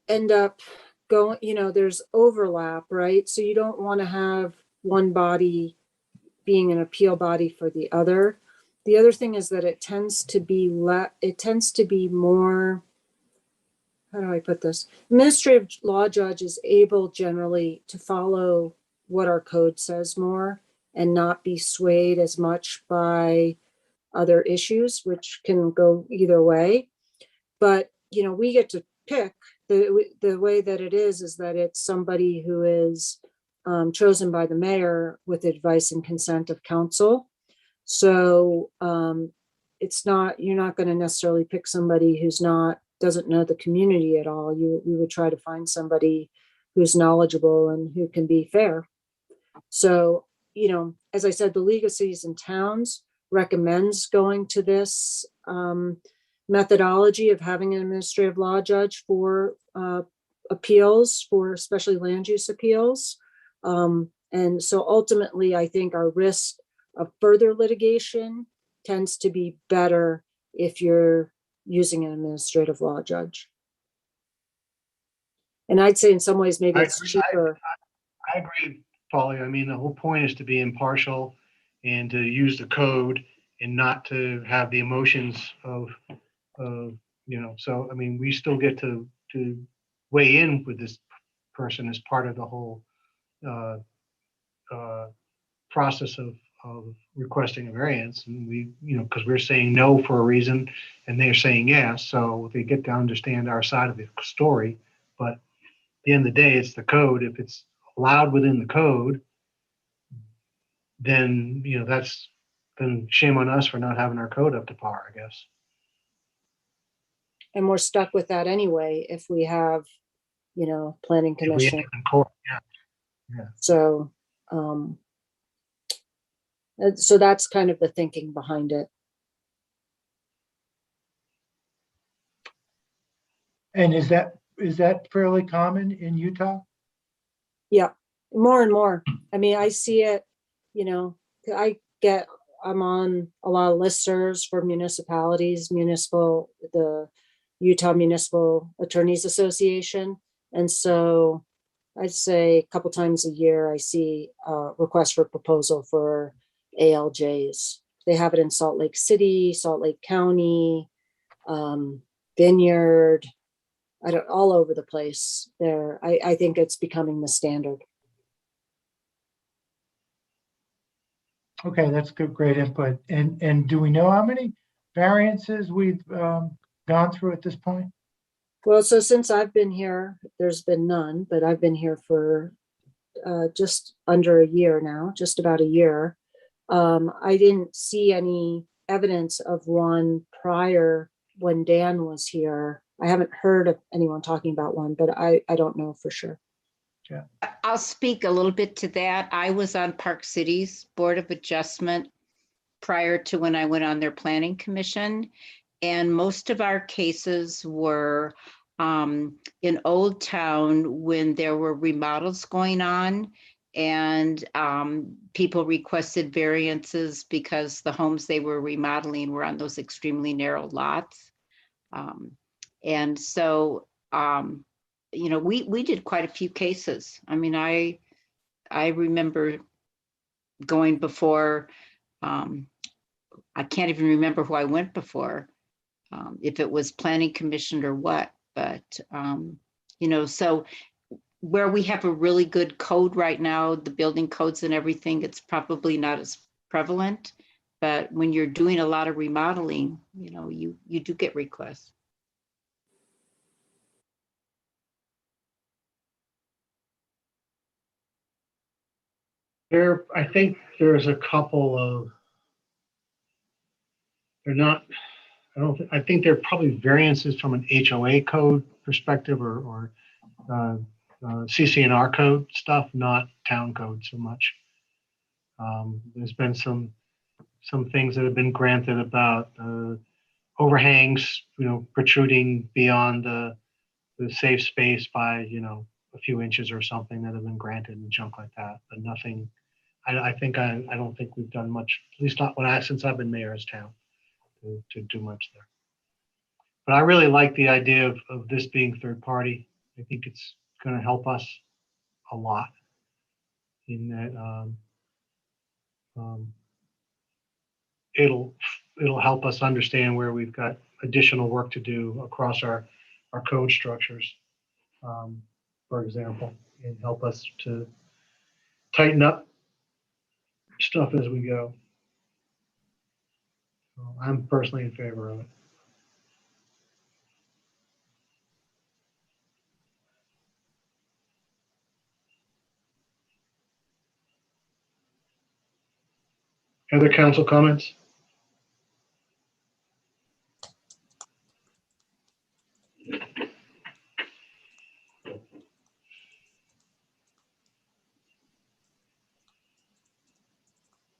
end up going, there's overlap, right? So you don't want to have one body being an appeal body for the other. The other thing is that it tends to be more, how do I put this? Administrative law judge is able generally to follow what our code says more and not be swayed as much by other issues, which can go either way. But, we get to pick. The way that it is that it's somebody who is chosen by the mayor with advice and consent of council. So it's not, you're not going to necessarily pick somebody who's doesn't know the community at all. We would try to find somebody who's knowledgeable and who can be fair. So, as I said, the League of Cities and Towns recommends going to this methodology of having an administrative law judge for appeals, for especially land use appeals. And so ultimately, I think our risk of further litigation tends to be better if you're using an administrative law judge. And I'd say in some ways, maybe it's cheaper. I agree, Polly. I mean, the whole point is to be impartial and to use the code and not to have the emotions of so, I mean, we still get to weigh in with this person as part of the whole process of requesting a variance. And we, because we're saying no for a reason and they're saying yes. So they get to understand our side of the story. But at the end of the day, it's the code. If it's allowed within the code, then, then shame on us for not having our code up to par, I guess. And we're stuck with that anyway if we have, planning If we commission. end up in court, yeah. So, so that's kind of the thinking behind it. And is that fairly common in Utah? Yeah, more and more. I mean, I see it, I'm on a lot of listservs for municipalities, the Utah Municipal Attorneys Association. And so I'd say a couple times a year, I see requests for proposal for ALJs. They have it in Salt Lake City, Salt Lake County, Vineyard, all over the place there. I think it's becoming the standard. Okay, that's good, great input. And do we know how many variances we've gone through at this point? Well, so since I've been here, there's been none, but I've been here for just under a year now, just about a year. I didn't see any evidence of one prior when Dan was here. I haven't heard of anyone talking about one, but I don't know for sure. I'll speak a little bit to that. I was on Park City's Board of Adjustment prior to when I went on their planning commission. And most of our cases were in Old Town when there were remodels going on, and people requested variances because the homes they were remodeling were on those extremely narrow lots. And so, you know, we did quite a few cases. I mean, I remember going before, I can't even remember who I went before, if it was planning commission or what, but, you know, so where we have a really good code right now, the building codes and everything, it's probably not as prevalent, but when you're doing a lot of remodeling, you know, you do get requests. I think there's a couple of, I think they're probably variances from an HOA code perspective or CC&R code stuff, not town code so much. There's been some things that have been granted about overhangs, you know, protruding beyond the safe space by, you know, a few inches or something that have been granted and junk like that, but nothing. I don't think we've done much, at least not since I've been mayor of town, to do much there. But I really like the idea of this being third party. I think it's going to help us a lot in that it'll help us understand where we've got additional work to do across our code structures, for example, and help us to tighten up stuff as we go. So I'm personally in favor of it. Other council comments?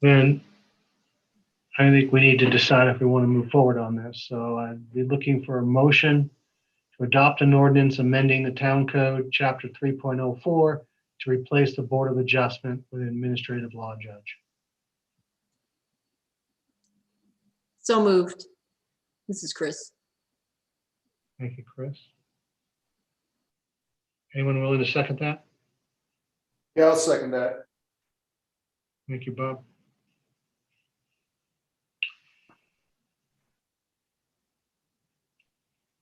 Then I think we need to decide if we want to move forward on this. So I'd be looking for a motion to adopt an ordinance amending the town code, chapter 3.04, to replace the Board of Adjustment with an administrative law judge. So moved. This is Chris. Thank you, Chris. Anyone willing to second that? Yeah, I'll second that. Thank you, Bob.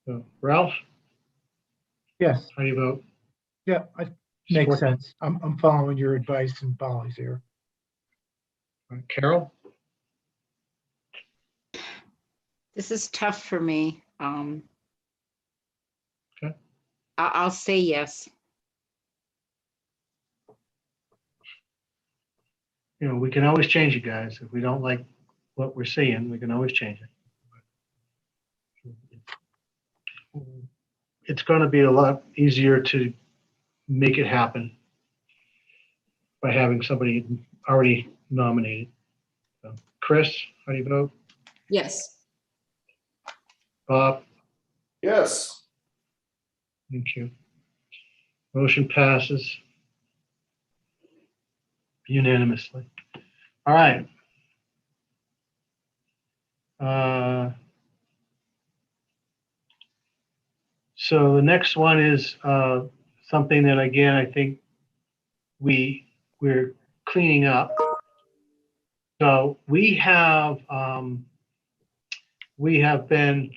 So, Ralph, Yes, how do you vote? yeah, makes Support? sense. I'm following your advice and Polly's here. Carol? This is tough for me. Okay. I'll say yes. You know, we can always change it, guys. If we don't like what we're seeing, we can always change it. It's going to be a lot easier to make it happen by having somebody already nominated. So, Chris, how do you vote? Yes. Bob? Yes. Thank you. Motion passes unanimously. All right. So the next one is something that, again, I think we're cleaning up. So we have been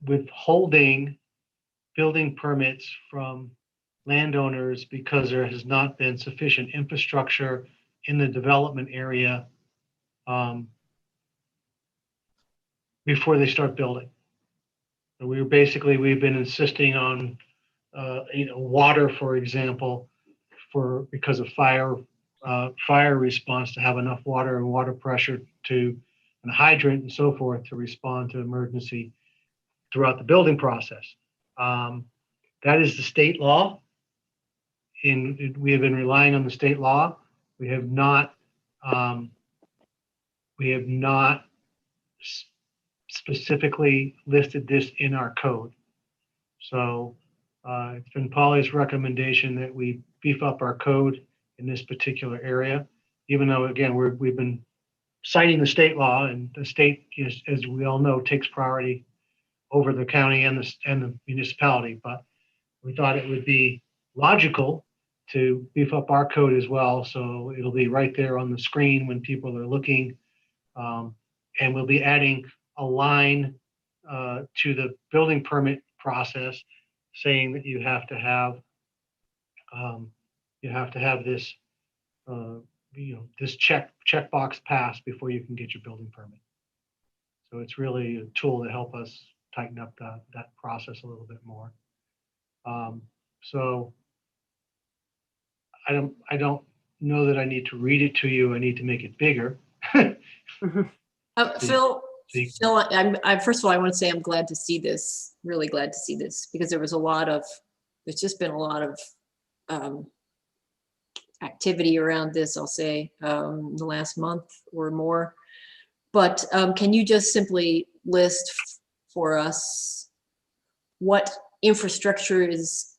withholding building permits from landowners because there has not been sufficient infrastructure in the development area before they start building. So we've been insisting on, water, for example, because of fire response, to have enough water and water pressure and hydrant and so forth to respond to emergency throughout the building process. That is the state law. We have been relying on the state law. We have not specifically listed this in our code. So it's been Polly's recommendation that we beef up our code in this particular area, even though, again, we've been citing the state law, and the state, as we all know, takes priority over the county and the municipality. But we thought it would be logical to beef up our code as well, so it'll be right there on the screen when people are looking. And we'll be adding a line to the building permit process saying that you have to have this this checkbox passed before you can get your building permit. So it's really a tool to help us tighten up that process a little bit more. So I don't know that I need to read it to you. I need to make it bigger. Phil, first of all, I want to say I'm glad to see this, really glad to see this, because there's just been a lot of activity around this, I'll say, the last month or more. But can you just simply list for us what infrastructure is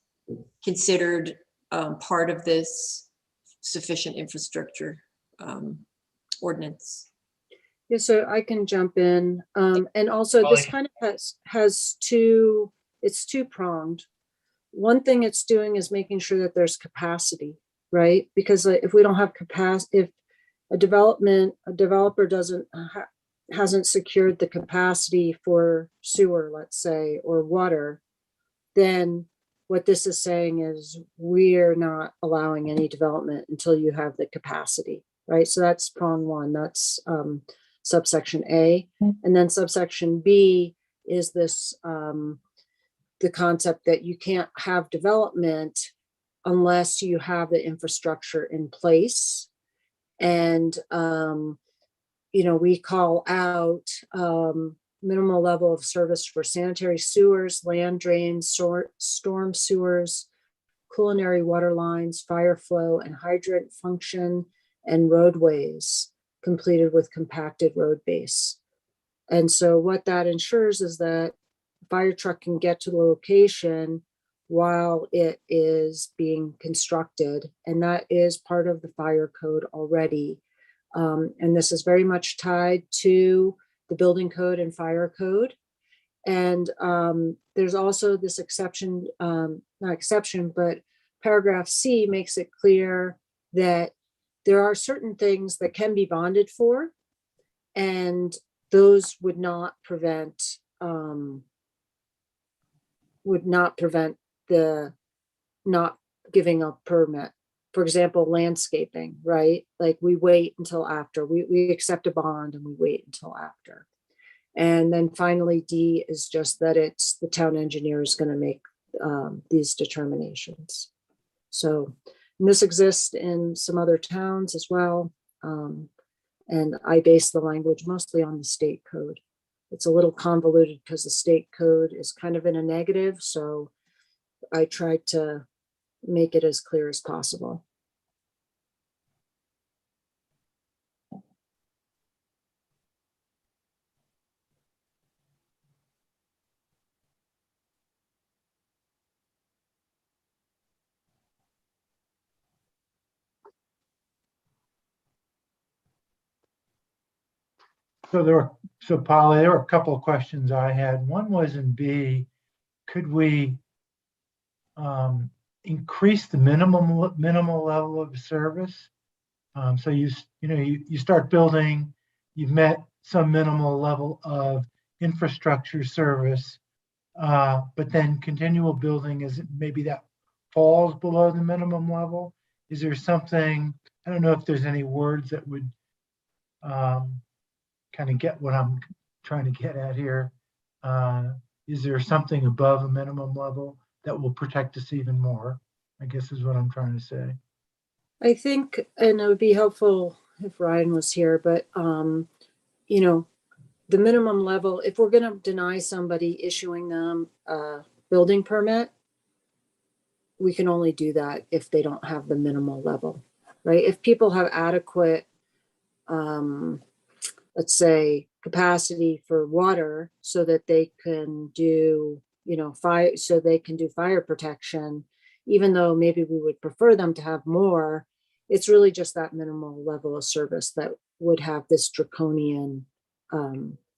considered part of this sufficient infrastructure ordinance? Yeah, so I can jump in. And also this kind of has it's two-pronged. One thing it's doing is making sure that there's capacity, right? Because if we don't have capacity, if a developer hasn't secured the capacity for sewer, let's say, or water, then what this is saying is we're not allowing any development until you have the capacity, right? So that's prong one, that's subsection A. And then subsection B is this, the concept that you can't have development unless you have the infrastructure in place. And, we call out minimal level of service for sanitary sewers, land drains, storm sewers, culinary water lines, fire flow and hydrant function, and roadways completed with compacted road base. And so what that ensures is that fire truck can get to the location while it is being constructed. And that is part of the fire code already. And this is very much tied to the building code and fire code. And there's also this exception, not exception, but paragraph C makes it clear that there are certain things that can be bonded for, and those would not prevent the not giving a permit. For example, landscaping, right? Like we wait until after, we accept a bond and we wait until after. And then finally, D is just that it's the town engineer is going to make these determinations. So this exists in some other towns as well. And I base the language mostly on the state code. It's a little convoluted because the state code is kind of in a negative. So I tried to make it as clear as possible. So Polly, there were a couple of questions I had. One was in B, could we increase the minimal level of service? So you start building, you've met some minimal level of infrastructure service, but then continual building is maybe that falls below the minimum level. Is there something I don't know if there's any words that would kind of get what I'm trying to get at here. Is there something above a minimum level that will protect us even more? I guess is what I'm trying to say. I think, and it would be helpful if Ryan was here, but, you know, the minimum level, if we're gonna deny somebody issuing them a building permit, we can only do that if they don't have the minimal level, right? If people have adequate, let's say, capacity for water so that they can do, you know, fire, so they can do fire protection, even though maybe we would prefer them to have more, it's really just that minimal level of service that would have this draconian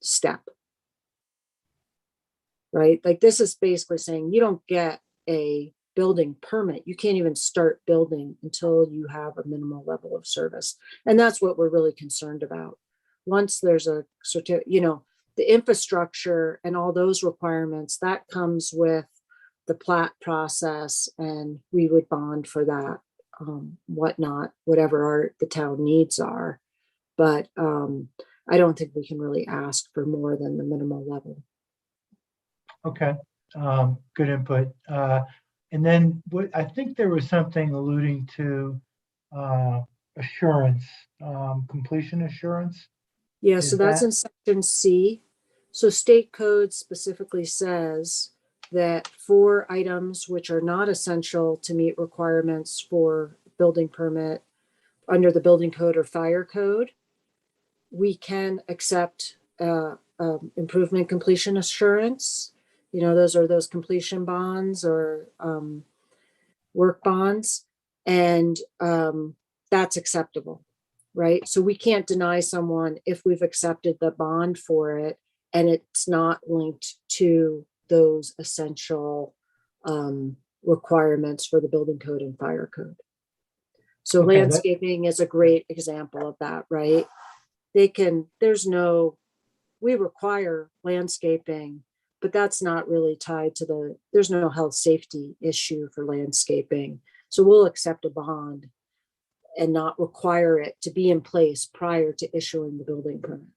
step. Right? Like this is basically saying you don't get a building permit. You can't even start building until you have a minimal level of service. And that's what we're really concerned about. Once there's a you know, the infrastructure and all those requirements, that comes with the plat process, and we would bond for that, whatnot, whatever the town needs are. But I don't think we can really ask for more than the minimal level. Okay, good input. And then what I think there was something alluding to assurance, completion assurance. Yeah, Is so that's that- in section C. So state code specifically says that for items which are not essential to meet requirements for building permit under the building code or fire code, we can accept improvement completion assurance. You know, those are those completion bonds or work bonds, and that's acceptable, right? So we can't deny someone if we've accepted the bond for it and it's not linked to those essential requirements for the building code and fire code. So Okay, landscaping is a great example of that, right? We require landscaping, but that's not really tied to there's no health safety issue for landscaping. So we'll accept a bond and not require it to be in place prior to issuing the building permit.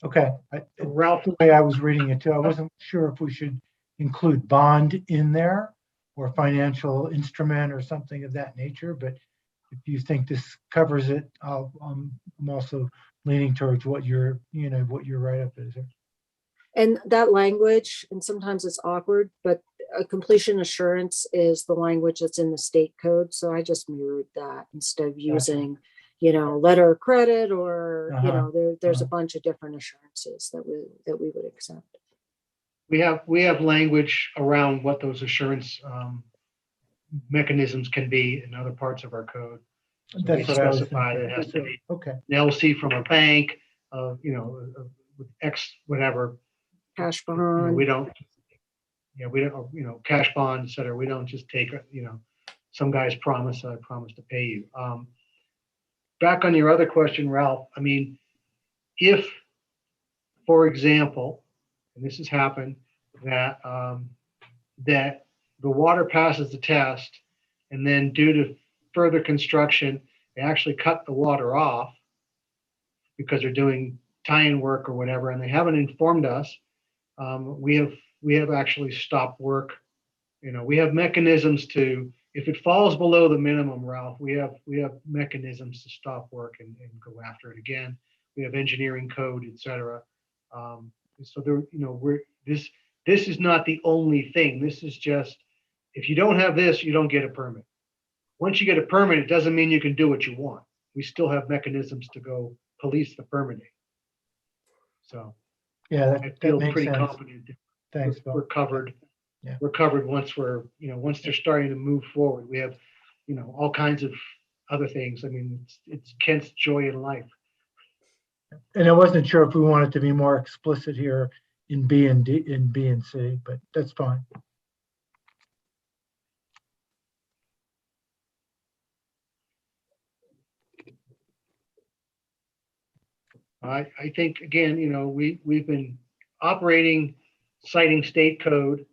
Okay, Ralph, the way I was reading it too, I wasn't sure if we should include bond in there or financial instrument or something of that nature, but if you think this covers it, I'm also leaning towards what your write-up is. And that language, and sometimes it's awkward, but a completion assurance is the language that's in the state code. So I just mirrored that instead of using, you know, letter of credit or, you know, there's a bunch of different assurances that we would accept. We have language around what those assurance mechanisms can be in other parts of our code. So That's we what I was specify that thinking. it has to be Okay. an LC from a bank, you know, with X whatever. Cash You know, bond. we don't, you know, cash bond, et cetera. We don't just take, you know, some guy's promise, I promise to pay you. Back on your other question, Ralph, I mean, if, for example, and this has happened, that that the water passes the test, and then due to further construction, they actually cut the water off because they're doing tie-in work or whatever, and they haven't informed us. We have actually stopped work. You know, we have mechanisms to, if it falls below the minimum, Ralph, we have mechanisms to stop work and go after it again. We have engineering code, et cetera. So there, you know, this is not the only thing. This is just, if you don't have this, you don't get a permit. Once you get a permit, it doesn't mean you can do what you want. We still have mechanisms to go police the permitting. So yeah, I that feel makes pretty sense. confident that Thanks, we're Bill. covered. Yeah. We're covered once they're starting to move forward. We have, you know, all kinds of other things. I mean, it's Kent's joy in life. And I wasn't sure if we wanted to be more explicit here in B and C, but that's fine. I think, again, you know, we've been operating, citing state code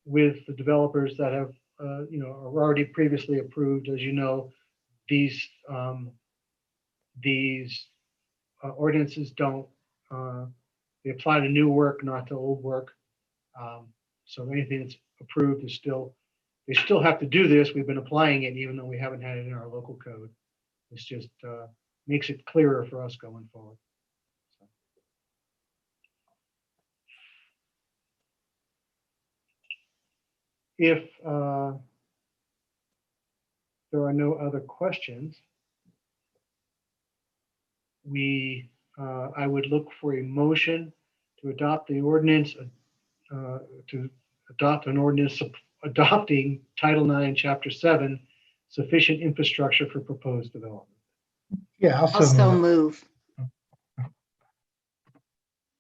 with the developers that have are already previously approved. As you know, these ordinances don't, they apply to new work, not to old work. So anything that's approved is still, they still have to do this. We've been applying it even though we haven't had it in our local code. It's just makes it clearer for us going forward. If there are no other questions, I would look for a motion to adopt the ordinance, to adopt an ordinance adopting Title IX, Chapter 7, sufficient infrastructure for proposed development. Yeah, Also move. All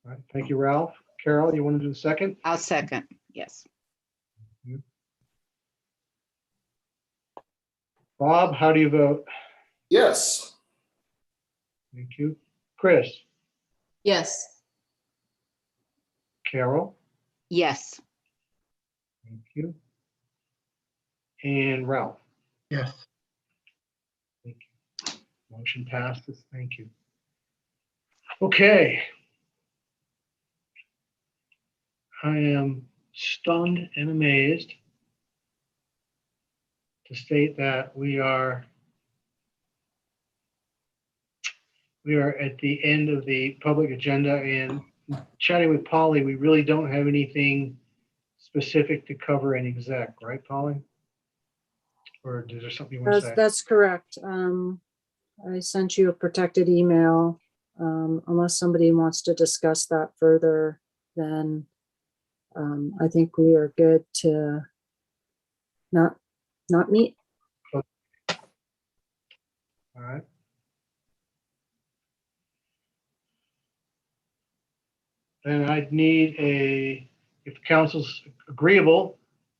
right, thank you, Ralph. Carol, you want to do the second? I'll second. Yes. Bob, how do you vote? Yes. Thank you. Chris, Yes. Carol, Yes. thank you. And Ralph. Yes. Thank you. Motion passes. Thank you. Okay. I am stunned and amazed to state that we are at the end of the public agenda, and chatting with Polly, we really don't have anything specific to cover in exec, right, Polly? Or is there something you want to say? That's correct. I sent you a protected email. Unless somebody wants to discuss that further, then I think we are good to not meet. All right. Then I'd need if the council's agreeable,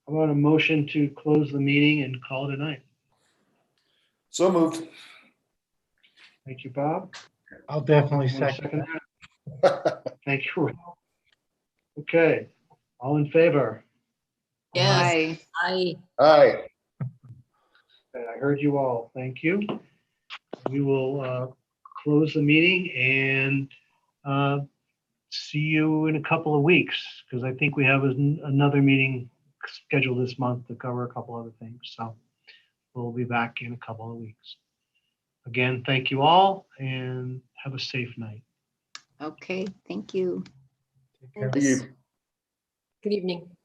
I want a motion to close the meeting and call it a night. So moved. Thank you, Bob. I'll definitely You wanna second. that? Thank you, Ralph. Okay, all in favor? Yes. Aye. Aye. Okay, I heard you all. Thank you. We will close the meeting and see you in a couple of weeks, because I think we have another meeting scheduled this month to cover a couple other things. So we'll be back in a couple of weeks. Again, thank you all and have a safe night. Okay. Thank you. Thanks. Good evening.